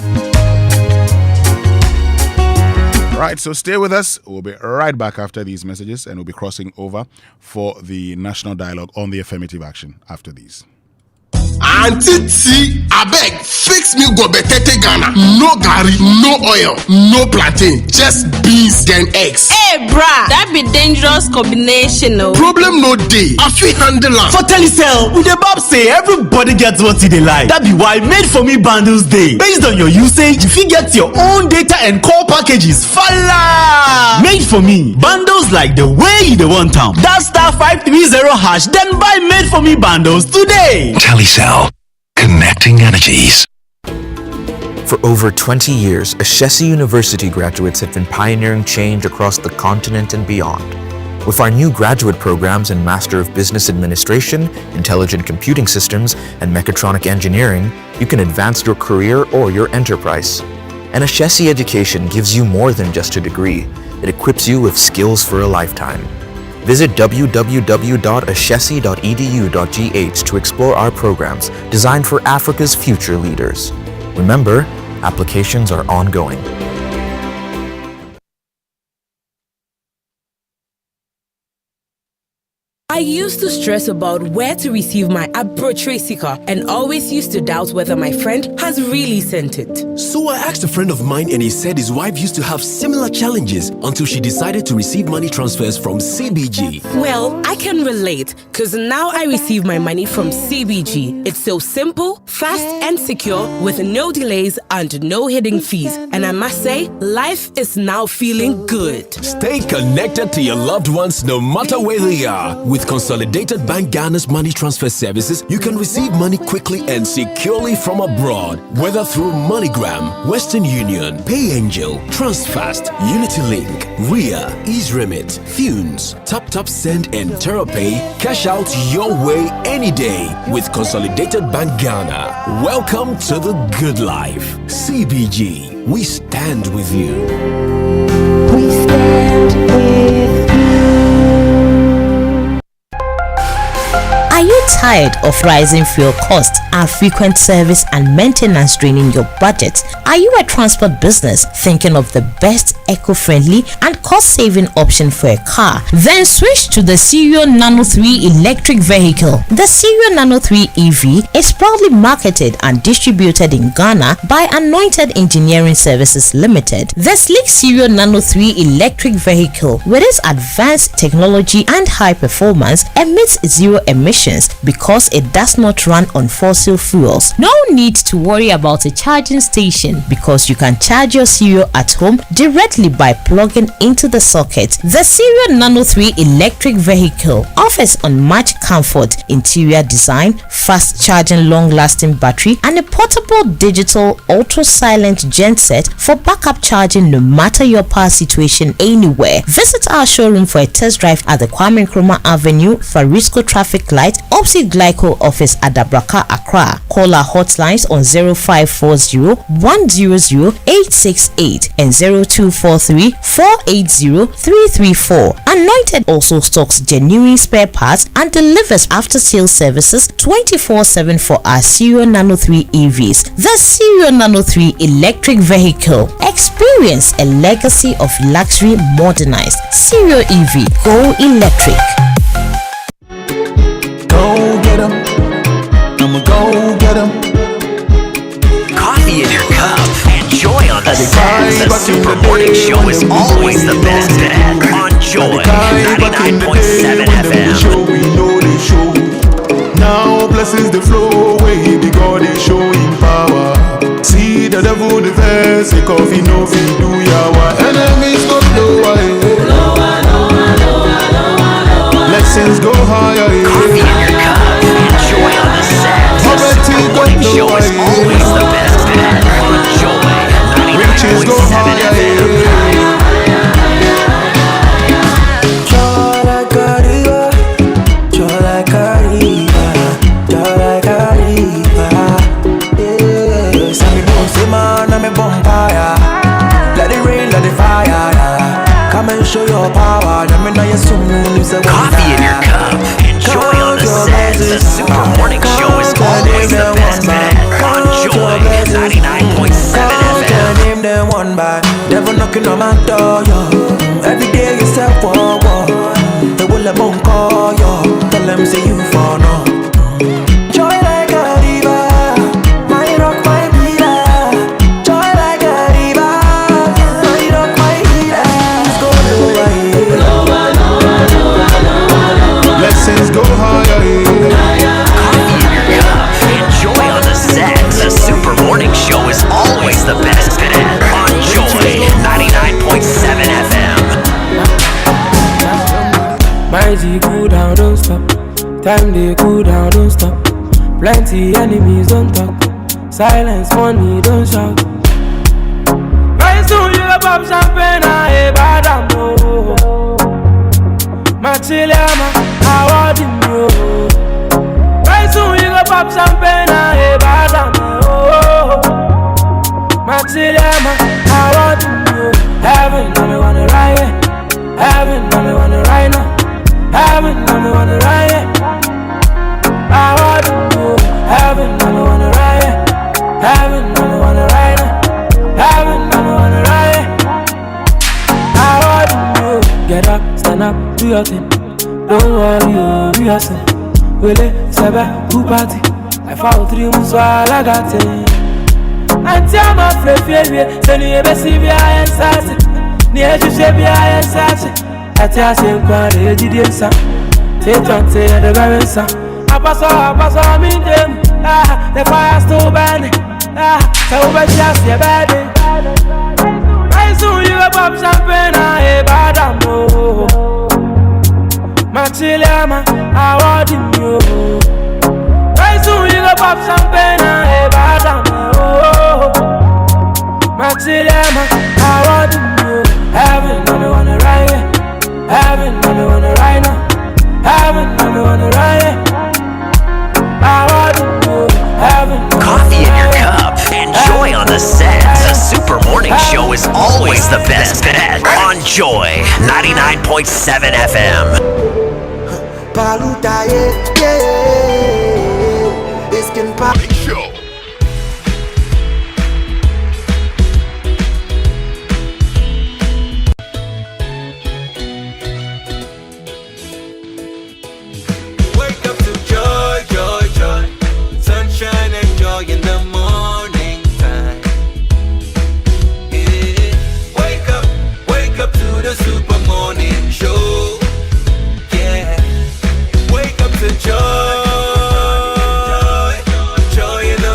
Right, so stay with us. We'll be right back after these messages, and we'll be crossing over for the national dialogue on the affirmative action after these. Auntie T, abeg, fix me gobetete Ghana. No garri, no oil, no plantain, just beans and eggs. Hey, brah, that be dangerous combination, no? Problem no day. I feel handle am. For Telecel, we the Bob say everybody gets what they like. That be why Made For Me bundles day. Based on your usage, if you get your own data and call packages, falla! Made For Me bundles like the way you want them. That *530#, then buy Made For Me bundles today. Telecel, connecting energies. For over 20 years, Ashesi University graduates have been pioneering change across the continent and beyond. With our new graduate programs in Master of Business Administration, Intelligent Computing Systems, and Mechatronic Engineering, you can advance your career or your enterprise. An Ashesi education gives you more than just a degree. It equips you with skills for a lifetime. Visit www.ashesi.edu.gh to explore our programs designed for Africa's future leaders. Remember, applications are ongoing. I used to stress about where to receive my Abro car and always used to doubt whether my friend has really sent it. So I asked a friend of mine and he said his wife used to have similar challenges until she decided to receive money transfers from CBG. Well, I can relate because now I receive my money from CBG. It's so simple, fast and secure with no delays and no hidden fees. And I must say, life is now feeling good. Stay connected to your loved ones no matter where they are. With Consolidated Bank Ghana's money transfer services, you can receive money quickly and securely from abroad, whether through MoneyGram, Western Union, PayAngel, Transfast, UnityLink, Ria, EaseRemit, Thunes, TapTap Send, and TerraPay. Cash out your way any day with Consolidated Bank Ghana. Welcome to the good life. CBG, we stand with you. We stand with you. Are you tired of rising fuel costs and frequent service and maintenance draining your budget? Are you a transport business thinking of the best eco-friendly and cost-saving option for a car? Then switch to the Serial Nano 3 electric vehicle. The Serial Nano 3 EV is proudly marketed and distributed in Ghana by Anointed Engineering Services Limited. The sleek Serial Nano 3 electric vehicle, with its advanced technology and high performance, emits zero emissions because it does not run on fossil fuels. No need to worry about a charging station because you can charge your Serial at home directly by plugging into the socket. The Serial Nano 3 electric vehicle offers unmatched comfort, interior design, fast charging, long-lasting battery, and a portable digital ultra-silent genset for backup charging no matter your power situation anywhere. Visit our showroom for a test drive at the Kwame Nkrumah Avenue, Farisco Traffic Light, opposite Glyco office at Dabraka, Accra. Call our hotlines on 0540-100-868 and 0243-480-334. Anointed also stocks genuine spare parts and delivers after-sales services 24/7 for our Serial Nano 3 EVs. The Serial Nano 3 electric vehicle. Experience a legacy of luxury modernized. Serial EV. Go electric. Go get 'em. I'ma go get 'em. Coffee in your cup and joy on the set. The Super Morning Show is always the best bet on Joy 99.7 FM. Now blessings the flow way the God is showing power. See the devil the verse, coffee no fit do yawa. higher. Coffee in your cup, enjoy on the set. The Super Morning Show is always the best bet. On Joy 99.7 FM. Show your power, coffee in your cup, enjoy on the set. The Super Morning Show is always the best bet. On Joy 99.7 FM. Name them one by never knocking on my door, yo. Every day you say whoa, whoa. They will let them call, yo. Tell them say you for no. Joy like a river, my rock, my healer. Joy like a river, my rock, my healer. Let's go Blessings go higher. Coffee in your cup, enjoy on the set. The Super Morning Show is always the best bet. On Joy 99.7 FM. My G cool down, don't stop. Time they cool down, don't stop. Plenty enemies don't talk. Silence, money, don't shout. Very soon you go pop champagne, I bad ammo. Machiliama, I want you. Very soon you go pop champagne, I bad ammo. Machiliama, I want you. Heaven, I wanna ride it. Heaven, I wanna ride now. Heaven, I wanna ride it. I want you. Heaven, I wanna ride it. Heaven, I wanna ride it. Heaven, I wanna ride it. I want you. Get up, stand up, do your thing. Don't worry, do your thing. Wele, sebe, who party? I found 3 months while I got it. And tell my friend, send you a baby, I am sassy. Near you, shabby, I am sassy. I tell you, I did it, son. Take on, say the garden, I pass on, me them. The fire still burning. So much just your body. Very soon you go pop champagne, I bad ammo. Machiliama, I want you. Very soon you go pop champagne, I bad ammo. Machiliama, I want you. Heaven, I wanna ride it. Heaven, I wanna ride now. Heaven, I wanna ride it. I want you. Heaven. Coffee in your cup, enjoy on the set. The Super Morning Show is always the best bet. On Joy 99.7 FM. Paluta, yeah. It's Ken Show. In the morning time, yeah. Wake up to the Super Morning Show, yeah. Wake up to joy in the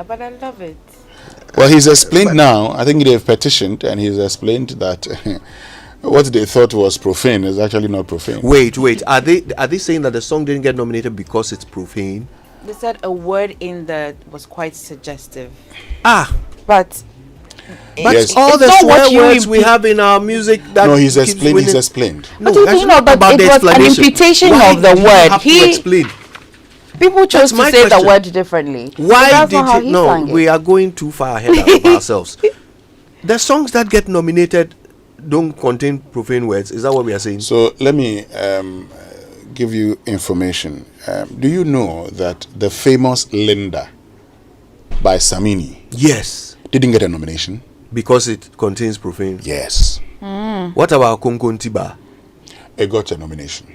but I love it. Well, he's explained now. I think they've petitioned, and he's explained that what they thought was profane is actually not profane. Wait. Are they saying that the song didn't get nominated because it's profane? They said a word in that was quite suggestive. But Yes. all the swear words we have in our music. That No, he's explained. He's explained. No, But that's you not know, but about it the was an explanation. imputation Why of the did you word. have to He- explain. People chose That's to my say the question. word differently. So Why that's did not how you? he No, sang it. we are going too far ahead of ourselves. The songs that get nominated don't contain profane words. Is that what we are saying? So let me give you information. Do you know that the famous Linda by Samini didn't get a nomination because it contains profane? Yes. What about Konkontiba? It got a nomination.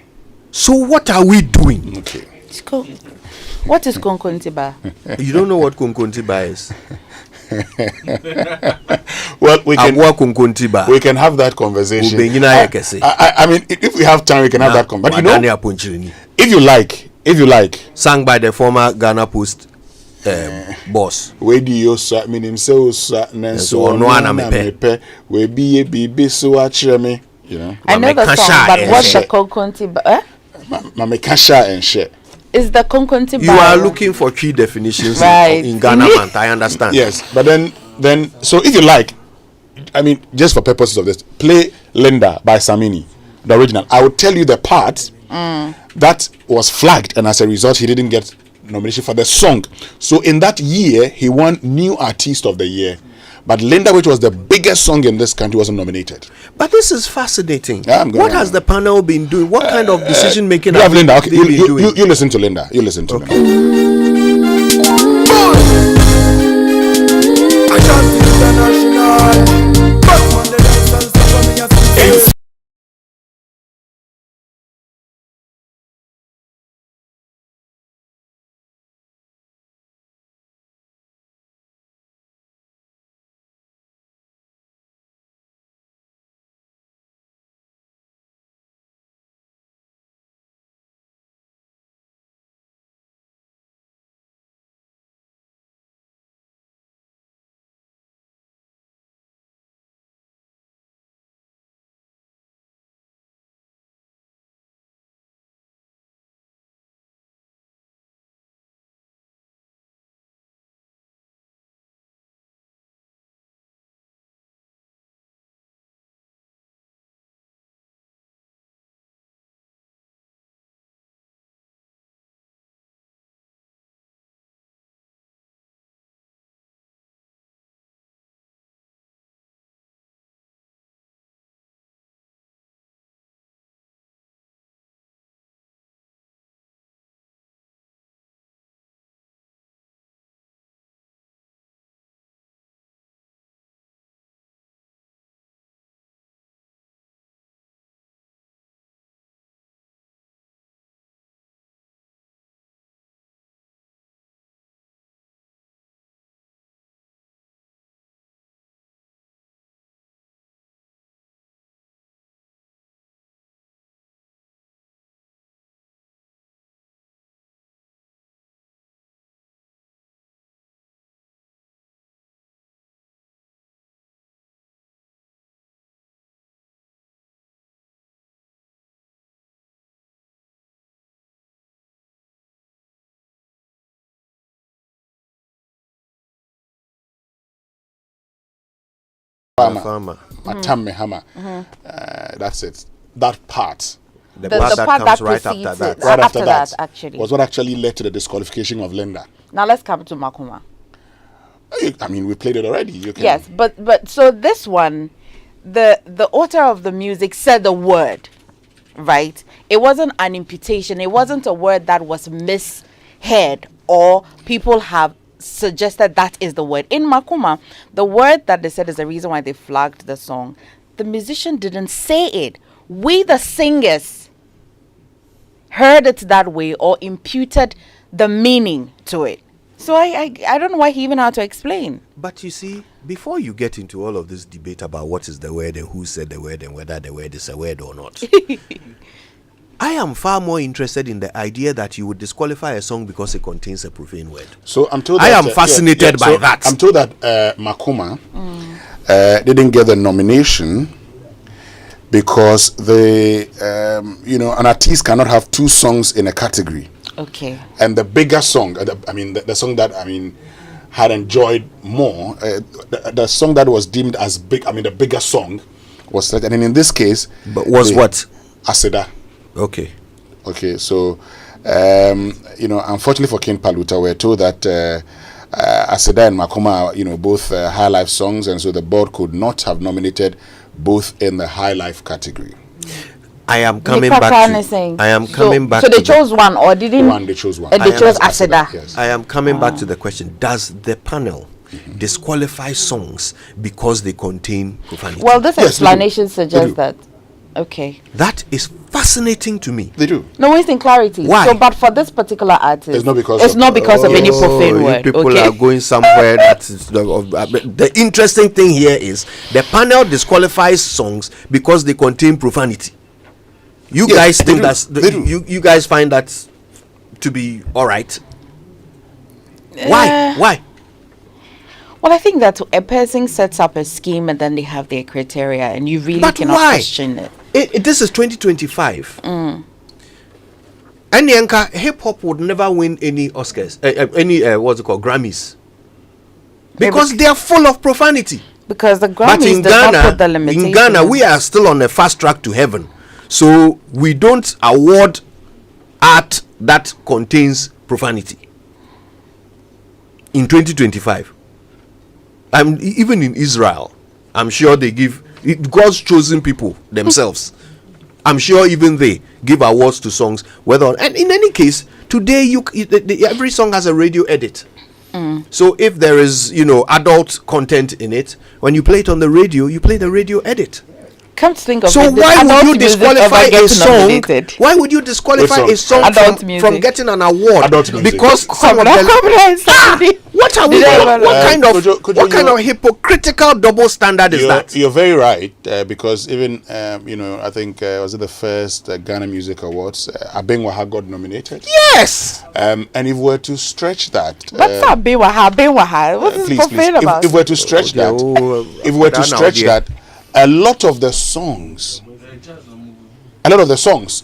So what are we doing? Okay. What is Konkontiba? You don't know what Konkontiba is? Well, we can have that conversation. I mean, if we have time, we can have that conversation. But you know, if you like, sang by the former Ghana Post boss. Where do you say meaning so no mepe we be a bibi so me, you know. I know the song, but what's the Konkontiba? Mama Kasha and shit. Is the Konkontiba? You are looking for key definitions Right. in Ghana, man. I understand. Yes, but then so if you like, I mean, just for purposes of this, play Linda by Samini, the original. I will tell you the part that was flagged, and as a result, he didn't get nomination for the song. So in that year, he won New Artist of the Year. But Linda, which was the biggest song in this country, wasn't nominated. But this is fascinating. Yeah, what has the panel been doing? What kind of decision making You have Linda. have Okay, they been doing? you listen to Linda. You listen to Linda. Farmer. Matame Hammer. That's it. That part. The part that comes right after that. Right after that, actually, was what actually led to the disqualification of Linda. Now let's come to Makuma. I mean, we played it already. You can. Yes, but so this one, the author of the music said the word, right? It wasn't an imputation. It wasn't a word that was misheard or people have suggested that is the word. In Makuma, the word that they said is the reason why they flagged the song. The musician didn't say it. We, the singers, heard it that way or imputed the meaning to it. So I don't know why he even had to explain. But you see, before you get into all of this debate about what is the word and who said the word and whether the word is a word or not, I am far more interested in the idea that you would disqualify a song because it contains a profane word. So I'm told I that, am fascinated by so that. I'm told that Makuma didn't get the nomination because an artist cannot have two songs in a category. Okay. And the bigger song, the song that had enjoyed more, the song that was deemed as big, the bigger song was that, and in this case, but was what? Aseda. Okay. So, unfortunately for King Paluta, we're told that Aseda and Makoma are, both high life songs, and so the board could not have nominated both in the high life category. I am coming back. So they chose one, or didn't? One, they chose one. And they chose Aseda. Yes. I am coming back to the question: does the panel disqualify songs because they contain profanity? Well, this explanation suggests that. Okay. That is fascinating to me. They do. No, it's in clarity. Why? So, but for this particular artist, it's not because of any profane word. People are going somewhere. The interesting thing here is the panel disqualifies songs because they contain profanity. You guys think you guys find that to be all right? Why? Well, I think that a person sets up a scheme and then they have their criteria, and you really cannot question it. This is 2025. Any hip hop would never win any Oscars, Grammys, because they are full of profanity. Because the Grammys does not put the limitations. In Ghana, we are still on a fast track to heaven, so we don't award art that contains profanity. In 2025. Even in Israel, I'm sure they give God's chosen people themselves. I'm sure even they give awards to songs. And in any case, today every song has a radio edit. So if there is adult content in it, when you play it on the radio, you play the radio edit. Come to think of so it, why would you disqualify a song? Why would you disqualify a song from getting an award? Because some of the what kind of hypocritical double standard is that? You're very right, because even I think was it the first Ghana Music Awards? Abenwaha got nominated. Yes. And if we were to stretch that, what's Abenwaha? What is profane about? If we were to stretch that, a lot of the songs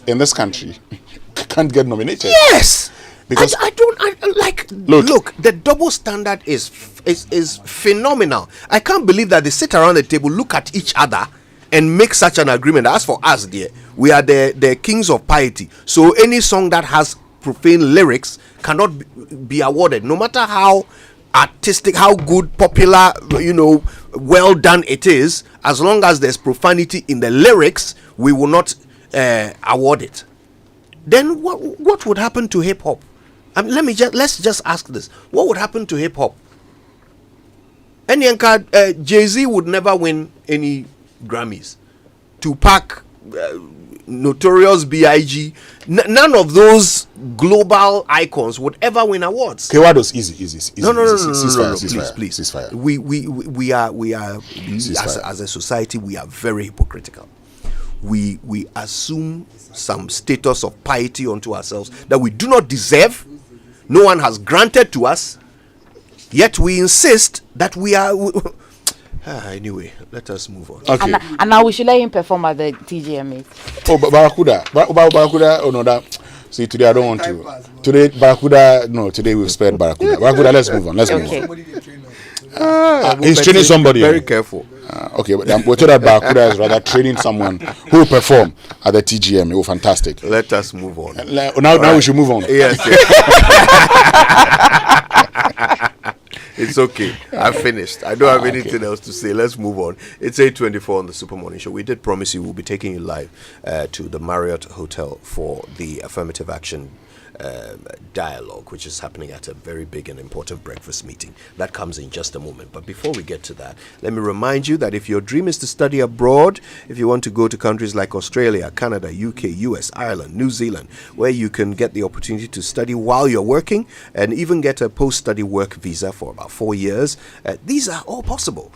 in this country can't get nominated. Yes, because look, the double standard is phenomenal. I can't believe that they sit around the table, look at each other, and make such an agreement. As for us, dear, we are the kings of piety. So any song that has profane lyrics cannot be awarded, no matter how artistic, how good, popular, well done it is. As long as there's profanity in the lyrics, we will not award it. Then what would happen to hip hop? Let's just ask this: what would happen to hip hop? Jay-Z would never win any Grammys. Tupac, Notorious B.I.G., none of those global icons would ever win awards. Kewado's easy. No, please. Ceasefire. We are as a society, we are very hypocritical. We assume some status of piety onto ourselves that we do not deserve. No one has granted to us, yet we insist that we are. Anyway, let us move on. Okay. And now we should let him perform at the TGMA. Oh, but Barracuda. Oh no, that. See, today I don't want to. Today Barracuda. No, today we've spared Barracuda. Barracuda, let's move on. He's training somebody. Very careful. Okay, but we're told that Barracuda is rather training someone who will perform at the TGM. Oh, fantastic. Let us move on. Now we should move on. Yes. It's okay. I'm finished. I don't have anything else to say. Let's move on. It's 8:24 on the Super Morning Show. We did promise you we'll be taking you live to the Marriott Hotel for the Affirmative Action dialogue, which is happening at a very big and important breakfast meeting. That comes in just a moment. But before we get to that, let me remind you that if your dream is to study abroad, if you want to go to countries like Australia, Canada, UK, US, Ireland, New Zealand, where you can get the opportunity to study while you're working and even get a post-study work visa for about 4 years, these are all possible.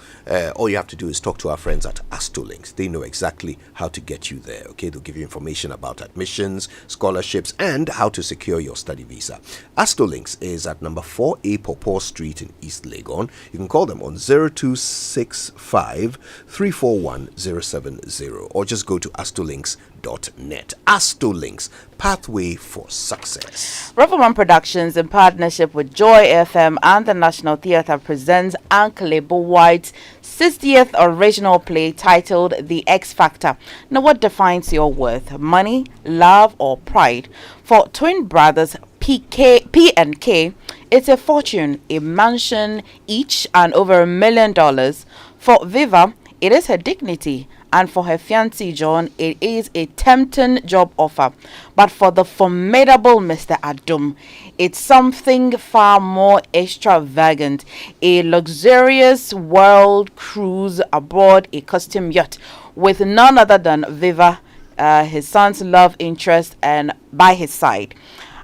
All you have to do is talk to our friends at Astolinks. They know exactly how to get you there. Okay, they'll give you information about admissions, scholarships, and how to secure your study visa. Astolinks is at number 4A Popor Street in East Legon. You can call them on 0265 341 070 or just go to astolinks.net. Astolinks, pathway for success. Riverman Productions, in partnership with Joy FM and the National Theatre, presents Uncle White's 60th original play titled The X Factor. Now, what defines your worth? Money, love, or pride? For twin brothers P and K, it's a fortune, a mansion each, and over $1 million. For Viva, it is her dignity, and for her fiancé John, it is a tempting job offer. But for the formidable Mr. Adum, it's something far more extravagant, a luxurious world cruise aboard a custom yacht with none other than Viva, his son's love interest, and by his side.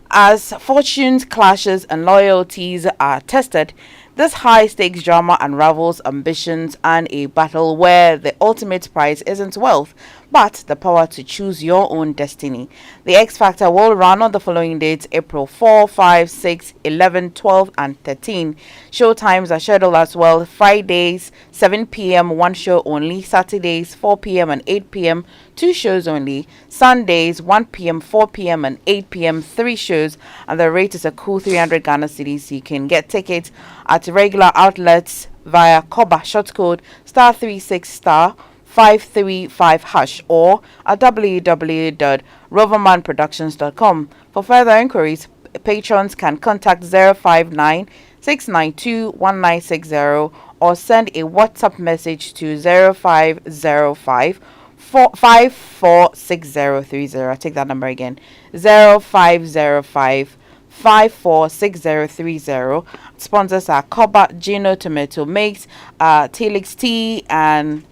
As fortunes, clashes, and loyalties are tested, this high-stakes drama unravels ambitions and a battle where the ultimate prize isn't wealth, but the power to choose your own destiny. The X Factor will run on the following dates: April 4, 5, 6, 11, 12, and 13. Show times are scheduled as well. Fridays, 7 p.m., 1 show only. Saturdays, 4 p.m. and 8 p.m., 2 shows only. Sundays, 1 p.m., 4 p.m., and 8 p.m., 3 shows. And the rate is a cool 300 Ghana cedis. You can get tickets at regular outlets via Koba short code *36*535# or at www.rovermanproductions.com. For further inquiries, patrons can contact 059 692 1960 or send a WhatsApp message to 0505 546030. I'll take that number again: 0505 546030. Sponsors are Koba, Gino Tomato Mix, Telix Tea, and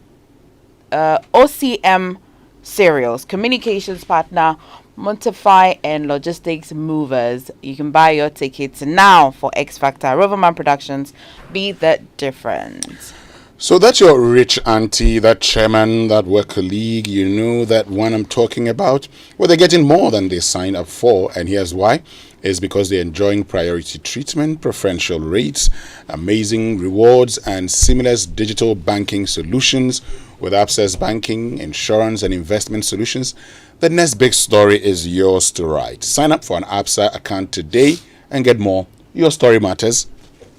OCM Cereals. Communications partner Montify and Logistics Movers. You can buy your tickets now for X Factor. Riverman Productions, be the difference. So that's your rich auntie, that chairman, that work colleague, you know that one I'm talking about. Well, they're getting more than they signed up for, and here's why. It's because they're enjoying priority treatment, preferential rates, amazing rewards, and seamless digital banking solutions with Access Banking, insurance, and investment solutions. The next big story is yours to write. Sign up for an ABSA account today and get more. Your story matters.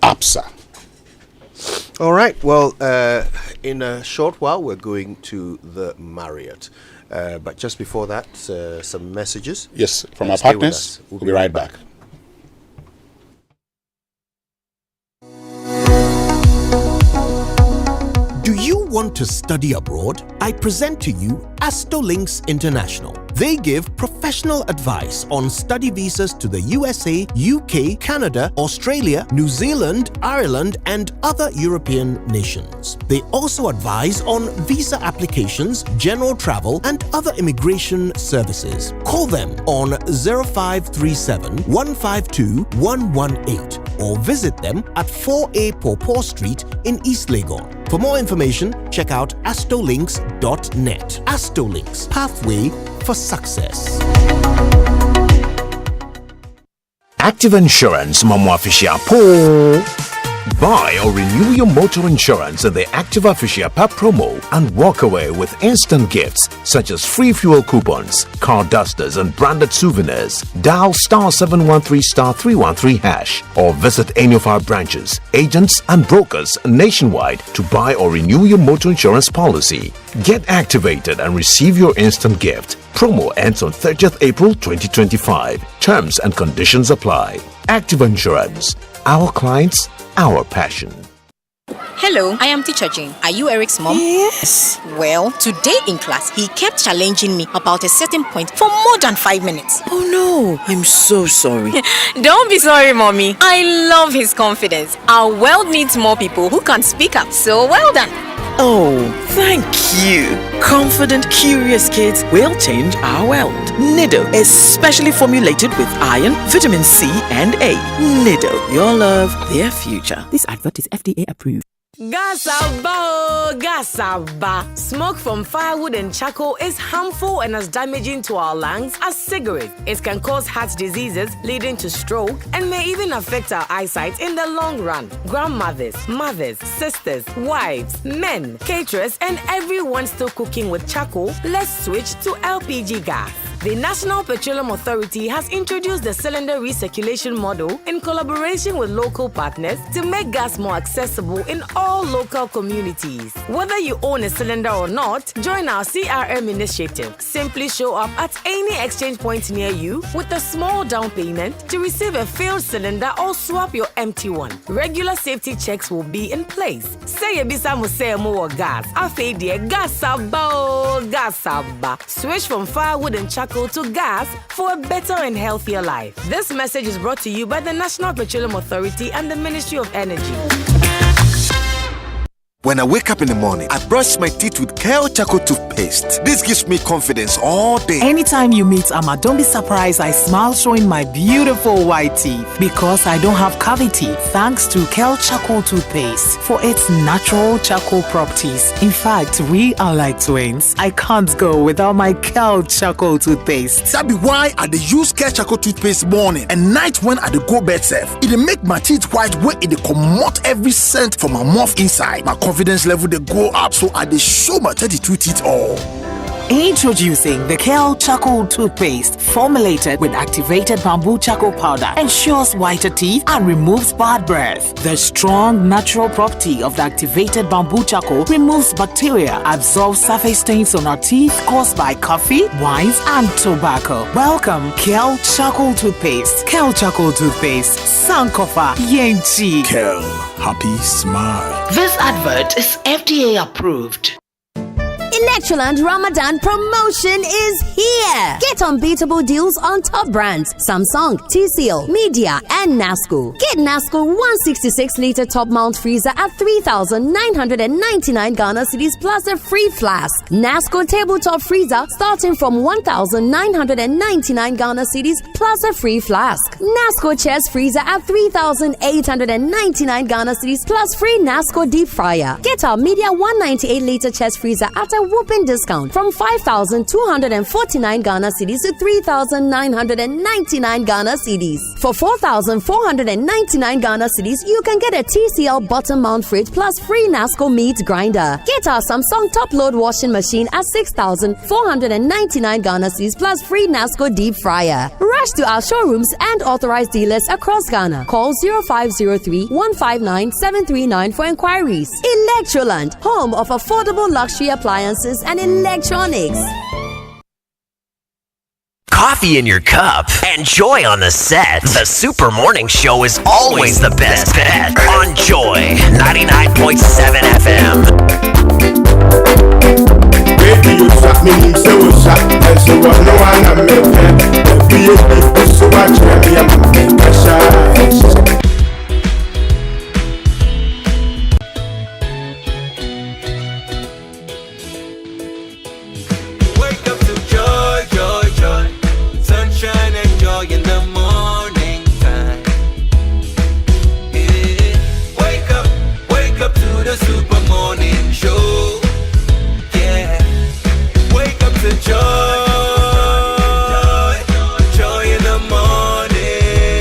ABSA. All right. Well, in a short while, we're going to the Marriott. But just before that, some messages. Yes, from our partners. We'll be right back. Do you want to study abroad? I present to you Astolinks International. They give professional advice on study visas to the USA, UK, Canada, Australia, New Zealand, Ireland, and other European nations. They also advise on visa applications, general travel, and other immigration services. Call them on 0537 152 118 or visit them at 4A Popor Street in East Legon. For more information, check out astolinks.net. Astolinks, pathway for success. Active Insurance, Mamo Official Po. Buy or renew your motor insurance at the Active Official PAP promo and walk away with instant gifts such as free fuel coupons, car dusters, and branded souvenirs. Dial *713*313# or visit any of our branches, agents, and brokers nationwide to buy or renew your motor insurance policy. Get activated and receive your instant gift. Promo ends on 30th April 2025. Terms and conditions apply. Active Insurance. Our clients, our passion. Hello, I am Teacher Jane. Are you Eric's mom? Yes. Well, today in class, he kept challenging me about a certain point for more than 5 minutes. Oh no, I'm so sorry. Don't be sorry, Mommy. I love his confidence. Our world needs more people who can speak up. So well done. Oh, thank you. Confident, curious kids will change our world. Nido is specially formulated with iron, vitamin C, and A. Nido, your love, their future. This advert is FDA approved. Gasaba. Smoke from firewood and charcoal is harmful and as damaging to our lungs as cigarettes. It can cause heart diseases leading to stroke and may even affect our eyesight in the long run. Grandmothers, mothers, sisters, wives, men, caterers, and everyone still cooking with charcoal, let's switch to LPG gas. The National Petroleum Authority has introduced the cylinder recirculation model in collaboration with local partners to make gas more accessible in all local communities. Whether you own a cylinder or not, join our CRM initiative. Simply show up at any exchange point near you with a small down payment to receive a filled cylinder or swap your empty one. Regular safety checks will be in place. Say ebisa musemo or gas. Afedie gasaba. Switch from firewood and charcoal to gas for a better and healthier life. This message is brought to you by the National Petroleum Authority and the Ministry of Energy. When I wake up in the morning, I brush my teeth with Kale Charcoal toothpaste. This gives me confidence all day. Anytime you meet Amma, don't be surprised I smile showing my beautiful white teeth because I don't have cavity thanks to Kale Charcoal toothpaste for its natural charcoal properties. In fact, we are like twins. I can't go without my Kale Charcoal toothpaste. That be why I dey use Kale Charcoal toothpaste morning and night when I dey go bed safe. It dey make my teeth white when it dey comot every scent from my mouth inside. My confidence level they go up, so I dey show my 32 teeth all. Introducing the Kale Charcoal toothpaste, formulated with activated bamboo charcoal powder, ensures whiter teeth and removes bad breath. The strong natural property of the activated bamboo charcoal removes bacteria, absorbs surface stains on our teeth caused by coffee, wines, and tobacco. Welcome, Kale Charcoal toothpaste. Kale Charcoal toothpaste, Sankofa Yenchi. Kale, happy smile. This advert is FDA approved. Electroland Ramadan promotion is here. Get unbeatable deals on top brands Samsung, TCL, Media, and Nasco. Get Nasco 166-liter top mount freezer at 3,999 Ghana cedis plus a free flask. Nasco tabletop freezer starting from 1,999 Ghana cedis plus a free flask. Nasco chest freezer at 3,899 Ghana cedis plus free Nasco deep fryer. Get our Media 198-liter chest freezer at a whooping discount from 5,249 Ghana cedis to 3,999 Ghana cedis. For 4,499 Ghana cedis, you can get a TCL bottom mount fridge plus free Nasco meat grinder. Get our Samsung top load washing machine at 6,499 Ghana cedis plus free Nasco deep fryer. Rush to our showrooms and authorized dealers across Ghana. Call 0503-159-739 for inquiries. Electroland, home of affordable luxury appliances and electronics. Coffee in your cup and joy on the set. The Super Morning Show is always the best bet on Joy 99.7 FM. Baby, you shot me, so shot, and so what no one I'm making. The PhD is so much, I'm making a shot. In the morning time, yeah. Wake up to the Super Morning Show, yeah. Wake up to joy in the morning.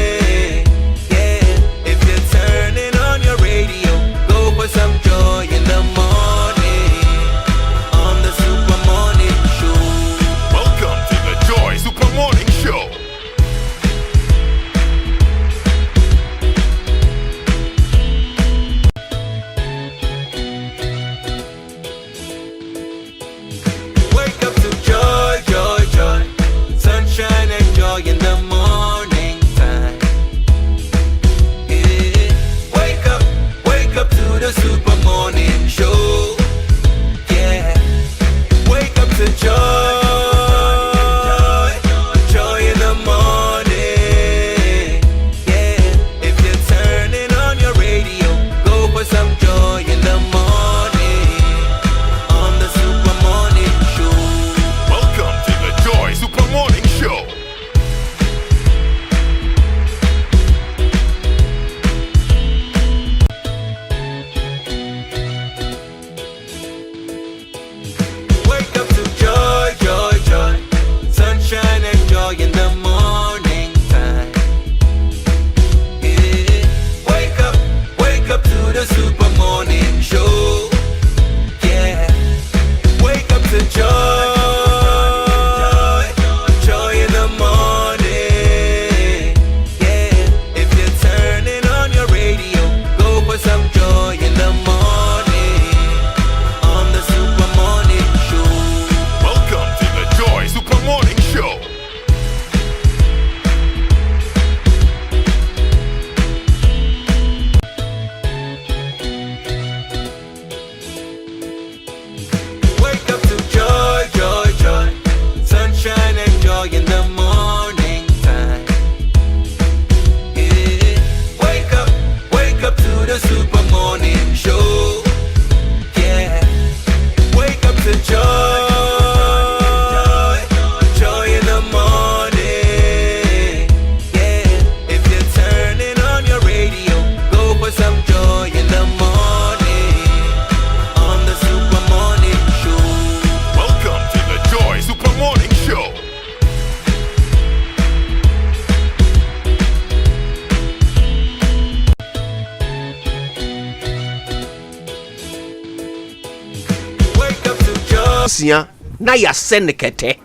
Na ya send Kente.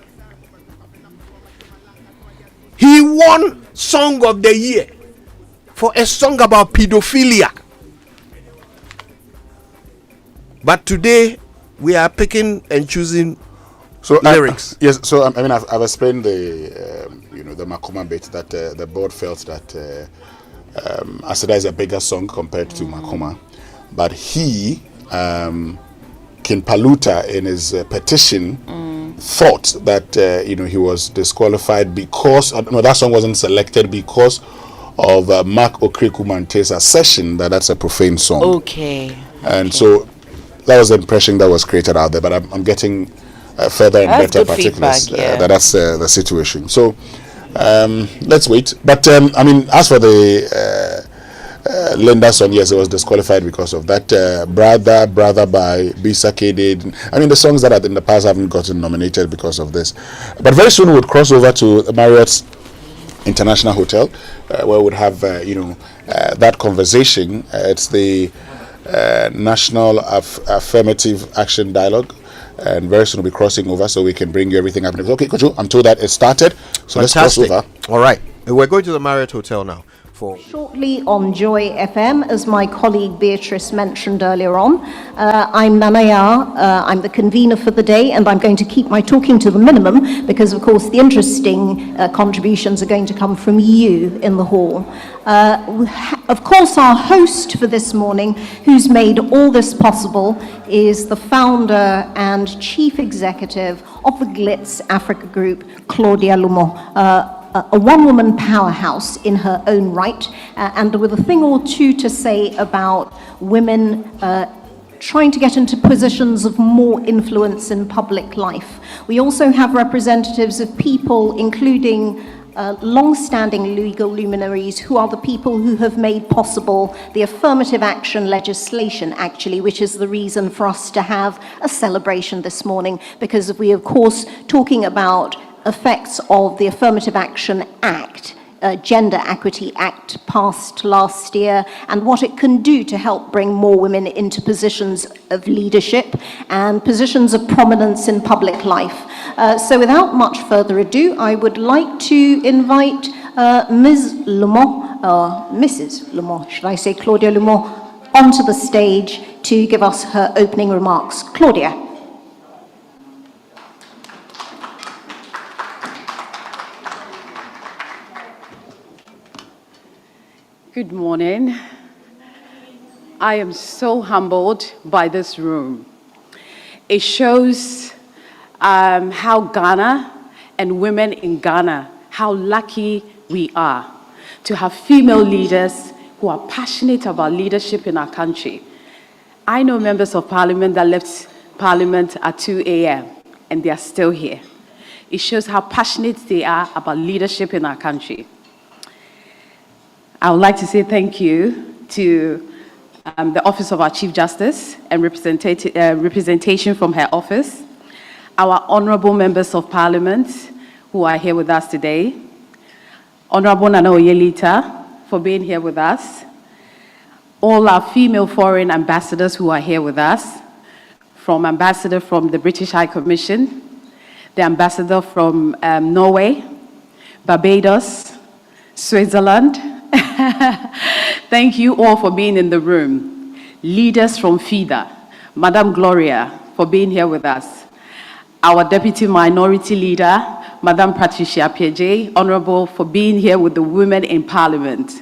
He won Song of the Year for a song about pedophilia. But today we are picking and choosing lyrics. Yes. So I mean, I've explained the the Makoma bit that the board felt that Aseda is a bigger song compared to Makoma, but he King Paluta in his petition thought that he was disqualified because that song wasn't selected because of Mark Okreku-Mante's assertion that that's a profane song. Okay. And so that was the impression that was created out there. But I'm getting further and better particulars. That's the situation. So let's wait. But I mean, as for the Linda song, yes, it was disqualified because of that. Brother by Bisa Kede. I mean, the songs that in the past haven't gotten nominated because of this. But very soon we'll cross over to Marriott's International Hotel, where we'd have that conversation. It's the National Affirmative Action Dialogue, and very soon we'll be crossing over so we can bring you everything happening. Okay, Kojo, I'm told that it started, so let's cross over. All right, we're going to the Marriott Hotel now. Shortly on Joy FM, as my colleague Beatrice mentioned earlier on. I'm Nanaya, I'm the convener for the day, and I'm going to keep my talking to the minimum because, of course, the interesting contributions are going to come from you in the hall. Of course, our host for this morning, who's made all this possible, is the founder and chief executive of the Glitz Africa Group, Claudia Lumo. A one-woman powerhouse in her own right, and with a thing or two to say about women trying to get into positions of more influence in public life. We also have representatives of people, including long-standing legal luminaries, who are the people who have made possible the affirmative action legislation, actually, which is the reason for us to have a celebration this morning, because we, of course, talking about effects of the Affirmative Action Act, Gender Equity Act passed last year, and what it can do to help bring more women into positions of leadership and positions of prominence in public life. So without much further ado, I would like to invite Ms. Lumo, Mrs. Lumo, should I say Claudia Lumo, onto the stage to give us her opening remarks. Claudia. Good morning. I am so humbled by this room. It shows how Ghana and women in Ghana, how lucky we are to have female leaders who are passionate about leadership in our country. I know members of parliament that left parliament at 2 a.m. and they are still here. It shows how passionate they are about leadership in our country. I would like to say thank you to the Office of our Chief Justice and representation from her office, our honorable members of parliament who are here with us today, Honorable Nana Oyelita for being here with us, all our female foreign ambassadors who are here with us, from ambassador from the British High Commission, the ambassador from Norway, Barbados, Switzerland. Thank you all for being in the room. Leaders from FIDA, Madam Gloria, for being here with us. Our Deputy Minority Leader, Madam Patricia Piaget, Honorable, for being here with the women in Parliament.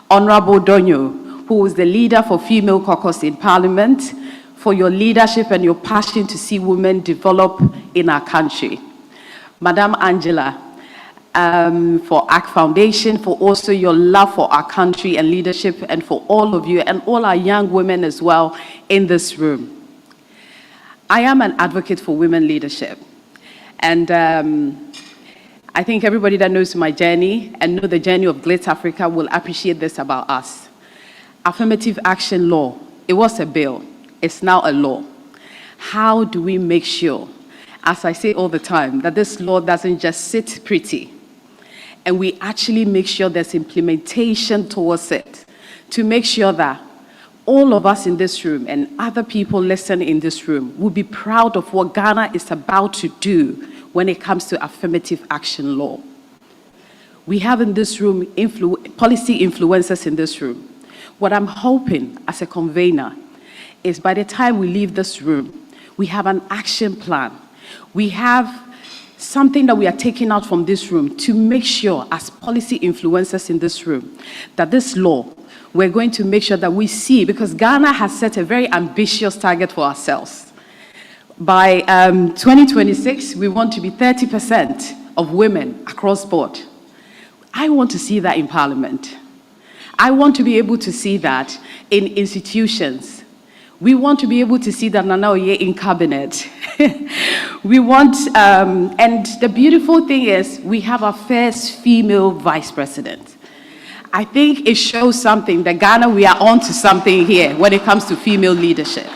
Honorable Donyo, who is the leader for Female Caucus in Parliament, for your leadership and your passion to see women develop in our country. Madam Angela, for ACT Foundation, for also your love for our country and leadership, and for all of you and all our young women as well in this room. I am an advocate for women leadership, and I think everybody that knows my journey and know the journey of Glitz Africa will appreciate this about us. Affirmative action law, it was a bill, it's now a law. How do we make sure, as I say all the time, that this law doesn't just sit pretty, and we actually make sure there's implementation towards it, to make sure that all of us in this room and other people listening in this room will be proud of what Ghana is about to do when it comes to affirmative action law. We have in this room policy influencers in this room. What I'm hoping as a convener is by the time we leave this room, we have an action plan. We have something that we are taking out from this room to make sure, as policy influencers in this room, that this law, we're going to make sure that we see, because Ghana has set a very ambitious target for ourselves. By 2026, we want to be 30% of women across board. I want to see that in Parliament. I want to be able to see that in institutions. We want to be able to see that Nana Oye in cabinet. We want, and the beautiful thing is, we have our first female vice president. I think it shows something that Ghana, we are on to something here when it comes to female leadership.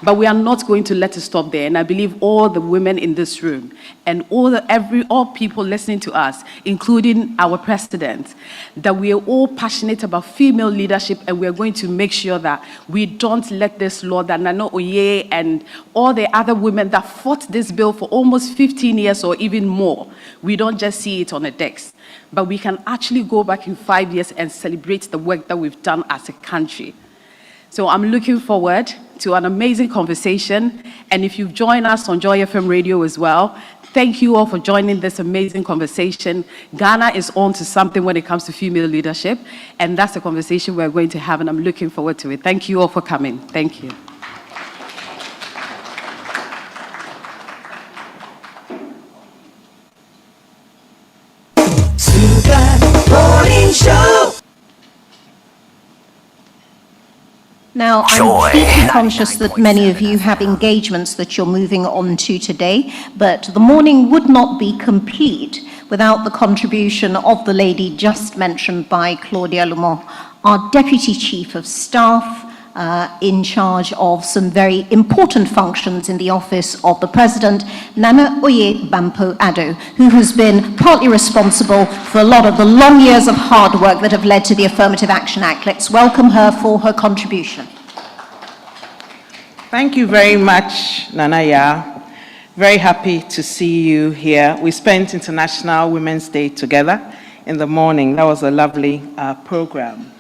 But we are not going to let it stop there. And I believe all the women in this room and all people listening to us, including our president, that we are all passionate about female leadership, and we are going to make sure that we don't let this law that Nana Oye and all the other women that fought this bill for almost 15 years or even more, we don't just see it on a desk, but we can actually go back in 5 years and celebrate the work that we've done as a country. So I'm looking forward to an amazing conversation. And if you've joined us on Joy FM Radio as well, thank you all for joining this amazing conversation. Ghana is on to something when it comes to female leadership, and that's the conversation we're going to have, and I'm looking forward to it. Thank you all for coming. Thank you. Morning Show. Now, I'm deeply conscious that many of you have engagements that you're moving on to today, but the morning would not be complete without the contribution of the lady just mentioned by Claudia Lumont, our Deputy Chief of Staff, in charge of some very important functions in the office of the President, Nana Oye Bampo Addo, who has been partly responsible for a lot of the long years of hard work that have led to the Affirmative Action Act. Let's welcome her for her contribution. Thank you very much, Nanaya. Very happy to see you here. We spent International Women's Day together in the morning. That was a lovely program.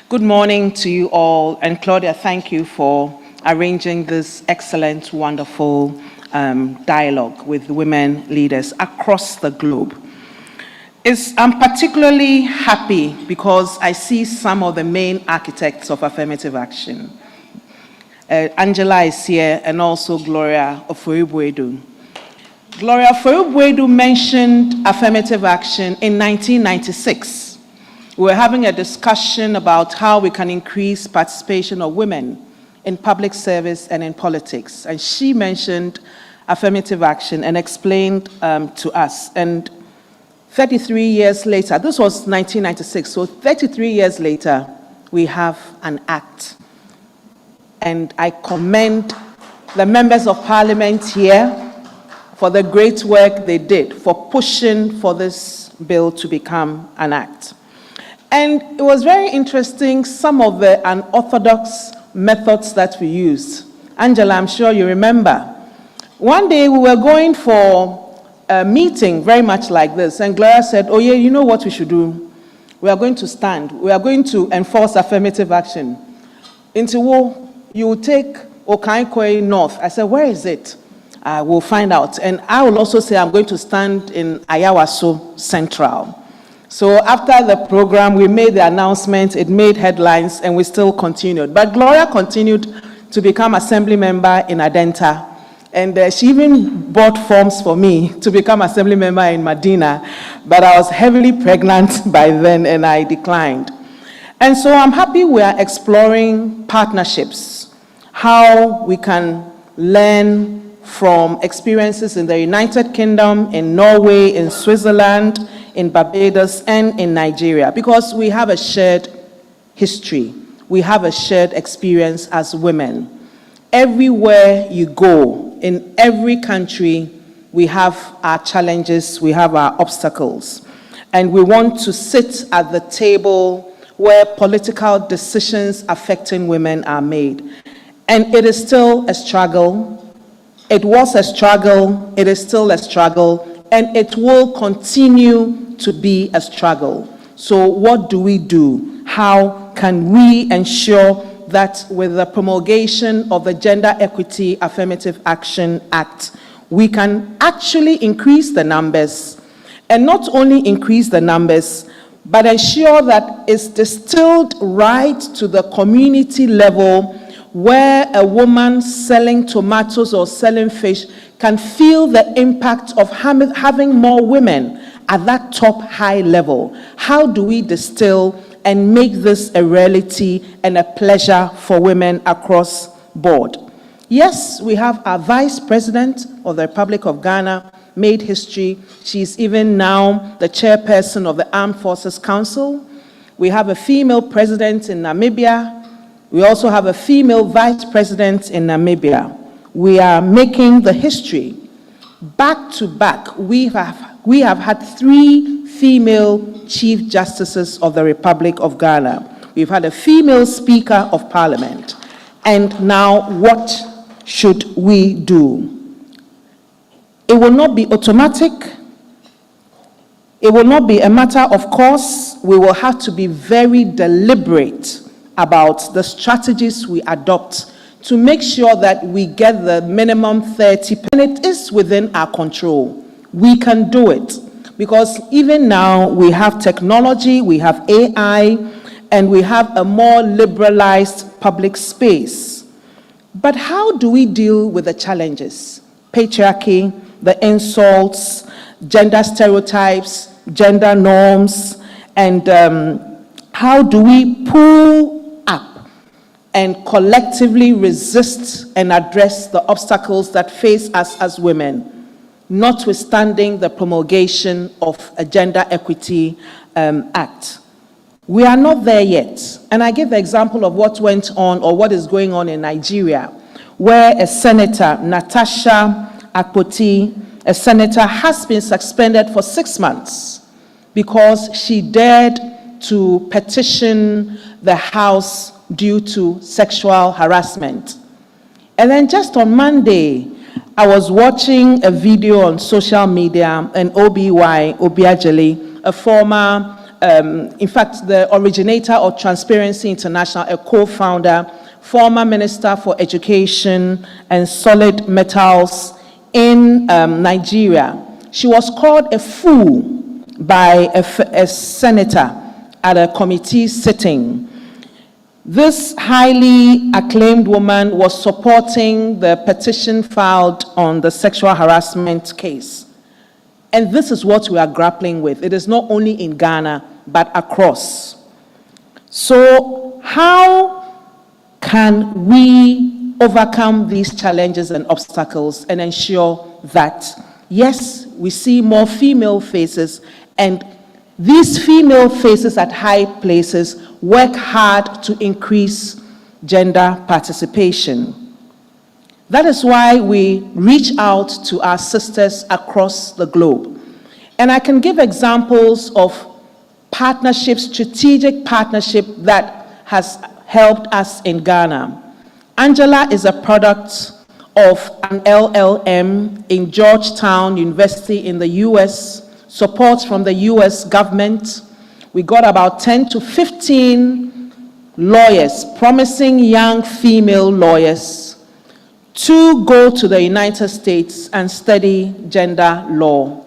Good morning to you all. And Claudia, thank you for arranging this excellent, wonderful dialogue with women leaders across the globe. I'm particularly happy because I see some of the main architects of affirmative action. Angela is here, and also Gloria Ofoibuedu. Gloria Ofoibuedu mentioned affirmative action in 1996. We were having a discussion about how we can increase participation of women in public service and in politics. And she mentioned affirmative action and explained to us. And 33 years later, this was 1996, so 33 years later, we have an act. And I commend the members of Parliament here for the great work they did for pushing for this bill to become an act. And it was very interesting, some of the unorthodox methods that we used. Angela, I'm sure you remember. One day we were going for a meeting very much like this, and Gloria said, oh yeah, you know what we should do? We are going to stand. We are going to enforce affirmative action. Intiwo, you will take Okaikoi North. I said, where is it? We'll find out. And I will also say I'm going to stand in Ayawaso Central. So after the program, we made the announcement, it made headlines, and we still continued. But Gloria continued to become assembly member in Adenta, and she even bought forms for me to become assembly member in Medina, but I was heavily pregnant by then, and I declined. And so I'm happy we are exploring partnerships, how we can learn from experiences in the United Kingdom, in Norway, in Switzerland, in Barbados, and in Nigeria, because we have a shared history. We have a shared experience as women. Everywhere you go, in every country, we have our challenges, we have our obstacles. And we want to sit at the table where political decisions affecting women are made. And it is still a struggle. It was a struggle, it is still a struggle, and it will continue to be a struggle. So what do we do? How can we ensure that with the promulgation of the Gender Equity Affirmative Action Act, we can actually increase the numbers, and not only increase the numbers, but ensure that it's distilled right to the community level, where a woman selling tomatoes or selling fish can feel the impact of having more women at that top high level. How do we distill and make this a reality and a pleasure for women across board? Yes, we have our Vice President of the Republic of Ghana, made history. She's even now the chairperson of the Armed Forces Council. We have a female president in Namibia. We also have a female vice president in Namibia. We are making the history. Back to back, we have had 3 female chief justices of the Republic of Ghana. We've had a female speaker of parliament. And now what should we do? It will not be automatic. It will not be a matter of course. We will have to be very deliberate about the strategies we adopt to make sure that we get the minimum 30%. And it is within our control. We can do it. Because even now, we have technology, we have AI, and we have a more liberalized public space. But how do we deal with the challenges? Patriarchy, the insults, gender stereotypes, gender norms, and how do we pull up and collectively resist and address the obstacles that face us as women, notwithstanding the promulgation of a Gender Equity Act. We are not there yet. And I give the example of what went on or what is going on in Nigeria, where a senator, Natasha Akpoti, a senator, has been suspended for 6 months because she dared to petition the House due to sexual harassment. And then just on Monday, I was watching a video on social media, and Obiwai Obiajeli, a former, in fact, the originator of Transparency International, a co-founder, former Minister for Education and Solid Metals in Nigeria. She was called a fool by a senator at a committee sitting. This highly acclaimed woman was supporting the petition filed on the sexual harassment case. And this is what we are grappling with. It is not only in Ghana, but across. So how can we overcome these challenges and obstacles and ensure that, yes, we see more female faces, and these female faces at high places work hard to increase gender participation? That is why we reach out to our sisters across the globe. And I can give examples of partnerships, strategic partnership that has helped us in Ghana. Angela is a product of an LLM in Georgetown University in the US, support from the US government. We got about 10 to 15 lawyers, promising young female lawyers, to go to the United States and study gender law.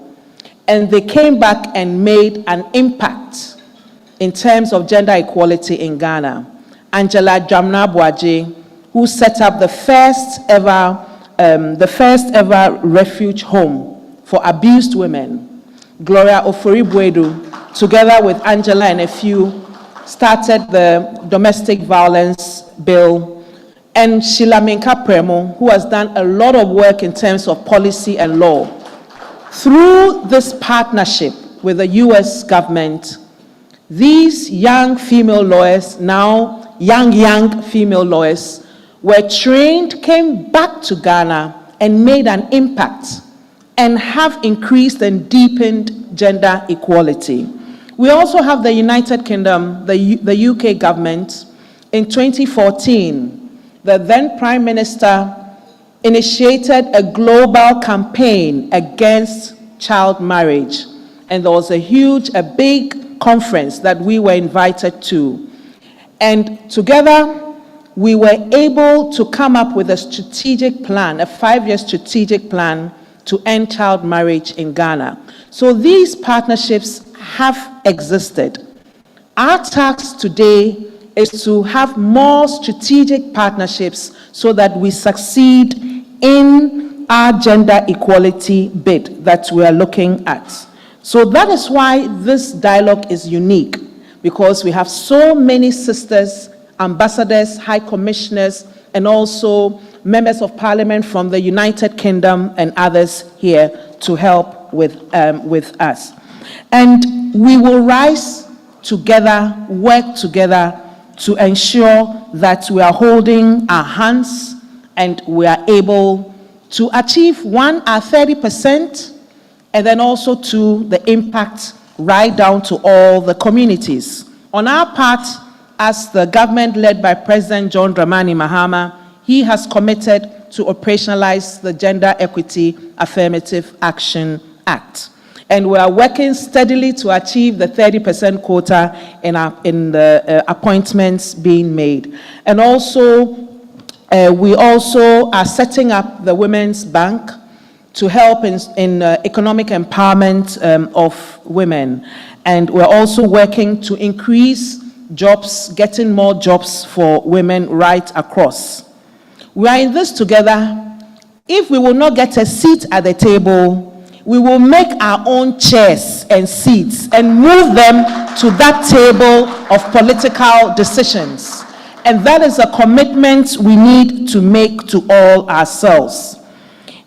And they came back and made an impact in terms of gender equality in Ghana. Angela Jamna-Boaje, who set up the first ever refuge home for abused women. Gloria Ofori-Buedu, together with Angela and a few, started the domestic violence bill. And Sheila Menka Premo, who has done a lot of work in terms of policy and law. Through this partnership with the US government, these young female lawyers, now young female lawyers, were trained, came back to Ghana and made an impact and have increased and deepened gender equality. We also have the United Kingdom, the UK government. In 2014, the then Prime Minister initiated a global campaign against child marriage. And there was a big conference that we were invited to. And together, we were able to come up with a strategic plan, a 5-year strategic plan to end child marriage in Ghana. So these partnerships have existed. Our task today is to have more strategic partnerships so that we succeed in our gender equality bid that we are looking at. So that is why this dialogue is unique, because we have so many sisters, ambassadors, high commissioners, and also members of parliament from the United Kingdom and others here to help with us. And we will rise together, work together to ensure that we are holding our hands and we are able to achieve, one, our 30%, and then also to the impact right down to all the communities. On our part, as the government led by President John Dramani Mahama, he has committed to operationalize the Gender Equity Affirmative Action Act. And we are working steadily to achieve the 30% quota in the appointments being made. And also, we also are setting up the Women's Bank to help in economic empowerment of women. And we're also working to increase jobs, getting more jobs for women right across. We are in this together. If we will not get a seat at the table, we will make our own chairs and seats and move them to that table of political decisions. And that is a commitment we need to make to all ourselves.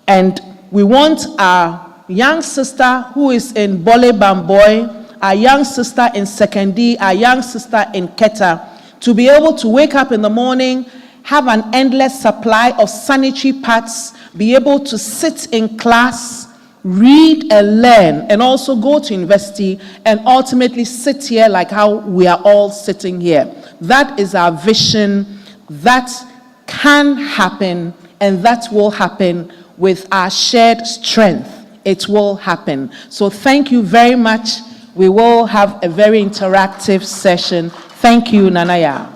And we want our young sister who is in Bole Bamboy, our young sister in Sekondi, our young sister in Kente, to be able to wake up in the morning, have an endless supply of sanitary pads, be able to sit in class, read and learn, and also go to university and ultimately sit here like how we are all sitting here. That is our vision. That can happen, and that will happen with our shared strength. It will happen. So thank you very much. We will have a very interactive session. Thank you, Nanaya.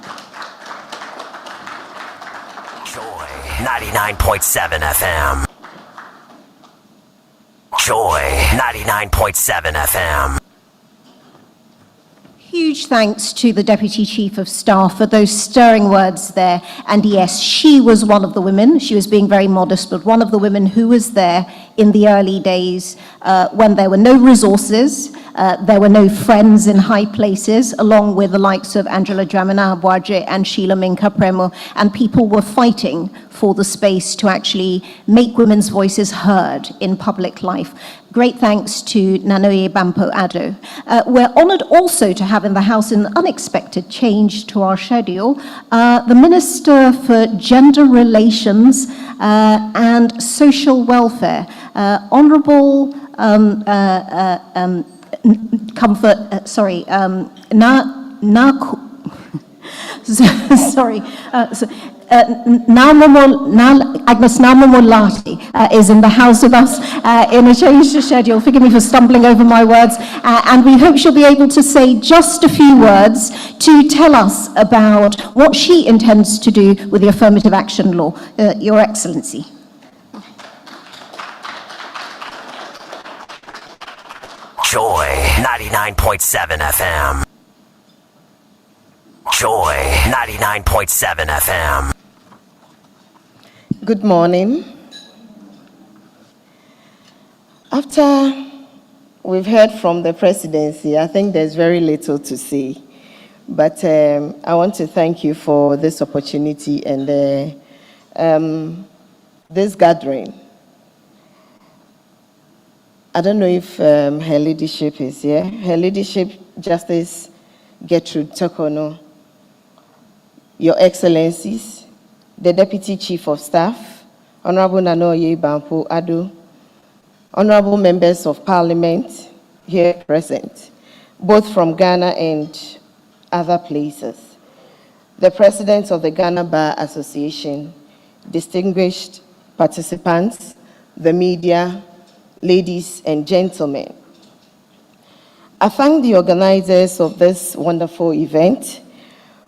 Joy 99.7 FM. Joy 99.7 FM. Huge thanks to the Deputy Chief of Staff for those stirring words there. And yes, she was one of the women, she was being very modest, but one of the women who was there in the early days when there were no resources, there were no friends in high places, along with the likes of Angela Dramana Abuaje and Sheila Minka Premo, and people were fighting for the space to actually make women's voices heard in public life. Great thanks to Nanoye Bampo Addo. We're honored also to have in the House an unexpected change to our schedule, the Minister for Gender Relations and Social Welfare, Honorable Agnes Namomolati is in the House with us in a change to schedule. Forgive me for stumbling over my words. And we hope she'll be able to say just a few words to tell us about what she intends to do with the Affirmative Action Law. Your Excellency. Joy 99.7 FM. Joy 99.7 FM. Good morning. After we've heard from the presidency, I think there's very little to say. But I want to thank you for this opportunity and this gathering. I don't know if her leadership is here. Her leadership, Justice Gertrude Tokono, Your Excellencies, the Deputy Chief of Staff, Honorable Nanoye Bampo Addo, Honorable Members of Parliament here present, both from Ghana and other places. The President of the Ghana Bar Association, distinguished participants, the media, ladies and gentlemen. I thank the organizers of this wonderful event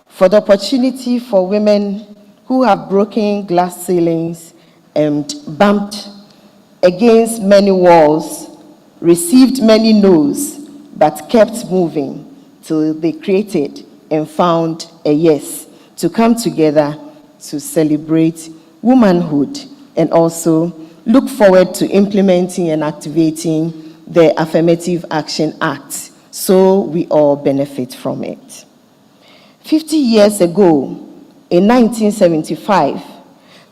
for the opportunity for women who have broken glass ceilings and bumped against many walls, received many no's, but kept moving till they created and found a yes to come together to celebrate womanhood and also look forward to implementing and activating the Affirmative Action Act so we all benefit from it. 50 years ago, in 1975,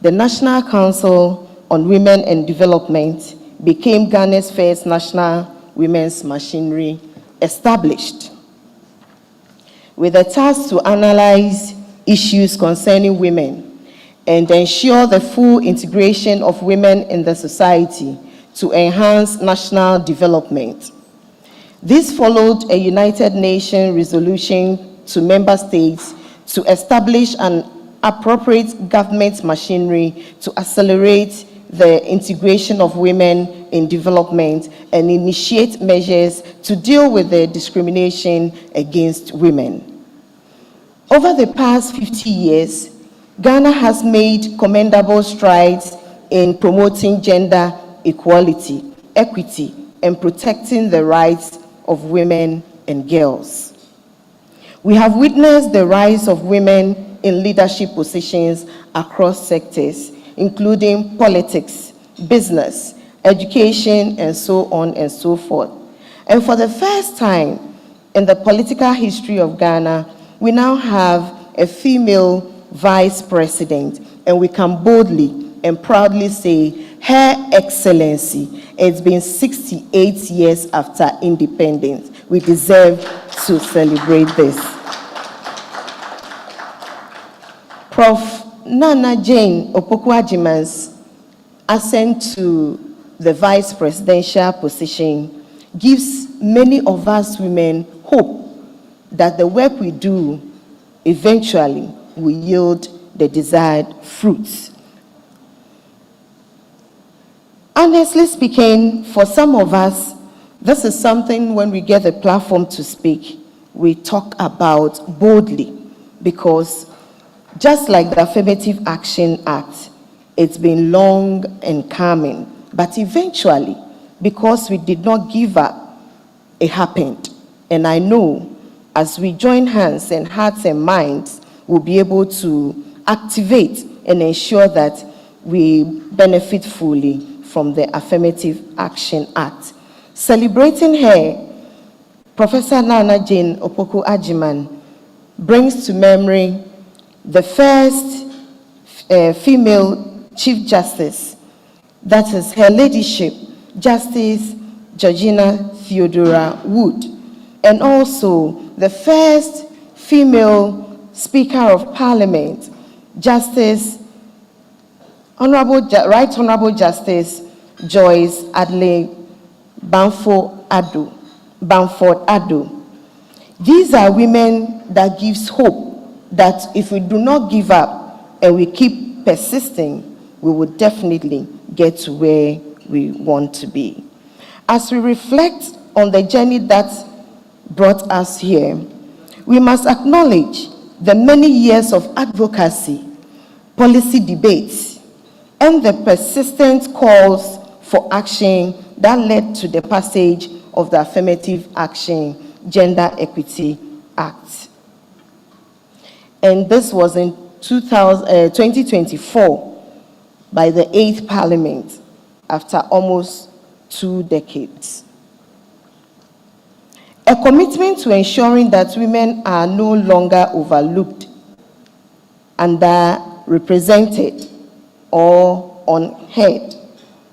the National Council on Women and Development became Ghana's first national women's machinery established, with a task to analyze issues concerning women and ensure the full integration of women in the society to enhance national development. This followed a United Nations resolution to member states to establish an appropriate government machinery to accelerate the integration of women in development and initiate measures to deal with the discrimination against women. Over the past 50 years, Ghana has made commendable strides in promoting gender equality, equity, and protecting the rights of women and girls. We have witnessed the rise of women in leadership positions across sectors, including politics, business, education, and so on and so forth. And for the first time in the political history of Ghana, we now have a female vice president, and we can boldly and proudly say, Her Excellency. It's been 68 years after independence. We deserve to celebrate this. Prof. Nana Jane Opoku-Agyeman's ascent to the vice presidential position gives many of us women hope that the work we do eventually will yield the desired fruits. Honestly speaking, for some of us, this is something when we get the platform to speak, we talk about boldly, because just like the Affirmative Action Act, it's been long and coming, but eventually, because we did not give up, it happened. And I know as we join hands and hearts and minds, we'll be able to activate and ensure that we benefit fully from the Affirmative Action Act. Celebrating her, Professor Nana Jane Opoku-Agyeman brings to memory the first female Chief Justice, that is Her Ladyship, Justice Georgina Theodora Wood, and also the first female Speaker of Parliament, Justice Right Honorable Justice Joyce Adley Bamford Addo. These are women that gives hope that if we do not give up and we keep persisting, we will definitely get to where we want to be. As we reflect on the journey that brought us here, we must acknowledge the many years of advocacy, policy debates, and the persistent calls for action that led to the passage of the Affirmative Action Gender Equity Act. And this was in 2024 by the 8th Parliament after almost 2 decades. A commitment to ensuring that women are no longer overlooked, underrepresented, or unheard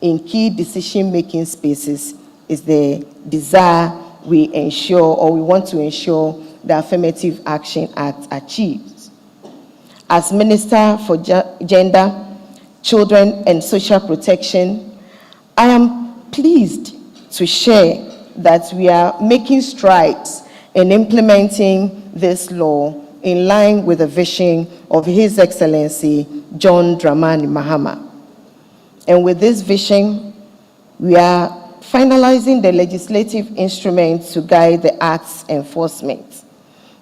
in key decision-making spaces is the desire we ensure, or we want to ensure, the Affirmative Action Act achieves. As Minister for Gender, Children and Social Protection, I am pleased to share that we are making strides in implementing this law in line with the vision of His Excellency John Dramani Mahama. And with this vision, we are finalizing the legislative instruments to guide the Act's enforcement.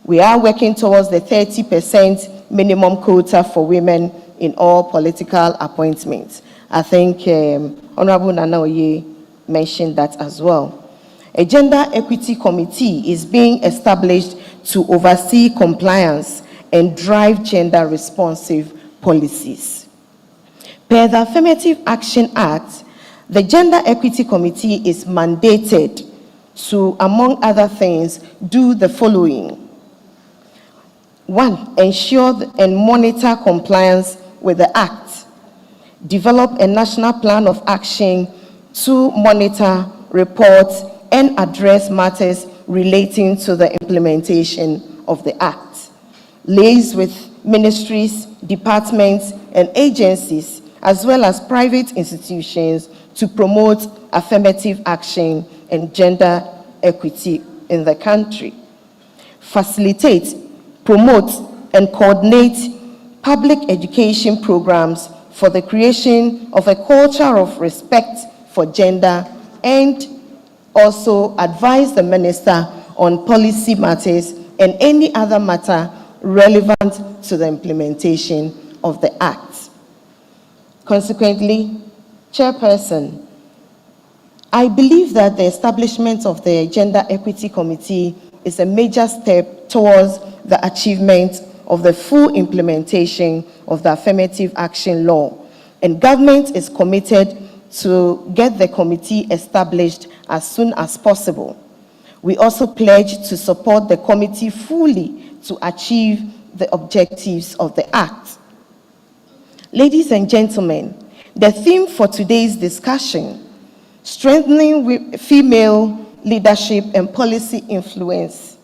We are working towards the 30% minimum quota for women in all political appointments. I think Honorable Nana Oye mentioned that as well. A Gender Equity Committee is being established to oversee compliance and drive gender-responsive policies. Per the Affirmative Action Act, the Gender Equity Committee is mandated to, among other things, do the following. 1, ensure and monitor compliance with the Act. Develop a national plan of action to monitor, report, and address matters relating to the implementation of the Act. Liaise with ministries, departments, and agencies, as well as private institutions, to promote affirmative action and gender equity in the country. Facilitate, promote, and coordinate public education programs for the creation of a culture of respect for gender, and also advise the minister on policy matters and any other matter relevant to the implementation of the Act. Consequently, Chairperson, I believe that the establishment of the Gender Equity Committee is a major step towards the achievement of the full implementation of the Affirmative Action Law, and government is committed to get the committee established as soon as possible. We also pledge to support the committee fully to achieve the objectives of the Act. Ladies and gentlemen, the theme for today's discussion, strengthening female leadership and policy influence,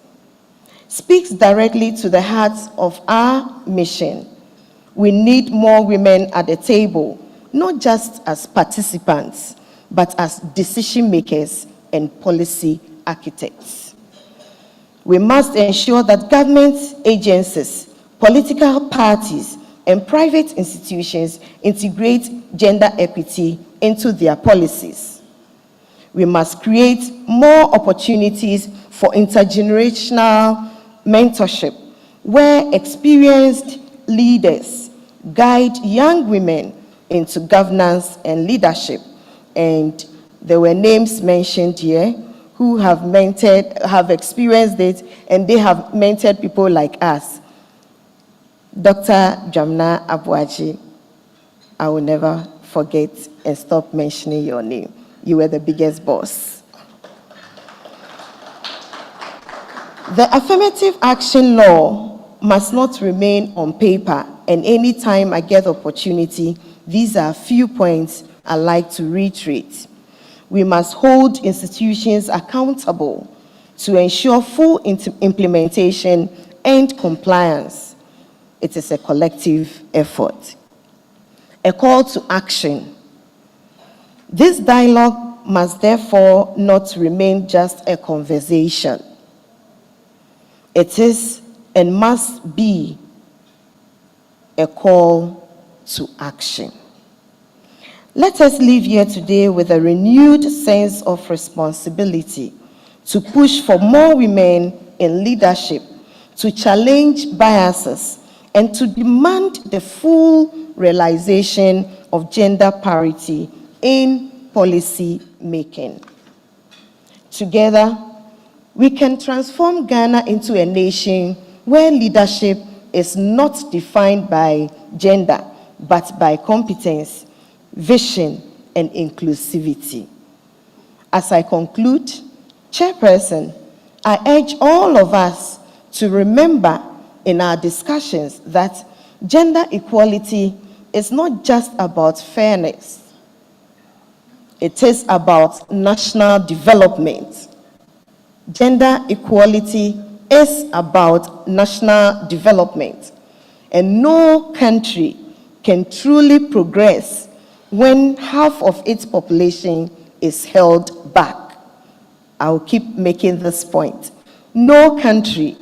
speaks directly to the heart of our mission. We need more women at the table, not just as participants, but as decision makers and policy architects. We must ensure that government agencies, political parties, and private institutions integrate gender equity into their policies. We must create more opportunities for intergenerational mentorship, where experienced leaders guide young women into governance and leadership. And there were names mentioned here who have mentored, have experienced it, and they have mentored people like us. Dr. Jamna Abuaji, I will never forget and stop mentioning your name. You were the biggest boss. The Affirmative Action Law must not remain on paper, and anytime I get the opportunity, these are a few points I'd like to reiterate. We must hold institutions accountable to ensure full implementation and compliance. It is a collective effort. A call to action. This dialogue must therefore not remain just a conversation. It is and must be a call to action. Let us leave here today with a renewed sense of responsibility to push for more women in leadership, to challenge biases, and to demand the full realization of gender parity in policy making. Together, we can transform Ghana into a nation where leadership is not defined by gender, but by competence, vision, and inclusivity. As I conclude, Chairperson, I urge all of us to remember in our discussions that gender equality is not just about fairness. It is about national development. Gender equality is about national development, and no country can truly progress when half of its population is held back. I'll keep making this point. No country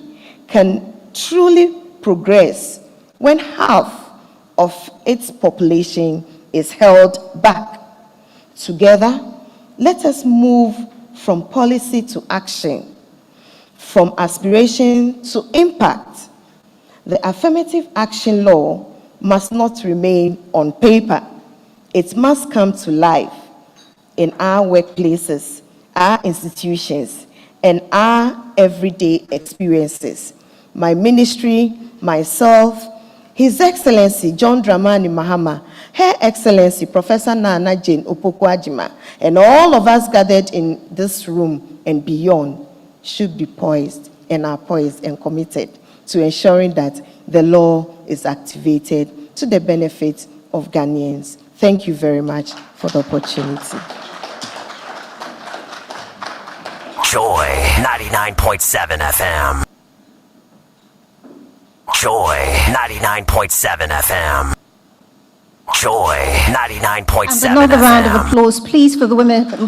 can truly progress when half of its population is held back. Together, let us move from policy to action, from aspiration to impact. The affirmative action law must not remain on paper. It must come to life in our workplaces, our institutions, and our everyday experiences. My ministry, myself, His Excellency John Dramani Mahama, Her Excellency Professor Nana Jane Opoku-Agyeman, and all of us gathered in this room and beyond should be poised and are poised and committed to ensuring that the law is activated to the benefit of Ghanaians. Thank you very much for the opportunity. Joy 99.7 FM. Joy 99.7 FM. Joy 99.7 And another FM. round of applause, please, for the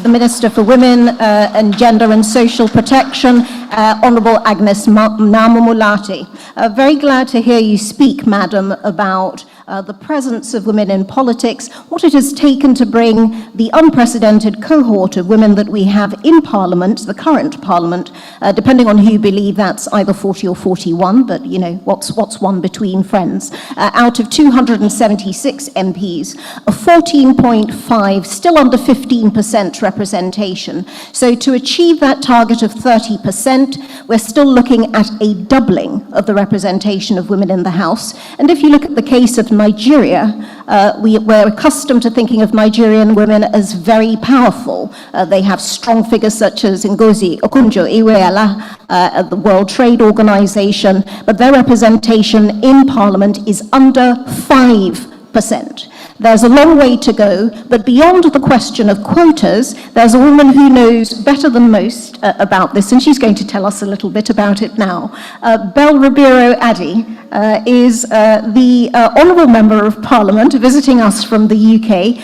Minister for Women and Gender and Social Protection, Honourable Agnes Namumulati. Very glad to hear you speak, Madam, about the presence of women in politics, what it has taken to bring the unprecedented cohort of women that we have in Parliament, the current Parliament, depending on who you believe, that's either 40 or 41, but you know, what's one between friends. Out of 276 MPs, a 14.5, still under 15% representation. So to achieve that target of 30%, we're still looking at a doubling of the representation of women in the House. And if you look at the case of Nigeria, we're accustomed to thinking of Nigerian women as very powerful. They have strong figures such as Ngozi Okonjo-Iweala at the World Trade Organization, but their representation in Parliament is under 5%. There's a long way to go, but beyond the question of quotas, there's a woman who knows better than most about this, and she's going to tell us a little bit about it now. Belle Ribeiro Addy is the Honourable Member of Parliament visiting us from the UK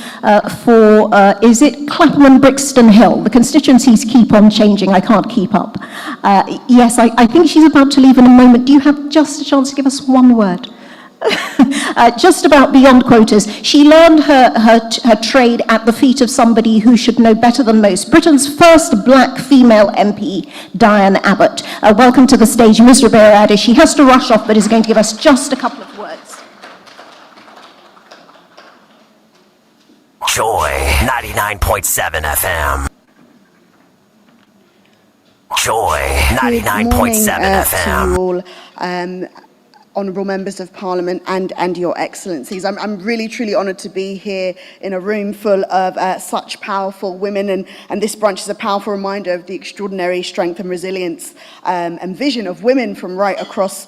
for, is it Clapham and Brixton Hill? The constituencies keep on changing, I can't keep up. Yes, I think she's about to leave in a moment. Do you have just a chance to give us one word? Just about beyond quotas. She learned her trade at the feet of somebody who should know better than most. Britain's first black female MP, Diane Abbott. Welcome to the stage, Ms. Ribeiro Addy. She has to rush off, but is going to give us just a couple of words. Joy 99.7 FM. Joy 99.7 FM. To you all, honourable members of Parliament and your excellencies. I'm really truly honoured to be here in a room full of such powerful women, and this brunch is a powerful reminder of the extraordinary strength and resilience and vision of women from right across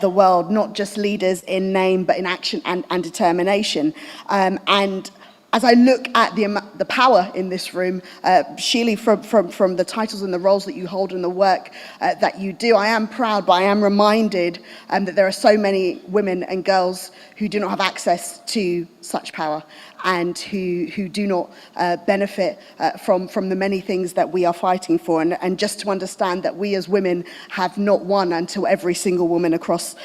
the world, not just leaders in name but in action and determination. And as I look at the power in this room, Sheely, from the titles and the roles that you hold and the work that you do, I am proud, but I am reminded that there are so many women and girls who do not have access to such power and who do not benefit from the many things that we are fighting for. And just to understand that we as women have not won until every single woman across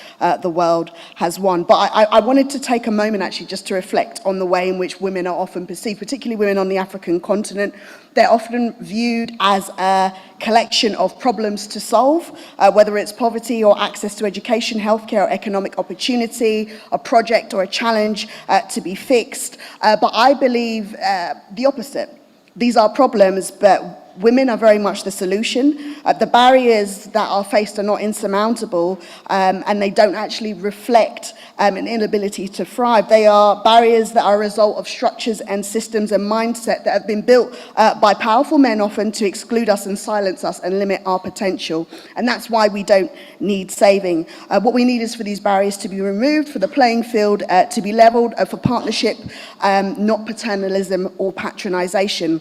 the world has won. But I wanted to take a moment actually just to reflect on the way in which women are often perceived, particularly women on the African continent. They're often viewed as a collection of problems to solve, whether it's poverty or access to education, healthcare, or economic opportunity, a project or a challenge to be fixed. But I believe the opposite. These are problems, but women are very much the solution. The barriers that are faced are not insurmountable, and they don't actually reflect an inability to thrive. They are barriers that are a result of structures and systems and mindset that have been built by powerful men often to exclude us and silence us and limit our potential. And that's why we don't need saving. What we need is for these barriers to be removed, for the playing field to be leveled, for partnership, not paternalism or patronization.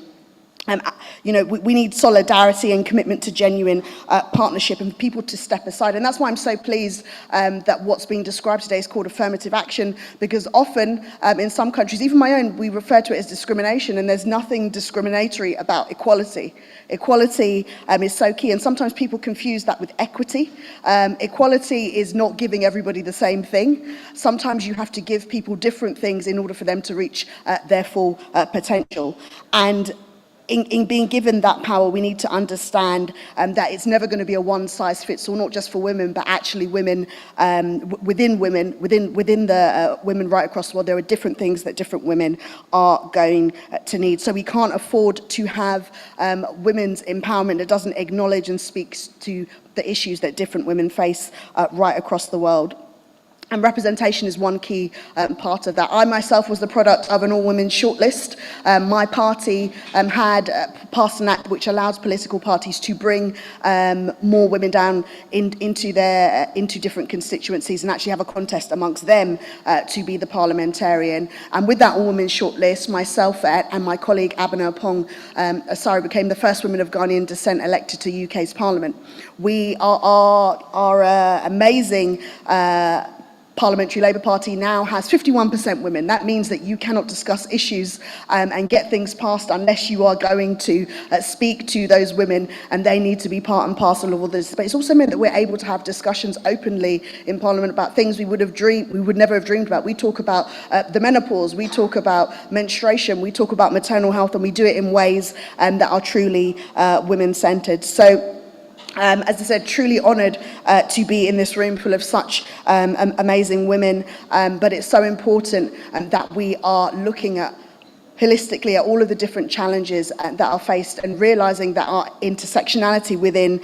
we need solidarity and commitment to genuine partnership and people to step aside. And that's why I'm so pleased that what's being described today is called affirmative action, because often in some countries, even my own, we refer to it as discrimination, and there's nothing discriminatory about equality. Equality is so key, and sometimes people confuse that with equity. Equality is not giving everybody the same thing. Sometimes you have to give people different things in order for them to reach their full potential. And in being given that power, we need to understand that it's never going to be a one-size-fits-all, not just for women, but actually women, within the women right across the world, there are different things that different women are going to need. So we can't afford to have women's empowerment that doesn't acknowledge and speaks to the issues that different women face right across the world. And representation is one key part of that. I myself was the product of an all-women shortlist. My party had passed an act which allows political parties to bring more women down into different constituencies and actually have a contest amongst them to be the parliamentarian. And with that all-women shortlist, myself and my colleague Abena Pong Asari became the first women of Ghanaian descent elected to UK's Parliament. We are amazing. Parliamentary Labour Party now has 51% women. That means that you cannot discuss issues and get things passed unless you are going to speak to those women, and they need to be part and parcel of all this. But it's also meant that we're able to have discussions openly in Parliament about things we would never have dreamed about. We talk about the menopause, we talk about menstruation, we talk about maternal health, and we do it in ways that are truly women-centred. So, as I said, truly honoured to be in this room full of such amazing women, but it's so important that we are looking at holistically at all of the different challenges that are faced and realising that our intersectionality within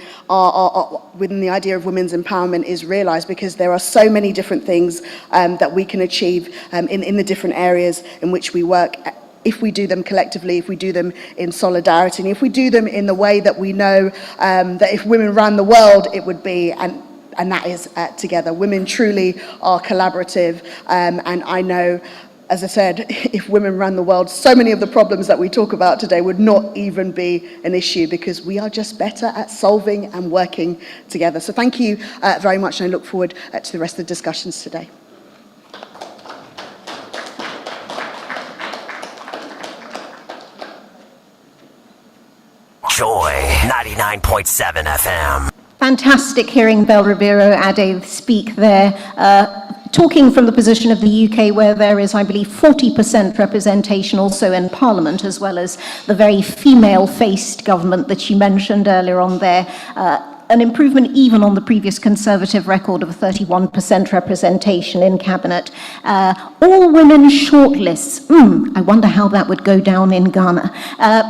within the idea of women's empowerment is realised, because there are so many different things that we can achieve in the different areas in which we work, if we do them collectively, if we do them in solidarity, and if we do them in the way that we know that if women ran the world, it would be, and that is together. Women truly are collaborative, and I know, as I said, if women ran the world, so many of the problems that we talk about today would not even be an issue, because we are just better at solving and working together. So thank you very much, and I look forward to the rest of the discussions today. Joy 99.7 FM. Fantastic hearing Bel Ribeiro Ade speak there, talking from the position of the UK, where there is, I believe, 40% representation also in Parliament, as well as the very female-faced government that you mentioned earlier on there. An improvement even on the previous Conservative record of 31% representation in Cabinet. All women shortlists. I wonder how that would go down in Ghana.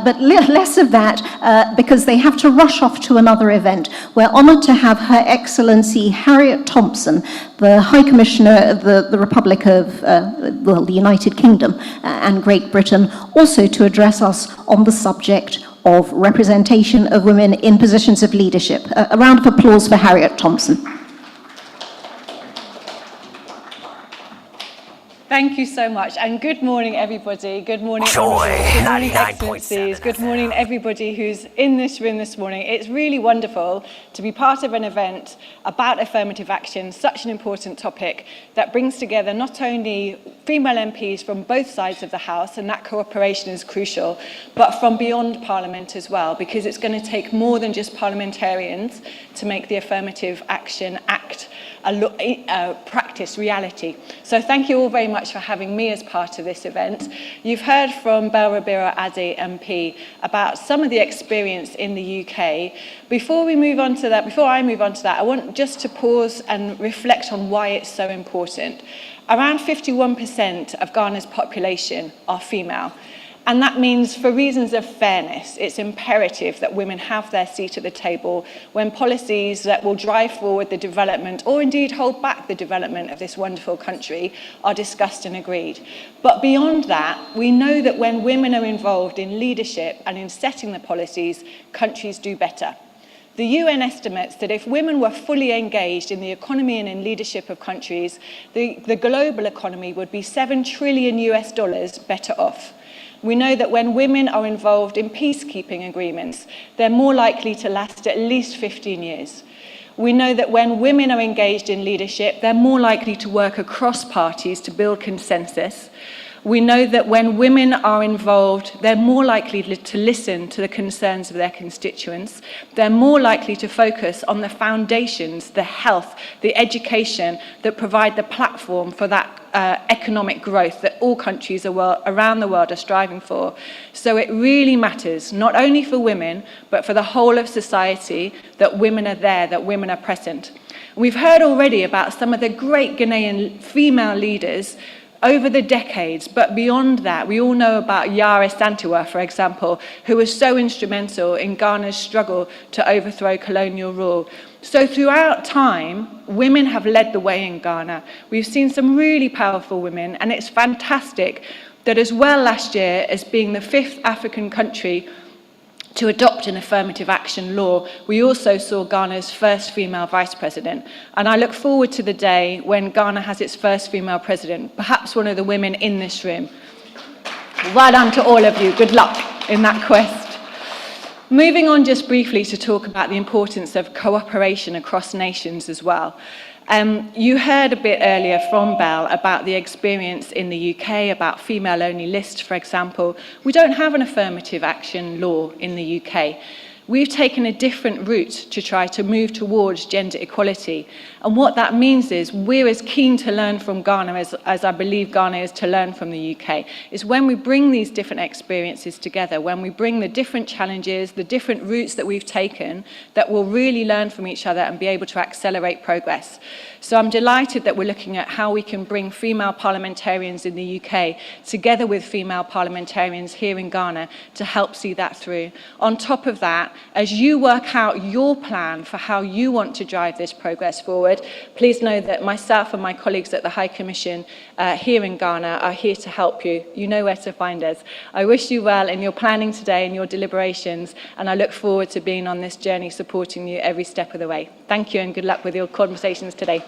But less of that, because they have to rush off to another event. We're honoured to have Her Excellency Harriet Thompson, the High Commissioner of the Republic of, the United Kingdom and Great Britain, also to address us on the subject of representation of women in positions of leadership. A round of applause for Harriet Thompson. Thank you so much, and good morning, everybody. Good morning, Joy, good morning, 99.7 Excellencies. Good morning, everybody who's in this room this morning. It's really wonderful to be part of an event about affirmative action, such an important topic that brings together not only female MPs from both sides of the House, and that cooperation is crucial, but from beyond Parliament as well, because it's going to take more than just parliamentarians to make the affirmative action act a practice reality. So thank you all very much for having me as part of this event. You've heard from Bel Ribeiro Ade MP about some of the experience in the UK. Before I move on to that, I want just to pause and reflect on why it's so important. Around 51% of Ghana's population are female. And that means, for reasons of fairness, it's imperative that women have their seat at the table when policies that will drive forward the development, or indeed hold back the development of this wonderful country, are discussed and agreed. But beyond that, we know that when women are involved in leadership and in setting the policies, countries do better. The UN estimates that if women were fully engaged in the economy and in leadership of countries, the global economy would be $7 trillion better off. We know that when women are involved in peacekeeping agreements, they're more likely to last at least 15 years. We know that when women are engaged in leadership, they're more likely to work across parties to build consensus. We know that when women are involved, they're more likely to listen to the concerns of their constituents. They're more likely to focus on the foundations, the health, the education that provide the platform for that economic growth that all countries around the world are striving for. So it really matters, not only for women, but for the whole of society, that women are there, that women are present. We've heard already about some of the great Ghanaian female leaders over the decades, but beyond that, we all know about Yara Santiwa, for example, who was so instrumental in Ghana's struggle to overthrow colonial rule. So throughout time, women have led the way in Ghana. We've seen some really powerful women, and it's fantastic that as well last year as being the 5th African country to adopt an affirmative action law, we also saw Ghana's first female vice president. And I look forward to the day when Ghana has its first female president, perhaps one of the women in this room. Well done to all of you. Good luck in that quest. Moving on just briefly to talk about the importance of cooperation across nations as well. You heard a bit earlier from Belle about the experience in the UK, about female-only lists, for example. We don't have an affirmative action law in the UK. We've taken a different route to try to move towards gender equality. And what that means is we're as keen to learn from Ghana as I believe Ghana is to learn from the UK. It's when we bring these different experiences together, when we bring the different challenges, the different routes that we've taken, that we'll really learn from each other and be able to accelerate progress. So I'm delighted that we're looking at how we can bring female parliamentarians in the UK together with female parliamentarians here in Ghana to help see that through. On top of that, as you work out your plan for how you want to drive this progress forward, please know that myself and my colleagues at the High Commission here in Ghana are here to help you. You know where to find us. I wish you well in your planning today and your deliberations, and I look forward to being on this journey supporting you every step of the way. Thank you and good luck with your conversations today.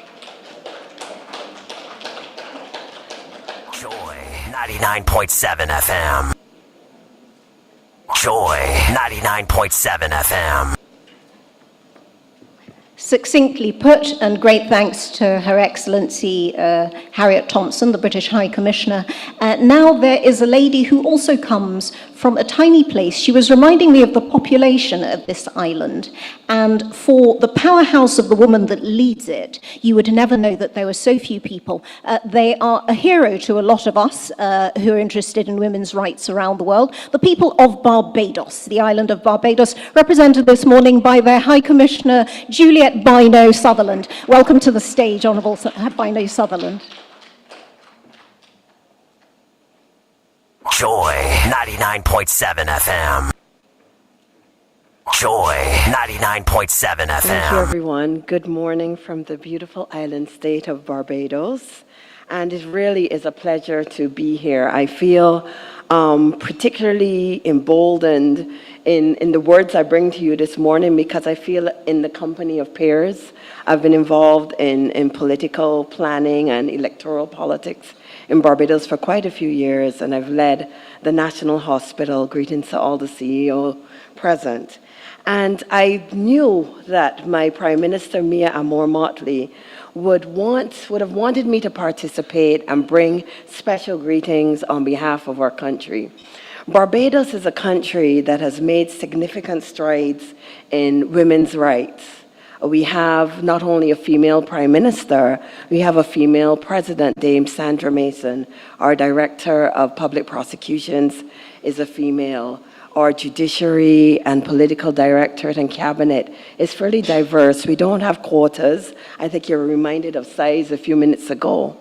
Joy 99.7 FM. Joy 99.7 FM. Succinctly put, and great thanks to Her Excellency Harriet Thompson, the British High Commissioner. Now there is a lady who also comes from a tiny place. She was reminding me of the population of this island, and for the powerhouse of the woman that leads it, you would never know that there were so few people. They are a hero to a lot of us who are interested in women's rights around the world. The people of Barbados, the island of Barbados, represented this morning by their High Commissioner, Juliet Bino Sutherland. Welcome to the stage, Honourable Bino Sutherland. Joy 99.7 FM. Joy 99.7 FM. Thank you, everyone. Good morning from the beautiful island state of Barbados. And it really is a pleasure to be here. I feel particularly emboldened in the words I bring to you this morning because I feel in the company of peers. I've been involved in political planning and electoral politics in Barbados for quite a few years, and I've led the National Hospital. Greetings to all the CEO present. And I knew that my Prime Minister, Mia Amor-Motley, would have wanted me to participate and bring special greetings on behalf of our country. Barbados is a country that has made significant strides in women's rights. We have not only a female prime minister, we have a female president, Dame Sandra Mason. Our director of public prosecutions is a female. Our judiciary and political directorate and cabinet is fairly diverse. We don't have quotas. I think you were reminded of size a few minutes ago.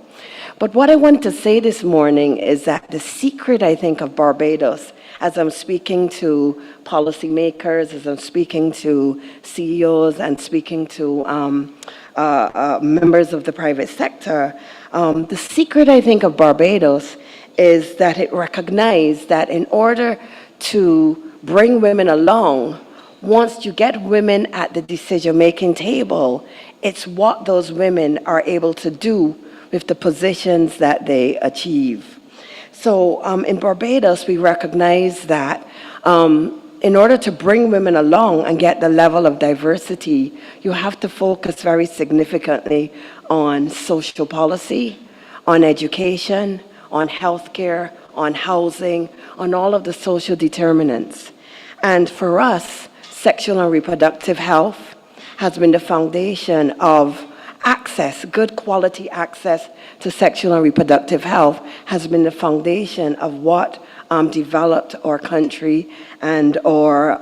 But what I want to say this morning is that the secret, I think, of Barbados, as I'm speaking to policymakers, as I'm speaking to CEOs and speaking to members of the private sector, the secret, I think, of Barbados is that it recognized that in order to bring women along, once you get women at the decision-making table, it's what those women are able to do with the positions that they achieve. So in Barbados, we recognize that in order to bring women along and get the level of diversity, you have to focus very significantly on social policy, on education, on healthcare, on housing, on all of the social determinants. And for us, sexual and reproductive health has been the foundation of access, good quality access to sexual and reproductive health has been the foundation of what developed our country and our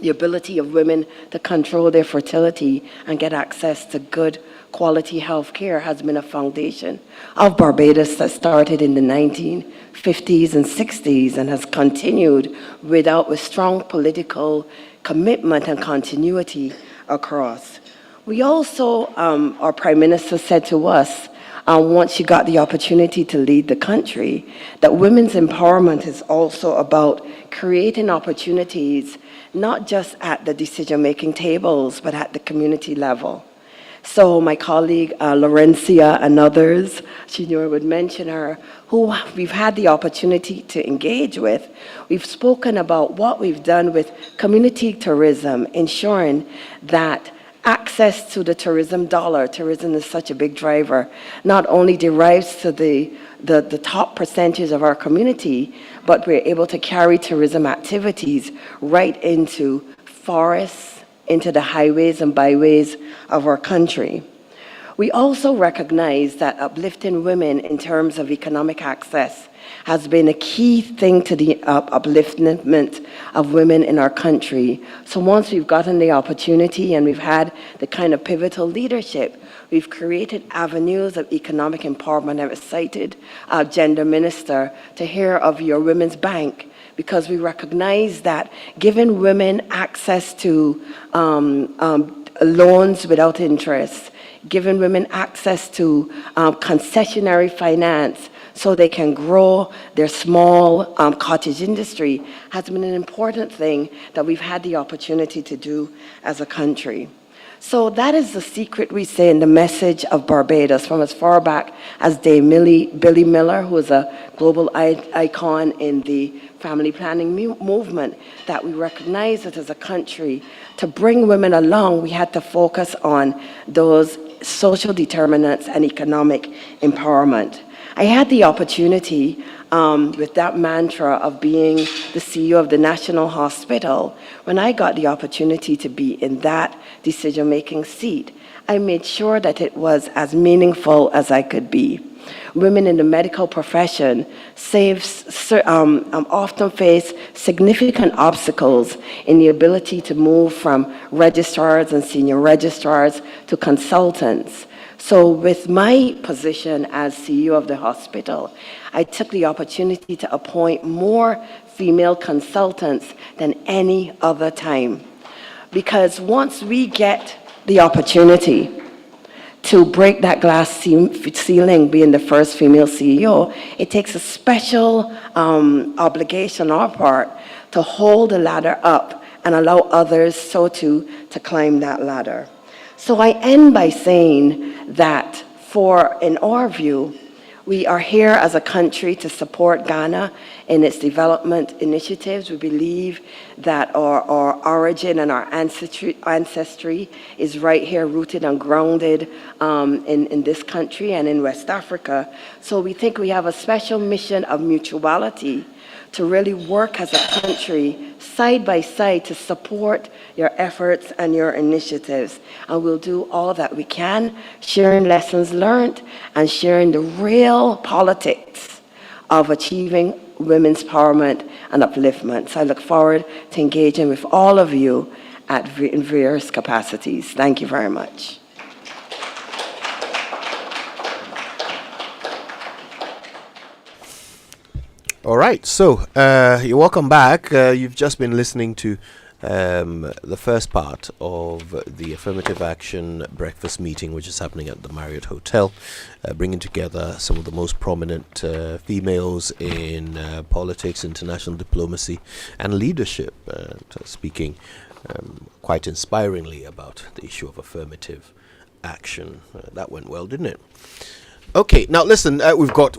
the ability of women to control their fertility and get access to good quality health care has been a foundation of Barbados that started in the 1950s and 60s and has continued with strong political commitment and continuity across. We also, our Prime Minister said to us, once she got the opportunity to lead the country, that women's empowerment is also about creating opportunities, not just at the decision-making tables, but at the community level. So my colleague, Laurencia, and others, she knew I would mention her, who we've had the opportunity to engage with, we've spoken about what we've done with community tourism, ensuring that access to the tourism dollar, tourism is such a big driver, not only derives to the top percentage of our community, but we're able to carry tourism activities right into forests, into the highways and byways of our country. We also recognize that uplifting women in terms of economic access has been a key thing to the upliftment of women in our country. So once we've gotten the opportunity and we've had the kind of pivotal leadership, we've created avenues of economic empowerment. I've cited our gender minister to hear of your Women's Bank, because we recognize that giving women access to loans without interest, giving women access to concessionary finance so they can grow their small cottage industry has been an important thing that we've had the opportunity to do as a country. So that is the secret, we say, in the message of Barbados from as far back as Billy Miller, who is a global icon in the family planning movement, that we recognize that as a country, to bring women along, we had to focus on those social determinants and economic empowerment. I had the opportunity with that mantra of being the CEO of the National Hospital. When I got the opportunity to be in that decision-making seat, I made sure that it was as meaningful as I could be. Women in the medical profession often face significant obstacles in the ability to move from registrars and senior registrars to consultants. So with my position as CEO of the hospital, I took the opportunity to appoint more female consultants than any other time. Because once we get the opportunity to break that glass ceiling, being the first female CEO, it takes a special obligation on our part to hold the ladder up and allow others to climb that ladder. So I end by saying that in our view, we are here as a country to support Ghana in its development initiatives. We believe that our origin and our ancestry is right here, rooted and grounded in this country and in West Africa. So we think we have a special mission of mutuality to really work as a country side by side to support your efforts and your initiatives. And we'll do all that we can, sharing lessons learned and sharing the real politics of achieving women's empowerment and upliftment. So I look forward to engaging with all of you in various capacities. Thank you very much. All right, so you're welcome back. You've just been listening to the first part of the Affirmative Action breakfast meeting, which is happening at the Marriott Hotel, bringing together some of the most prominent females in politics, international diplomacy, and leadership, speaking quite inspiringly about the issue of affirmative action. That went well, didn't it? Okay, now listen, we've got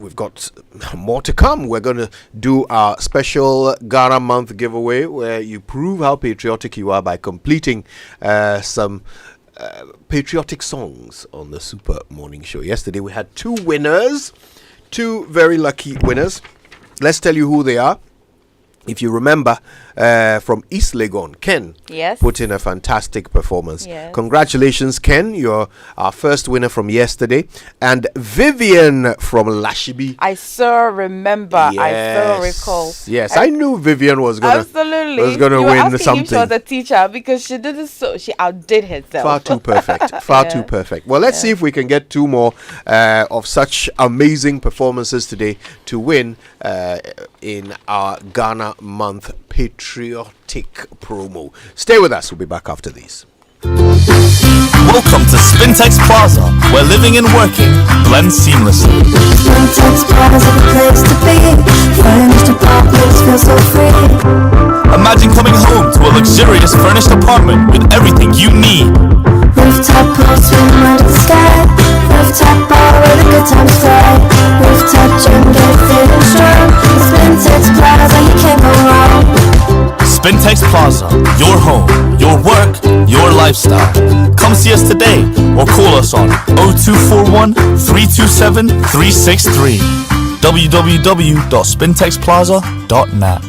more to come. We're going to do our special Ghana Month giveaway where you prove how patriotic you are by completing some patriotic songs on the Super Morning Show. Yesterday we had two very lucky winners. Let's tell you who they are. If you remember, from East Legon, Ken put in a fantastic performance. Yes. Congratulations, Ken. You're our first winner from yesterday. And Vivian from Lashibi. I so remember. Yes. I so recall. Yes, I knew Vivian was gonna Absolutely. was gonna You were win asking something. If she was a teacher because she did it so she outdid herself. Far too perfect. Far too perfect. Well, let's see if we can get two more of such amazing performances today to win in our Ghana Month Patriotic promo. Stay with us. We'll be back after these. Welcome to Spintex Plaza, where living and working blend seamlessly. Spintex Plaza, the place to be. Furnished apartments feel so free. Imagine coming home to a luxurious furnished apartment with everything you need. Rooftop pool, swim under the sky. Rooftop bar where the good times fly. Rooftop gym, get fit and strong. Spintex Plaza, you can't go wrong. Spintex Plaza, your home, your work, your lifestyle. Come see us today or call us on 0241 327 363. www.spintexplaza.net.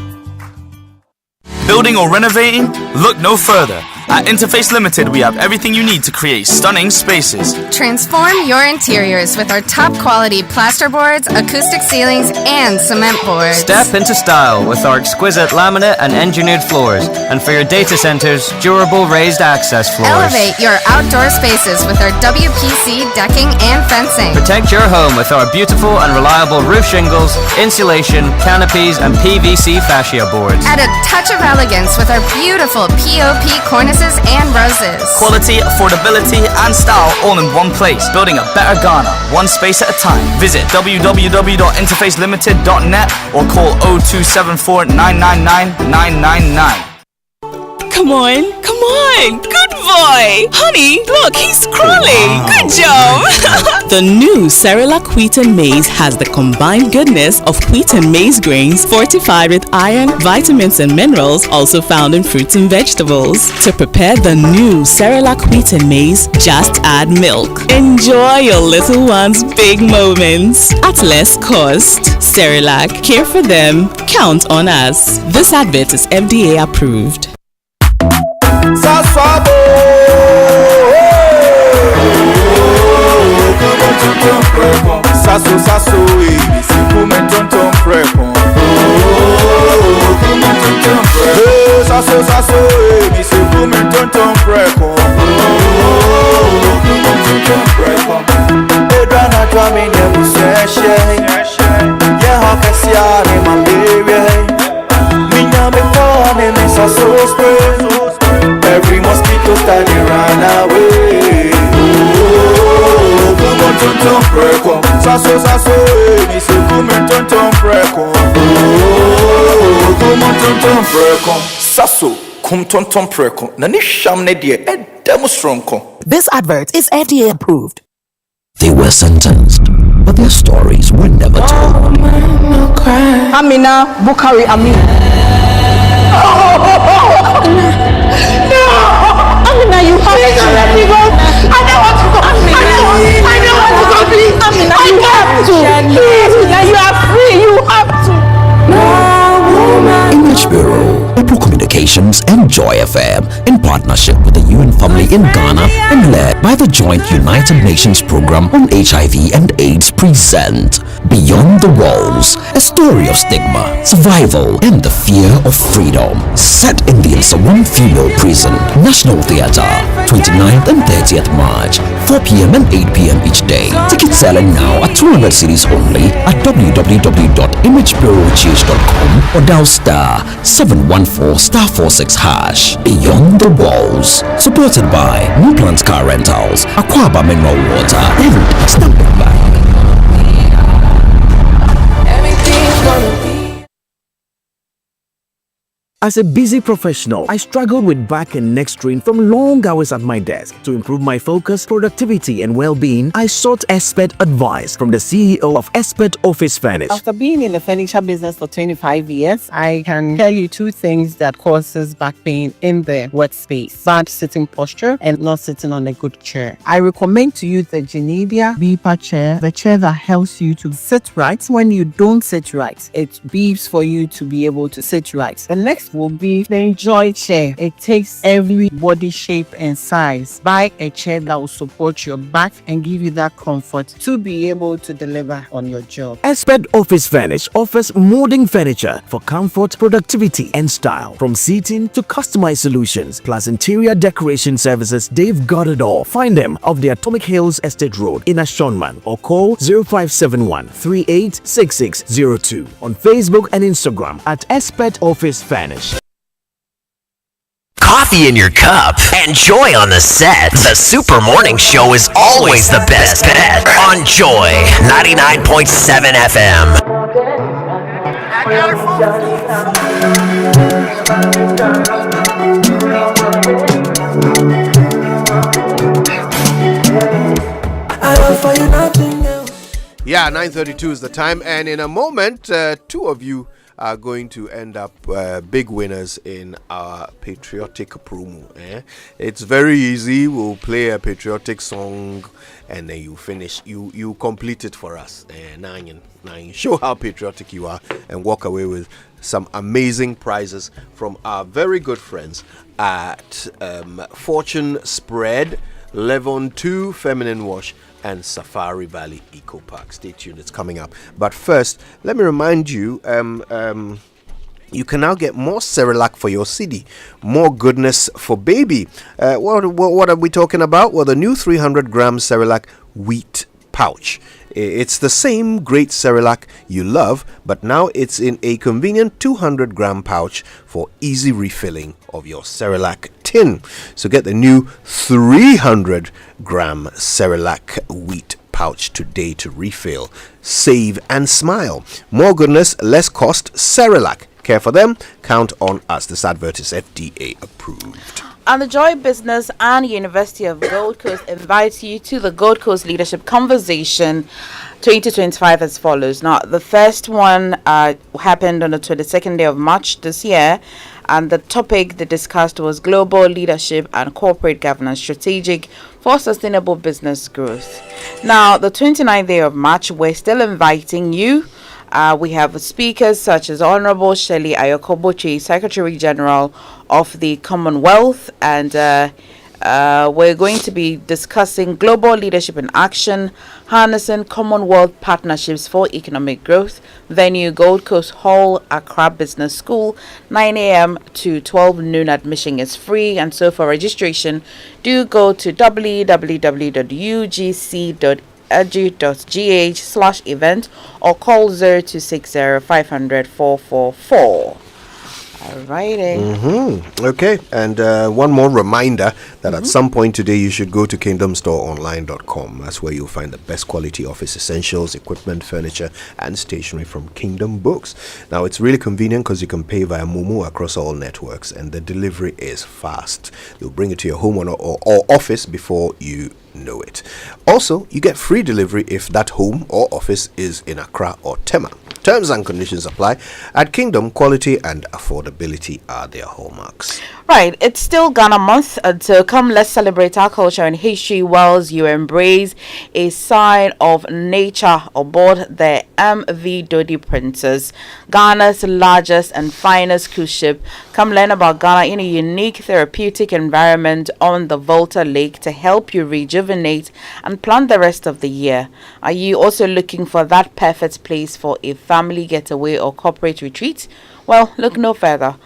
Building or renovating? Look no further. At Interface Limited, we have everything you need to create stunning spaces. Transform your interiors with our top quality plasterboards, acoustic ceilings, and cement boards. Step into style with our exquisite laminate and engineered floors. And for your data centers, durable raised access floors. Elevate your outdoor spaces with our WPC decking and fencing. Protect your home with our beautiful and reliable roof shingles, insulation, canopies, and PVC fascia boards. Add a touch of elegance with our beautiful POP cornices and roses. Quality, affordability, and style all in one place. Building a better Ghana, one space at a time. Visit www.interfacelimited.net or call 0274 999 999. Come on. Good boy. Honey, look, he's crawling. Wow. Good job. The new Cerelac Wheat and Maize has the combined goodness of wheat and maize grains fortified with iron, vitamins, and minerals also found in fruits and vegetables. To prepare the new Cerelac Wheat and Maize, just add milk. Enjoy your little one's big moments at less cost. Cerelac, care for them, count on us. This advert is FDA approved. Saswabo, sasso, simple men tonton prepo. Sasso, simple men tonton prepo. Edana dwami ne museshe, ye hakesia ne mambewe. Minya me kone me sasso spray. Every mosquito starting run away. Oh, come on, tonton preko. Sasso, me say come on, tonton preko. Oh, come on, tonton preko. Sasso, come tonton preko. Nani sham ne die, demo stronko. This advert is FDA approved. They were sentenced, but their stories were never told. Amina Bukari Amin. Amina, you have to let me go. I don't want to go. Amina, I don't want to go. Please, Amina, you have to. Please, Amina, you are free. You have to. Image Bureau, April Communications, and Joy FM, in partnership with the UN Family in Ghana and led by the Joint United Nations Program on HIV and AIDS, present Beyond the Walls, a story of stigma, survival, and the fear of freedom. Set in the Nsawam Female Prison, National Theatre, 29th and 30th March, 4 p.m. and 8 p.m. each day. Tickets selling now at 200 cedis only at www.imagebureauch.com or dial star 714*46#. Beyond the Walls, supported by New Plant Car Rentals, Aquaba Mineral Water, and Standing Bank. As a busy professional, I struggled with back and neck strain from long hours at my desk. To improve my focus, productivity, and well-being, I sought expert advice from the CEO of Expert Office Furnish. After being in the furniture business for 25 years, I can tell you two things that causes back pain in the workspace: bad sitting posture and not sitting on a good chair. I recommend to you the Genevia Beeper chair, the chair that helps you to sit right. When you don't sit right, it beeps for you to be able to sit right. The next will be the Enjoy chair. It takes every body shape and size. Buy a chair that will support your back and give you that comfort to be able to deliver on your job. Expert Office Furnish offers molding furniture for comfort, productivity, and style. From seating to customized solutions, plus interior decoration services, they've got it all. Find them off the Atomic Hills Estate Road in Ashonman or call 0571 386602 on Facebook and Instagram at Expert Office Furnish. Coffee in your cup and joy on the set. The Super Morning Show is always the best bet on Joy 99.7 FM. Yeah, 9:32 is the time, and in a moment, two of you are going to end up big winners in our patriotic promo. It's very easy. We'll play a patriotic song, and then you finish. You complete it for us. Nine. Show how patriotic you are, and walk away with some amazing prizes from our very good friends at Fortune Spread, Levon 2 Feminine Wash, and Safari Valley Eco Park. Stay tuned, it's coming up. But first, let me remind you, you can now get more Cerelac for your city, more goodness for baby. What are we talking about? Well, the new 300-gram Cerelac wheat pouch. It's the same great Cerelac you love, but now it's in a convenient 200-gram pouch for easy refilling of your Cerelac tin. So get the new 300-gram Cerelac wheat pouch today to refill, save, and smile. More goodness, less cost. Cerelac. Care for them? Count on us. This advert is FDA approved. And the Joy Business and University of Gold Coast invites you to the Gold Coast Leadership Conversation 2025 as follows. Now, the first one happened on the 22nd day of March this year, and the topic they discussed was global leadership and corporate governance strategic for sustainable business growth. Now, the 29th day of March, we're still inviting you. We have speakers such as Honorable Shelley Ayokobochi, Secretary General of the Commonwealth, and we're going to be discussing global leadership in action, harnessing Commonwealth partnerships for economic growth. Venue Gold Coast Hall, Accra Business School, 9 a.m. to 12 noon. Admission is free, and so for registration, do go to www.ugc.edu.gh/event or call 0260 500 444. Alrighty. Okay, and one more reminder that at some point today you should go to kingdomstoreonline.com. That's where you'll find the best quality office essentials, equipment, furniture, and stationery from Kingdom Books. Now, it's really convenient because you can pay via Momo across all networks, and the delivery is fast. They'll bring it to your home or office before you know it. Also, you get free delivery if that home or office is in Accra or Tema. Terms and conditions apply. At Kingdom, quality and affordability are their hallmarks. Right, it's still Ghana month, so come let's celebrate our culture and history whilst you embrace a sign of nature aboard the MV Dodi Princess, Ghana's largest and finest cruise ship. Come learn about Ghana in a unique therapeutic environment on the Volta Lake to help you rejuvenate and plan the rest of the year. Are you also looking for that perfect place for a family getaway or corporate retreat? Well, look no further.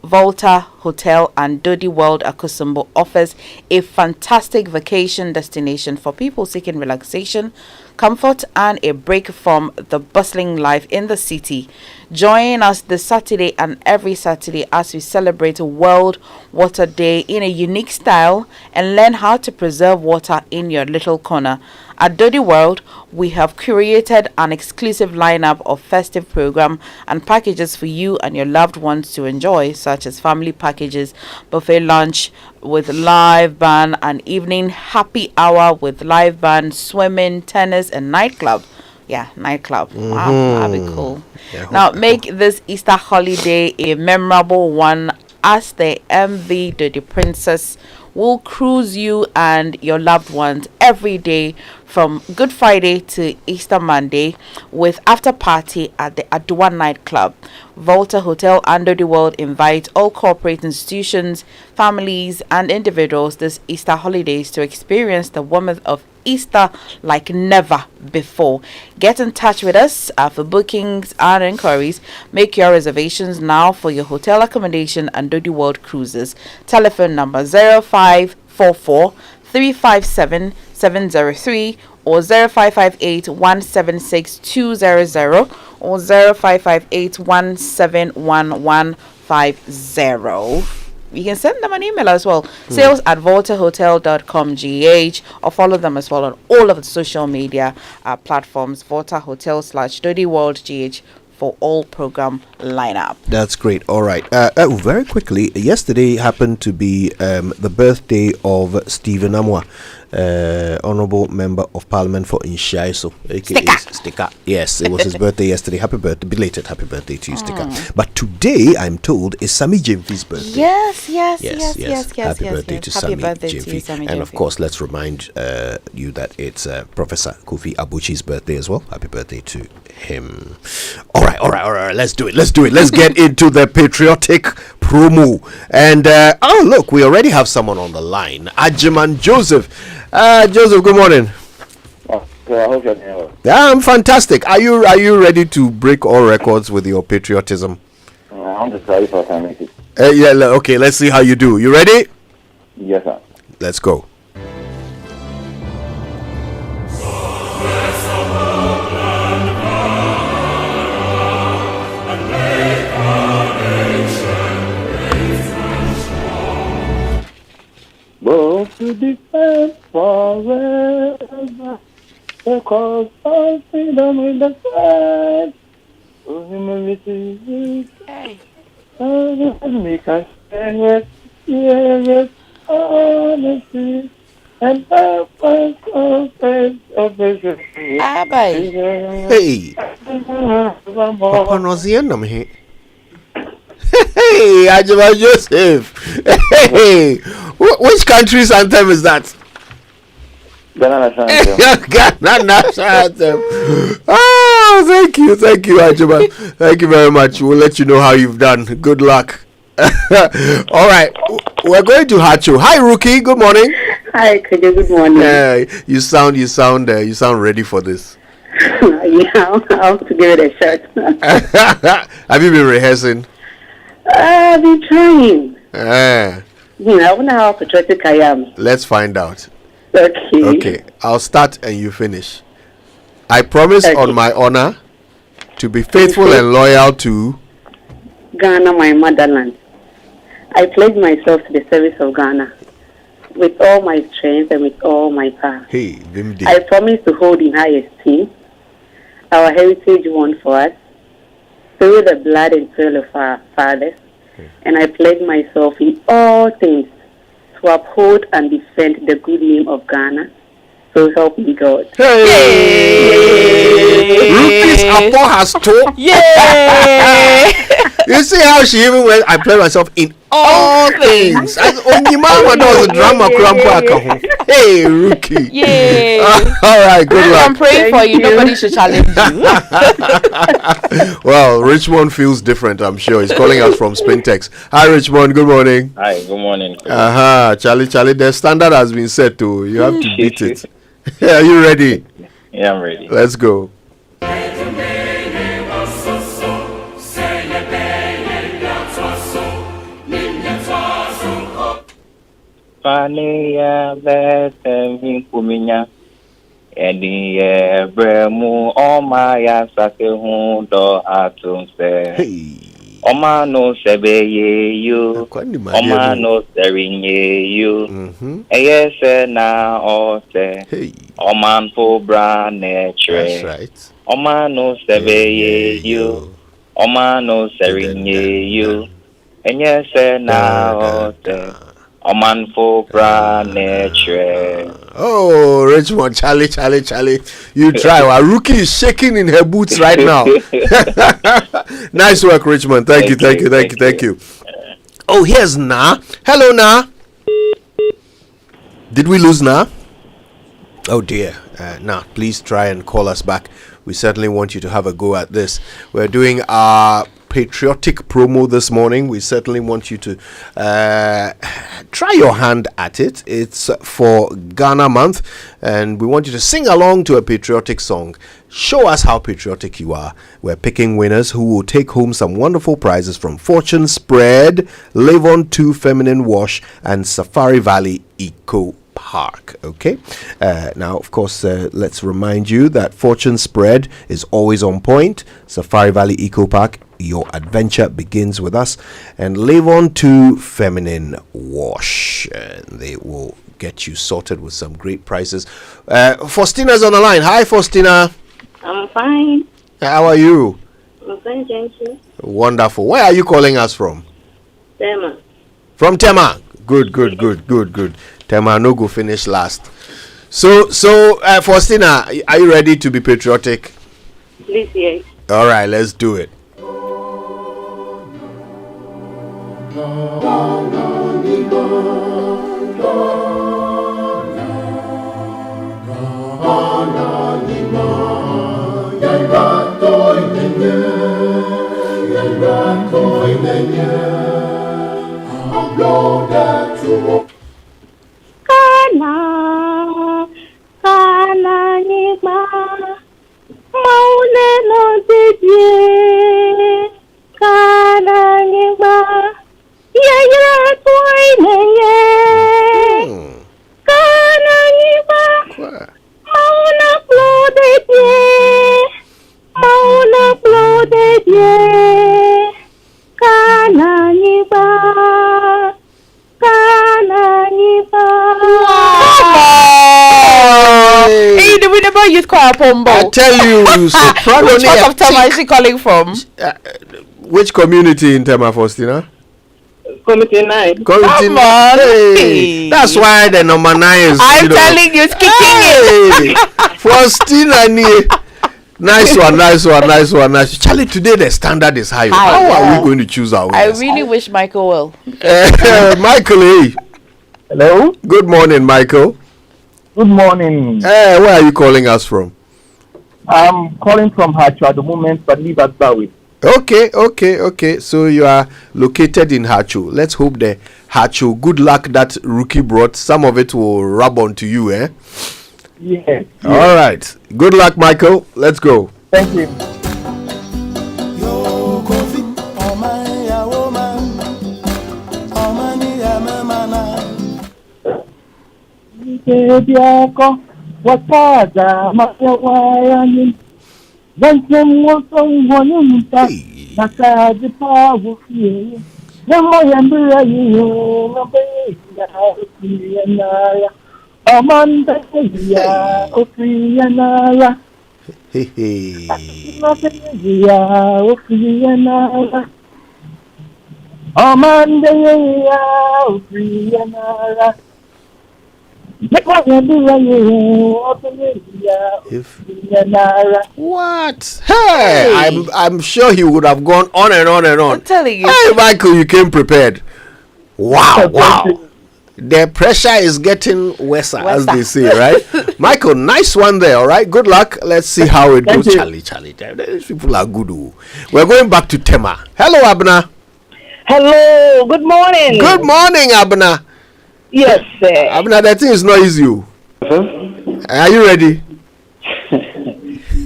Volta Hotel and Dodi World Akusumbo offers a fantastic vacation destination for people seeking relaxation, comfort, and a break from the bustling life in the city. Join us this Saturday and every Saturday as we celebrate World Water Day in a unique style and learn how to preserve water in your little corner. At Dodi World, we have curated an exclusive lineup of festive program and packages for you and your loved ones to enjoy, such as family packages, buffet lunch with live band, and evening happy hour with live band, swimming, tennis, and nightclub. Yeah, nightclub. Wow, that'd be cool. Now, make this Easter holiday a memorable one as the MV Dodi Princess will cruise you and your loved ones every day from Good Friday to Easter Monday with after party at the Adwa nightclub. Volta Hotel Under the World invites all corporate institutions, families and individuals this Easter holidays to experience the warmth of Easter like never before. Get in touch with us for bookings and inquiries. Make your reservations now for your hotel accommodation and Dodi World cruises. Telephone number 0544 357 703 or 0558 176 200 or 0558 171150. You can send them an email as well. sales@voltahotel.com.gh or follow them as well on all of the social media platforms. Volta Hotel /Dodi World GH for all program lineup. That's great. All right. Very quickly, yesterday happened to be the birthday of Stephen Amwa, Honorable Member of Parliament for Inshaiso, aka Sticker. Yes, it was his birthday yesterday. Happy birthday, belated happy birthday to you, Sticker. But today, I'm told, is Sami Jemfi's birthday. Yes. Happy birthday to Sami Jemfi. And of course, let's remind you that it's Professor Kofi Abuchi's birthday as well. Happy birthday to him. All right. Let's do it. Let's get into the patriotic promo. And oh, look, we already have someone on the line. Ajiman Joseph. Joseph, good morning. I hope you're doing well. Yeah, I'm fantastic. Are you ready to break all records with your patriotism? I'm just ready for Affirmative. Okay, let's see how you do. You ready? Yes, sir. Let's go. Both to defend forever, the cause of freedom in the fight, for humility, and make us stand with fearless honesty, and purpose of faith of victory. Hey, Papa Nozianam here. Hey, Ajima Joseph. Hey, which country's anthem is that? Ghana National Anthem. Ghana National Anthem. Oh, thank you, Ajima. Thank you very much. We'll let you know how you've done. Good luck. All right, we're going to Hacho. Hi, Rookie. Good morning. Hi, Kujo. Good morning. You sound ready for this. Yeah, I'll have to give it a shot. Have you been rehearsing? I've been trying. I wonder how patriotic I am. Let's find out. Okay. I'll start and you finish. I promise on my honor to be faithful and loyal to Ghana, my motherland. I pledge myself to the service of Ghana with all my strength and with all my power. Hey, Vimdi. I promise to hold in high esteem our heritage won for us through the blood and soil of our fathers, and I pledge myself in all things to uphold and defend the good name of Ghana. So help me God. Hey! Rupees Apo has told. Yay! You see how she even went, I pledge myself in all things. As Onyimama does a drama crampo. Hey, Rookie. Yay! All right, good luck. I'm praying for you. Nobody should challenge you. Well, Richmond feels different, I'm sure. He's calling us from Spintex. Hi, Richmond. Good morning. Hi, good morning. Charlie, the standard has been set to. You have to beat it. Are you ready? Yeah, I'm ready. Let's go. Fania Vesemi Puminya Edi Bremu Omaya Sake Hundo Atunse Omano sebeye you. Omano serinye you. Eyese na ose. Oman po bra netre. That's right. Omano sebeye you. Omano serinye you. Eyese na ose. Oman po bra netre. Oh, Richmond, Charlie. You try. Our rookie is shaking in her boots right now. Nice work, Richmond. Thank you. Oh, here's Na. Hello, Na. Did we lose Na? Oh dear. Na, please try and call us back. We certainly want you to have a go at this. We're doing our patriotic promo this morning. We certainly want you to try your hand at it. It's for Ghana month, and we want you to sing along to a patriotic song. Show us how patriotic you are. We're picking winners who will take home some wonderful prizes from Fortune Spread, Live On 2 Feminine Wash, and Safari Valley Eco Park. Okay, now of course let's remind you that Fortune Spread is always on point. Safari Valley Eco Park, your adventure begins with us. And Live On to Feminine Wash, they will get you sorted with some great prices. Faustina's on the line. Hi, Faustina. I'm fine. How are you? I'm fine, thank you. Wonderful. Where are you calling us from? Tema. From Tema. Good. Tema no go finish last. So Faustina, are you ready to be patriotic? Please, yes. All right, let's do it. Kana nigma maule no didye kana nigma ya toine ye kana nigma mauna flode ye kana nigma Hey, the winner boy youth choir Pombo. I tell you, which part of Tema is she calling from? Which community in Tema, Faustina? Committee 9. Come on. Hey. That's why the number 9 is. I'm telling you, it's kicking in. Faustina, nice one. Charlie, today the standard is high. How are we going to choose our winners? I really wish Michael will. Michael, hey. Hello. Good morning, Michael. Good morning. Where are you calling us from? I'm calling from Hachu at the moment, but leave at Bawi. Okay. So you are located in Hachu. Let's hope the Hachu good luck that rookie brought. Some of it will rub onto you, eh? Yes. All right. Good luck, Michael. Let's go. Thank you. What? Hey, I'm sure he would have gone on and on. I'm telling you. Hey, Michael, you came prepared. Wow. The pressure is getting worse, as they say, right? Michael, nice one there, all right? Good luck. Let's see how it goes. Charlie. These people are good. We're going back to Tema. Hello, Abna. Hello, good morning. Good morning, Abna. Yes, sir. Abna, that thing is not easy. Are you ready?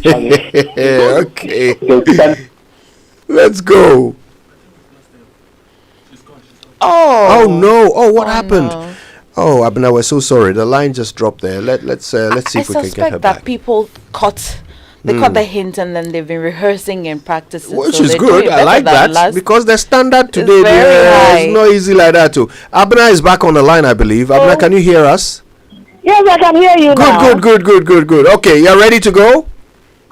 Okay. Let's go. Oh no! Oh, what happened? No. Oh, Abna, we're so sorry. The line just dropped there. Let's see if we can get her back. I suspect that people caught They caught the hint and then they've been rehearsing and practicing. Which so is they're good. doing I like better than that last. because the standard today very high. is not easy like that too. Abna is back on the line, I believe. Abna, can you hear us? Yes, I can hear you now. Good. Okay, you're ready to go?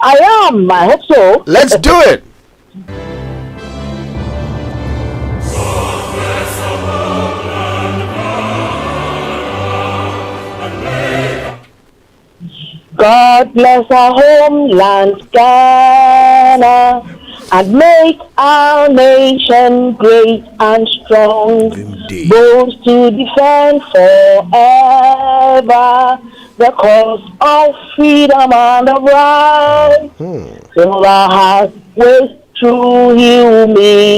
I am. I hope so. Let's do it. God bless our homeland, Ghana, and make our nation great and strong. Both to defend forever the cause of freedom and of right. Fill our hearts with true humility,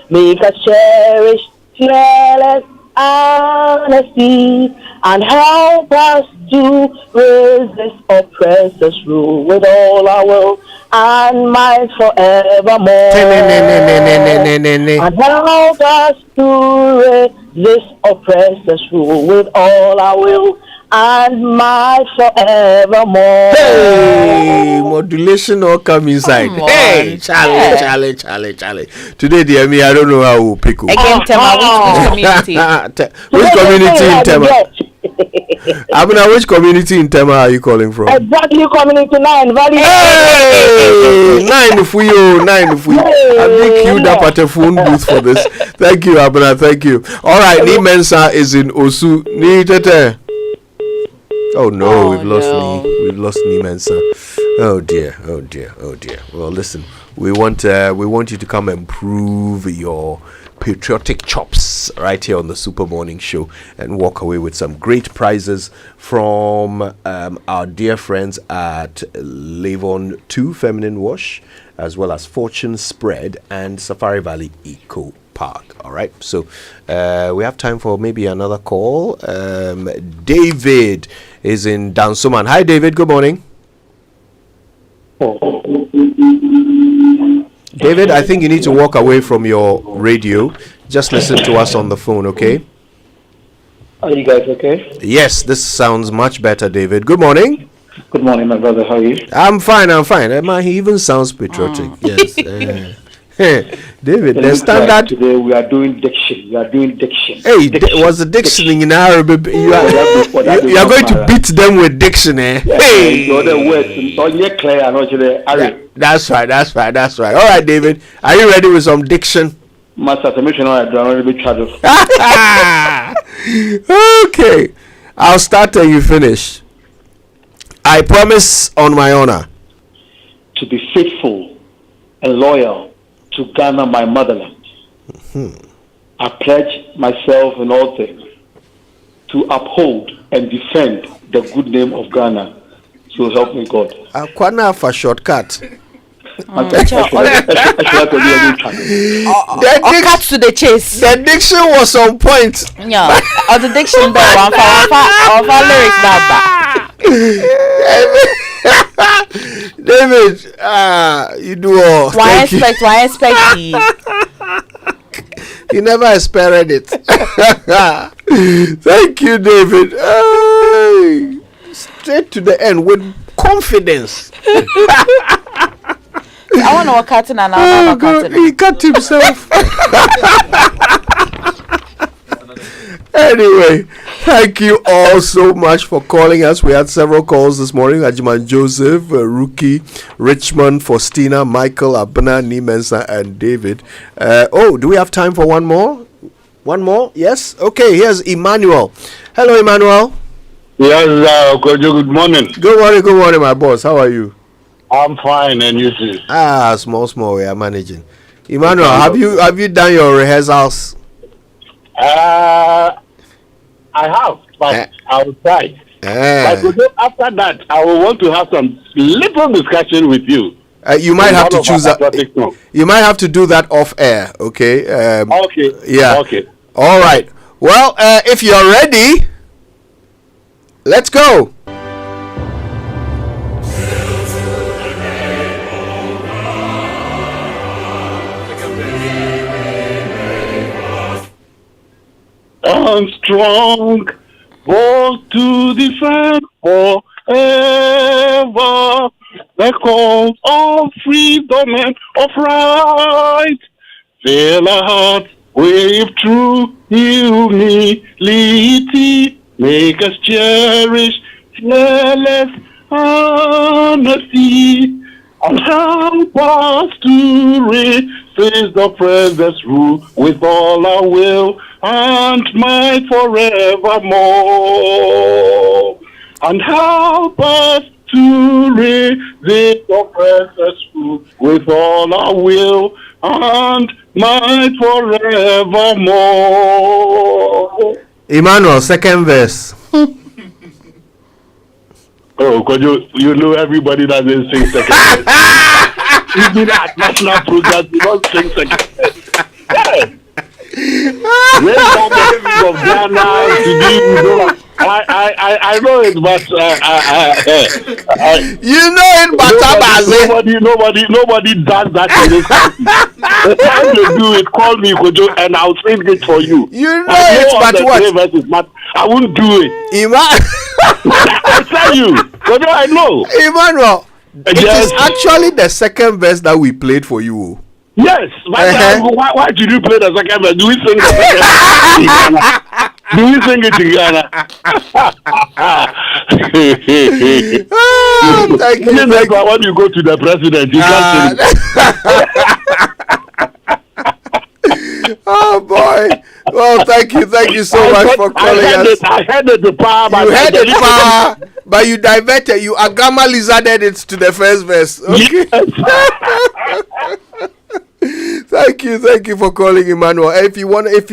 make us cherish fearless honesty, and help us to resist oppressors' rule with all our will and might forevermore. And help us to resist oppressors' rule with all our will and might forevermore. Hey, modulation all come inside. Hey, Charlie. Today, dear me, I don't know how we'll pick up. Again, Tema, which community? Which community in Tema? Abuna, which community in Tema are you calling from? Exactly, community 9, Valley. Hey, 9 for you. I've been queued up at a phone booth for this. Thank you, Abuna. Thank you. All right, Ni Mensa is in Osu. Ni Tete. Oh no, we've lost Ni Mensa. Oh dear. Well, listen, we want you to come and prove your patriotic chops right here on the Super Morning Show and walk away with some great prizes from our dear friends at Lavon 2 Feminine Wash, as well as Fortune Spread and Safari Valley Eco Park. All right, so we have time for maybe another call. David is in Dansoman. Hi, David. Good morning. David, I think you need to walk away from your radio. Just listen to us on the phone, okay? Are you guys okay? Yes, this sounds much better, David. Good morning. Good morning, my brother. How are you? I'm fine. He even sounds patriotic. Yes. David, the standard today we are doing diction. Hey, was the diction in Arabic? You are going to beat them with diction, eh? Hey, that's right. All right, David, are you ready with some diction? Okay, I'll start and you finish. I promise on my honor to be faithful and loyal to Ghana, my motherland. I pledge myself in all things to uphold and defend the good name of Ghana. So help me God. Kwana for shortcut. Cut to the chase. The diction was on point. Yeah, or the diction there. One for lyrics that. David, you do all. Why expect you never expected it. Thank you, David. Straight to the end with confidence. I want to work out and I want he cut himself. Anyway, thank you all so much for calling us. We had several calls this morning. Ajiman Joseph, Rookie, Richmond, Faustina, Michael, Abna, Nimensa, and David. Do we have time for one more? One more? Yes? Okay, here's Emmanuel. Hello, Emmanuel. Yes, good morning. Good morning, my boss. How are you? I'm fine, and you too? Small, we are managing. Emmanuel, have you done your rehearsals? I have, but I will try. But after that, I will want to have some little discussion with you. You might have to choose that. You might have to do that off air, okay? Okay. Yeah. Okay. All right. Well, if you're ready, let's go. I'm strong, bold to defend forever the cause of freedom and of right. Fill our hearts with true humility. Make us cherish fearless honesty. And help us to resist the presence rule with all our will and might forevermore. And help us to resist the presence rule with all our will and might forevermore. Emmanuel, second verse. Oh, because you know everybody that doesn't sing second verse. Even at national program, you don't sing second verse. Yeah. Raise down the of Ghana to do, I know it, but you know it, but nobody does that in this country. The time you do it, call me, Kojo, and I'll sing it for you. You know it, but what? Verses, but I won't do it. I tell you, Kojo, I know. Emmanuel, it is actually the second verse that we played for you. Yes, but why did you play the second verse? Do we sing the second verse? Do we sing it together? Thank you. Like when you go to the president, you can't sing. Oh boy! Well, thank you so much for calling us. I had the power. You had the power, but you diverted. You agama lizarded it to the first verse. Okay. Thank you for calling, Emmanuel. If you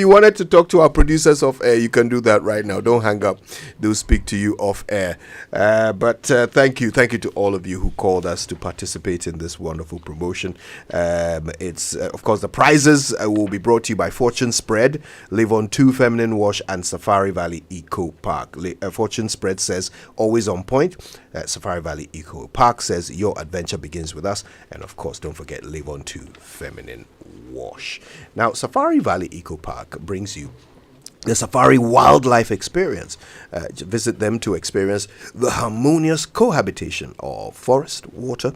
wanted to talk to our producers off air, you can do that right now. Don't hang up. They'll speak to you off air. But thank you to all of you who called us to participate in this wonderful promotion. It's of course the prizes will be brought to you by Fortune Spread, Live on 2 Feminine Wash, and Safari Valley Eco Park. Fortune Spread says always on point. Safari Valley Eco Park says your adventure begins with us, and of course don't forget Live on 2 Feminine Wash. Now, Safari Valley Eco Park brings you the Safari Wildlife Experience. Visit them to experience the harmonious cohabitation of forest, water,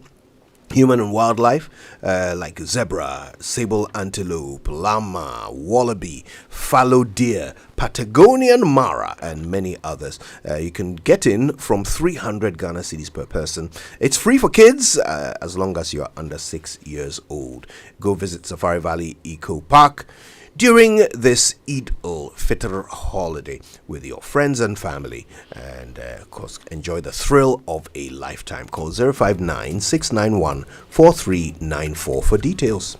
human and wildlife like zebra, sable antelope, llama, wallaby, fallow deer, Patagonian mara, and many others. You can get in from 300 Ghana cedis per person. It's free for kids as long as you are under 6 years old. Go visit Safari Valley Eco Park during this Eid al-Fitr holiday with your friends and family, and of course enjoy the thrill of a lifetime. Call 059-691-4394 for details.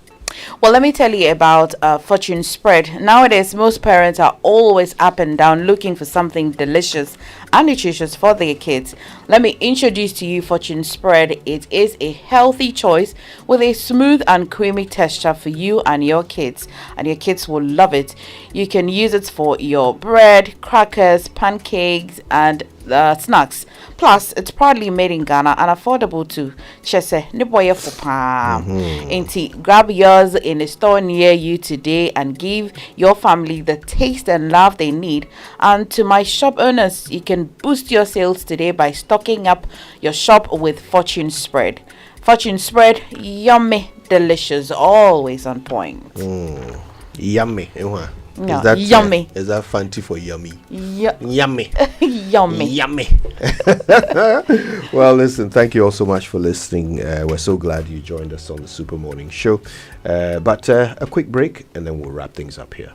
Well, let me tell you about Fortune Spread. Nowadays, most parents are always up and down looking for something delicious and nutritious for their kids. Let me introduce to you Fortune Spread. It is a healthy choice with a smooth and creamy texture for you and your kids will love it. You can use it for your bread, crackers, pancakes, and snacks. Plus, it's proudly made in Ghana and affordable too. Grab yours in a store near you today and give your family the taste and love they need. And to my shop owners, you can boost your sales today by stocking up your shop with Fortune Spread. Fortune Spread, yummy, delicious, always on point. Yummy. No, is that yummy? Is that fancy for yummy? Yummy. Yummy. Well, listen, thank you all so much for listening. We're so glad you joined us on the Super Morning Show. But a quick break, and then we'll wrap things up here.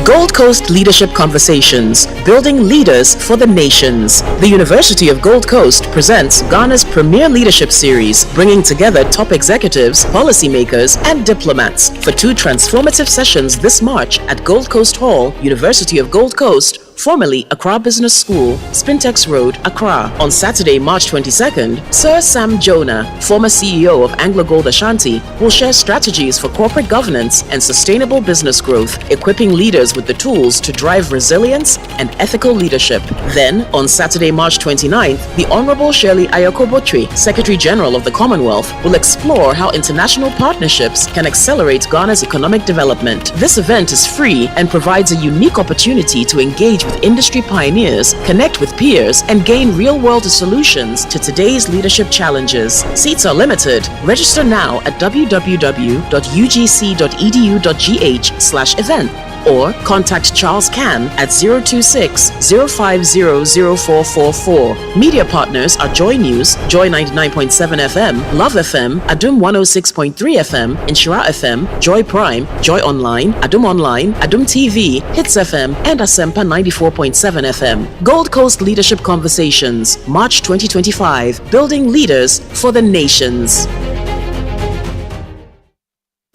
Gold Coast Leadership Conversations, Building Leaders for the Nations. The University of Gold Coast presents Ghana's premier leadership series, bringing together top executives, policymakers, and diplomats for 2 transformative sessions this March at Gold Coast Hall, University of Gold Coast, formerly Accra Business School, Spintex Road, Accra. On Saturday, March 22nd, Sir Sam Jonah, former CEO of Anglo Gold Ashanti, will share strategies for corporate governance and sustainable business growth, equipping leaders with the tools to drive resilience and ethical leadership. Then, on Saturday, March 29th, the Honorable Shirley Ayoko-Botry, Secretary General of the Commonwealth, will explore how international partnerships can accelerate Ghana's economic development. This event is free and provides a unique opportunity to engage with industry pioneers, connect with peers, and gain real-world solutions to today's leadership challenges. Seats are limited. Register now at www.ugc.edu.gh/event or contact Charles Can at 026-050-0444. Media partners are Joy News, Joy 99.7 FM, Love FM, Adum 106.3 FM, Inshira FM, Joy Prime, Joy Online, Adum TV, Hits FM, and Asempa 94.7 FM. Gold Coast Leadership Conversations, March 2025, building leaders for the nations.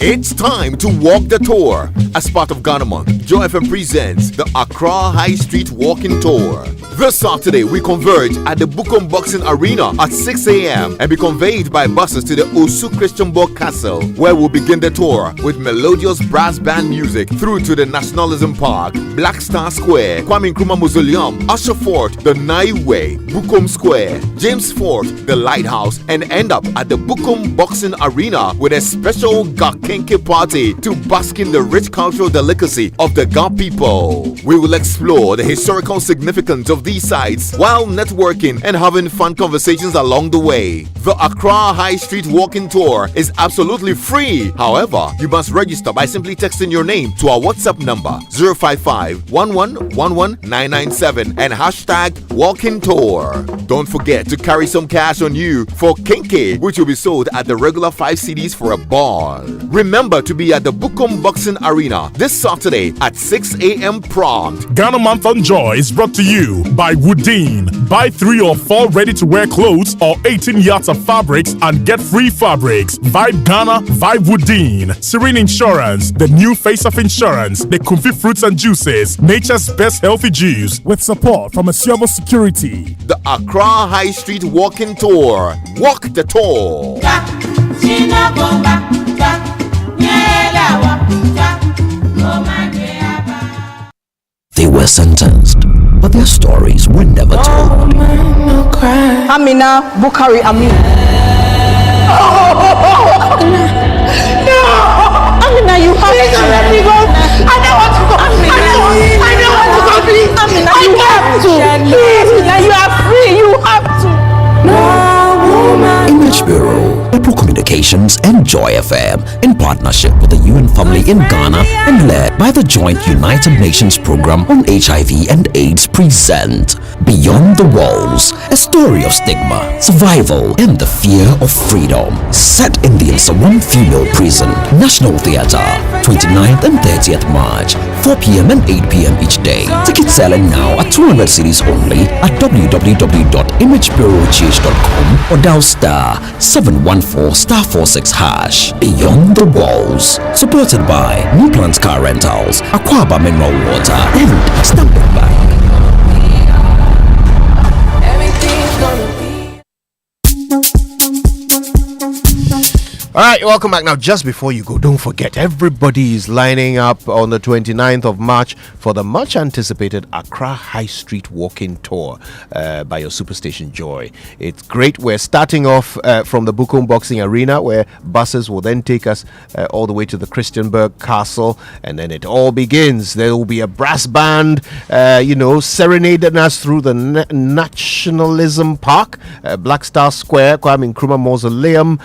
It's time to walk the tour. As part of Ghana Month, Joy FM presents the Accra High Street Walking Tour. This Saturday, we converge at the Bukom Boxing Arena at 6 a.m. and be conveyed by buses to the Osu Christianborg Castle, where we'll begin the tour with melodious brass band music through to the Nationalism Park, Black Star Square, Kwame Nkrumah Mausoleum, Usher Fort, the Nai Way, Bukom Square, James Fort, the Lighthouse, and end up at the Bukom Boxing Arena with a special Kente party to bask in the rich cultural delicacy of the Ga people. We will explore the historical significance of these sites while networking and having fun conversations along the way. The Accra High Street Walking Tour is absolutely free. However, you must register by simply texting your name to our WhatsApp number 055-1111-997 and hashtag Walking Tour. Don't forget to carry some cash on you for Kente, which will be sold at the regular 5 CDs for a ball. Remember to be at the Bukom Boxing Arena this Saturday at 6 a.m. prompt. Ghana Month on Joy is brought to you by Woodine. Buy 3 or 4 ready-to-wear clothes or 18 yards of fabrics and get free fabrics. Vibe Ghana, Vibe Woodine. Serene Insurance, the new face of insurance. The Kumfi Fruits and Juices, nature's best healthy juice with support from Asiobo Security. The Accra High Street Walking Tour. Walk the tour. They were sentenced, but their stories were never told. Amina Bukari Amin. No! Amina, you have to let me go. I don't want to go. I don't want to go, please. Amina, you have to. Please, Amina, you are free. You have to. No, woman. Image Bureau, April Communications, and Joy FM in partnership with the UN Family in Ghana and led by the Joint United Nations Program on HIV and AIDS present Beyond the Walls, a story of stigma, survival, and the fear of freedom. Set in the Nsawam Female Prison, National Theatre, 29th and 30th March, 4 p.m. and 8 p.m. each day. Tickets selling now at 200 cedis only at www.imagebureauch.com or dial star 714*46#. Beyond the Walls, supported by New Plants Car Rentals, Aquaba Mineral Water, and Standard Bank. All right, welcome back. Now, just before you go, don't forget, everybody is lining up on the 29th of March for the much anticipated Accra High Street Walking Tour by your Superstation Joy. It's great. We're starting off from the Bukom Boxing Arena, where buses will then take us all the way to the Christianborg Castle, and then it all begins. There will be a brass band, serenading us through the Nationalism Park, Black Star Square, Kwame Nkrumah Mausoleum,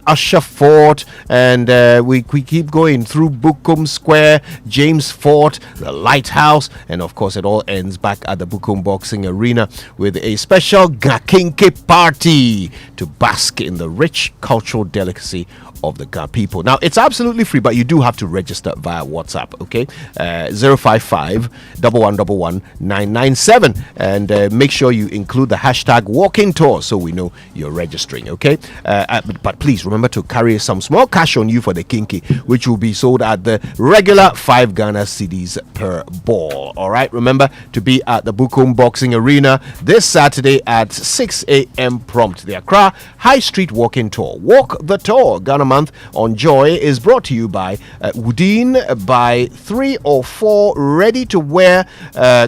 Usher Fort, and we keep going through Bukom Square, James Fort, the Lighthouse, and of course it all ends back at the Bukom Boxing Arena with a special Kente party to bask in the rich cultural delicacy of the Ga people. Now, it's absolutely free, but you do have to register via WhatsApp, okay? 055-1111-997, and make sure you include the hashtag Walking Tour so we know you're registering, okay? But please remember to carry some small cash on you for the Kente, which will be sold at the regular 5 Ghana cedis per ball. All right, remember to be at the Bukom Boxing Arena this Saturday at 6 a.m. prompt. The Accra High Street Walking Tour. Walk the tour. Ghana Month on Joy is brought to you by Woodine. Buy 3 or 4 ready-to-wear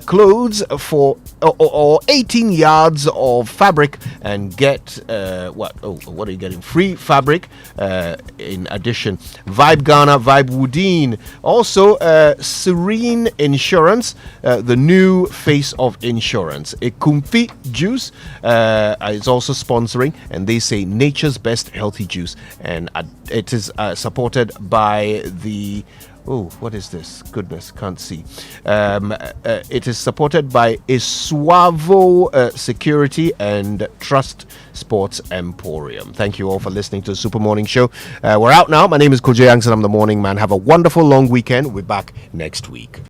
clothes for or 18 yards of fabric and get what are you getting? Free fabric in addition. Vibe Ghana, Vibe Woodine. Also, Serene Insurance, the new face of insurance. Ekumfi Juice is also sponsoring, and they say nature's best healthy juice. And it is supported by the... Oh, what is this? Goodness, can't see. It is supported by Isuavo Security and Trust Sports Emporium. Thank you all for listening to the Super Morning Show. We're out now. My name is Kojo Youngson. I'm the morning man. Have a wonderful long weekend. We're back next week.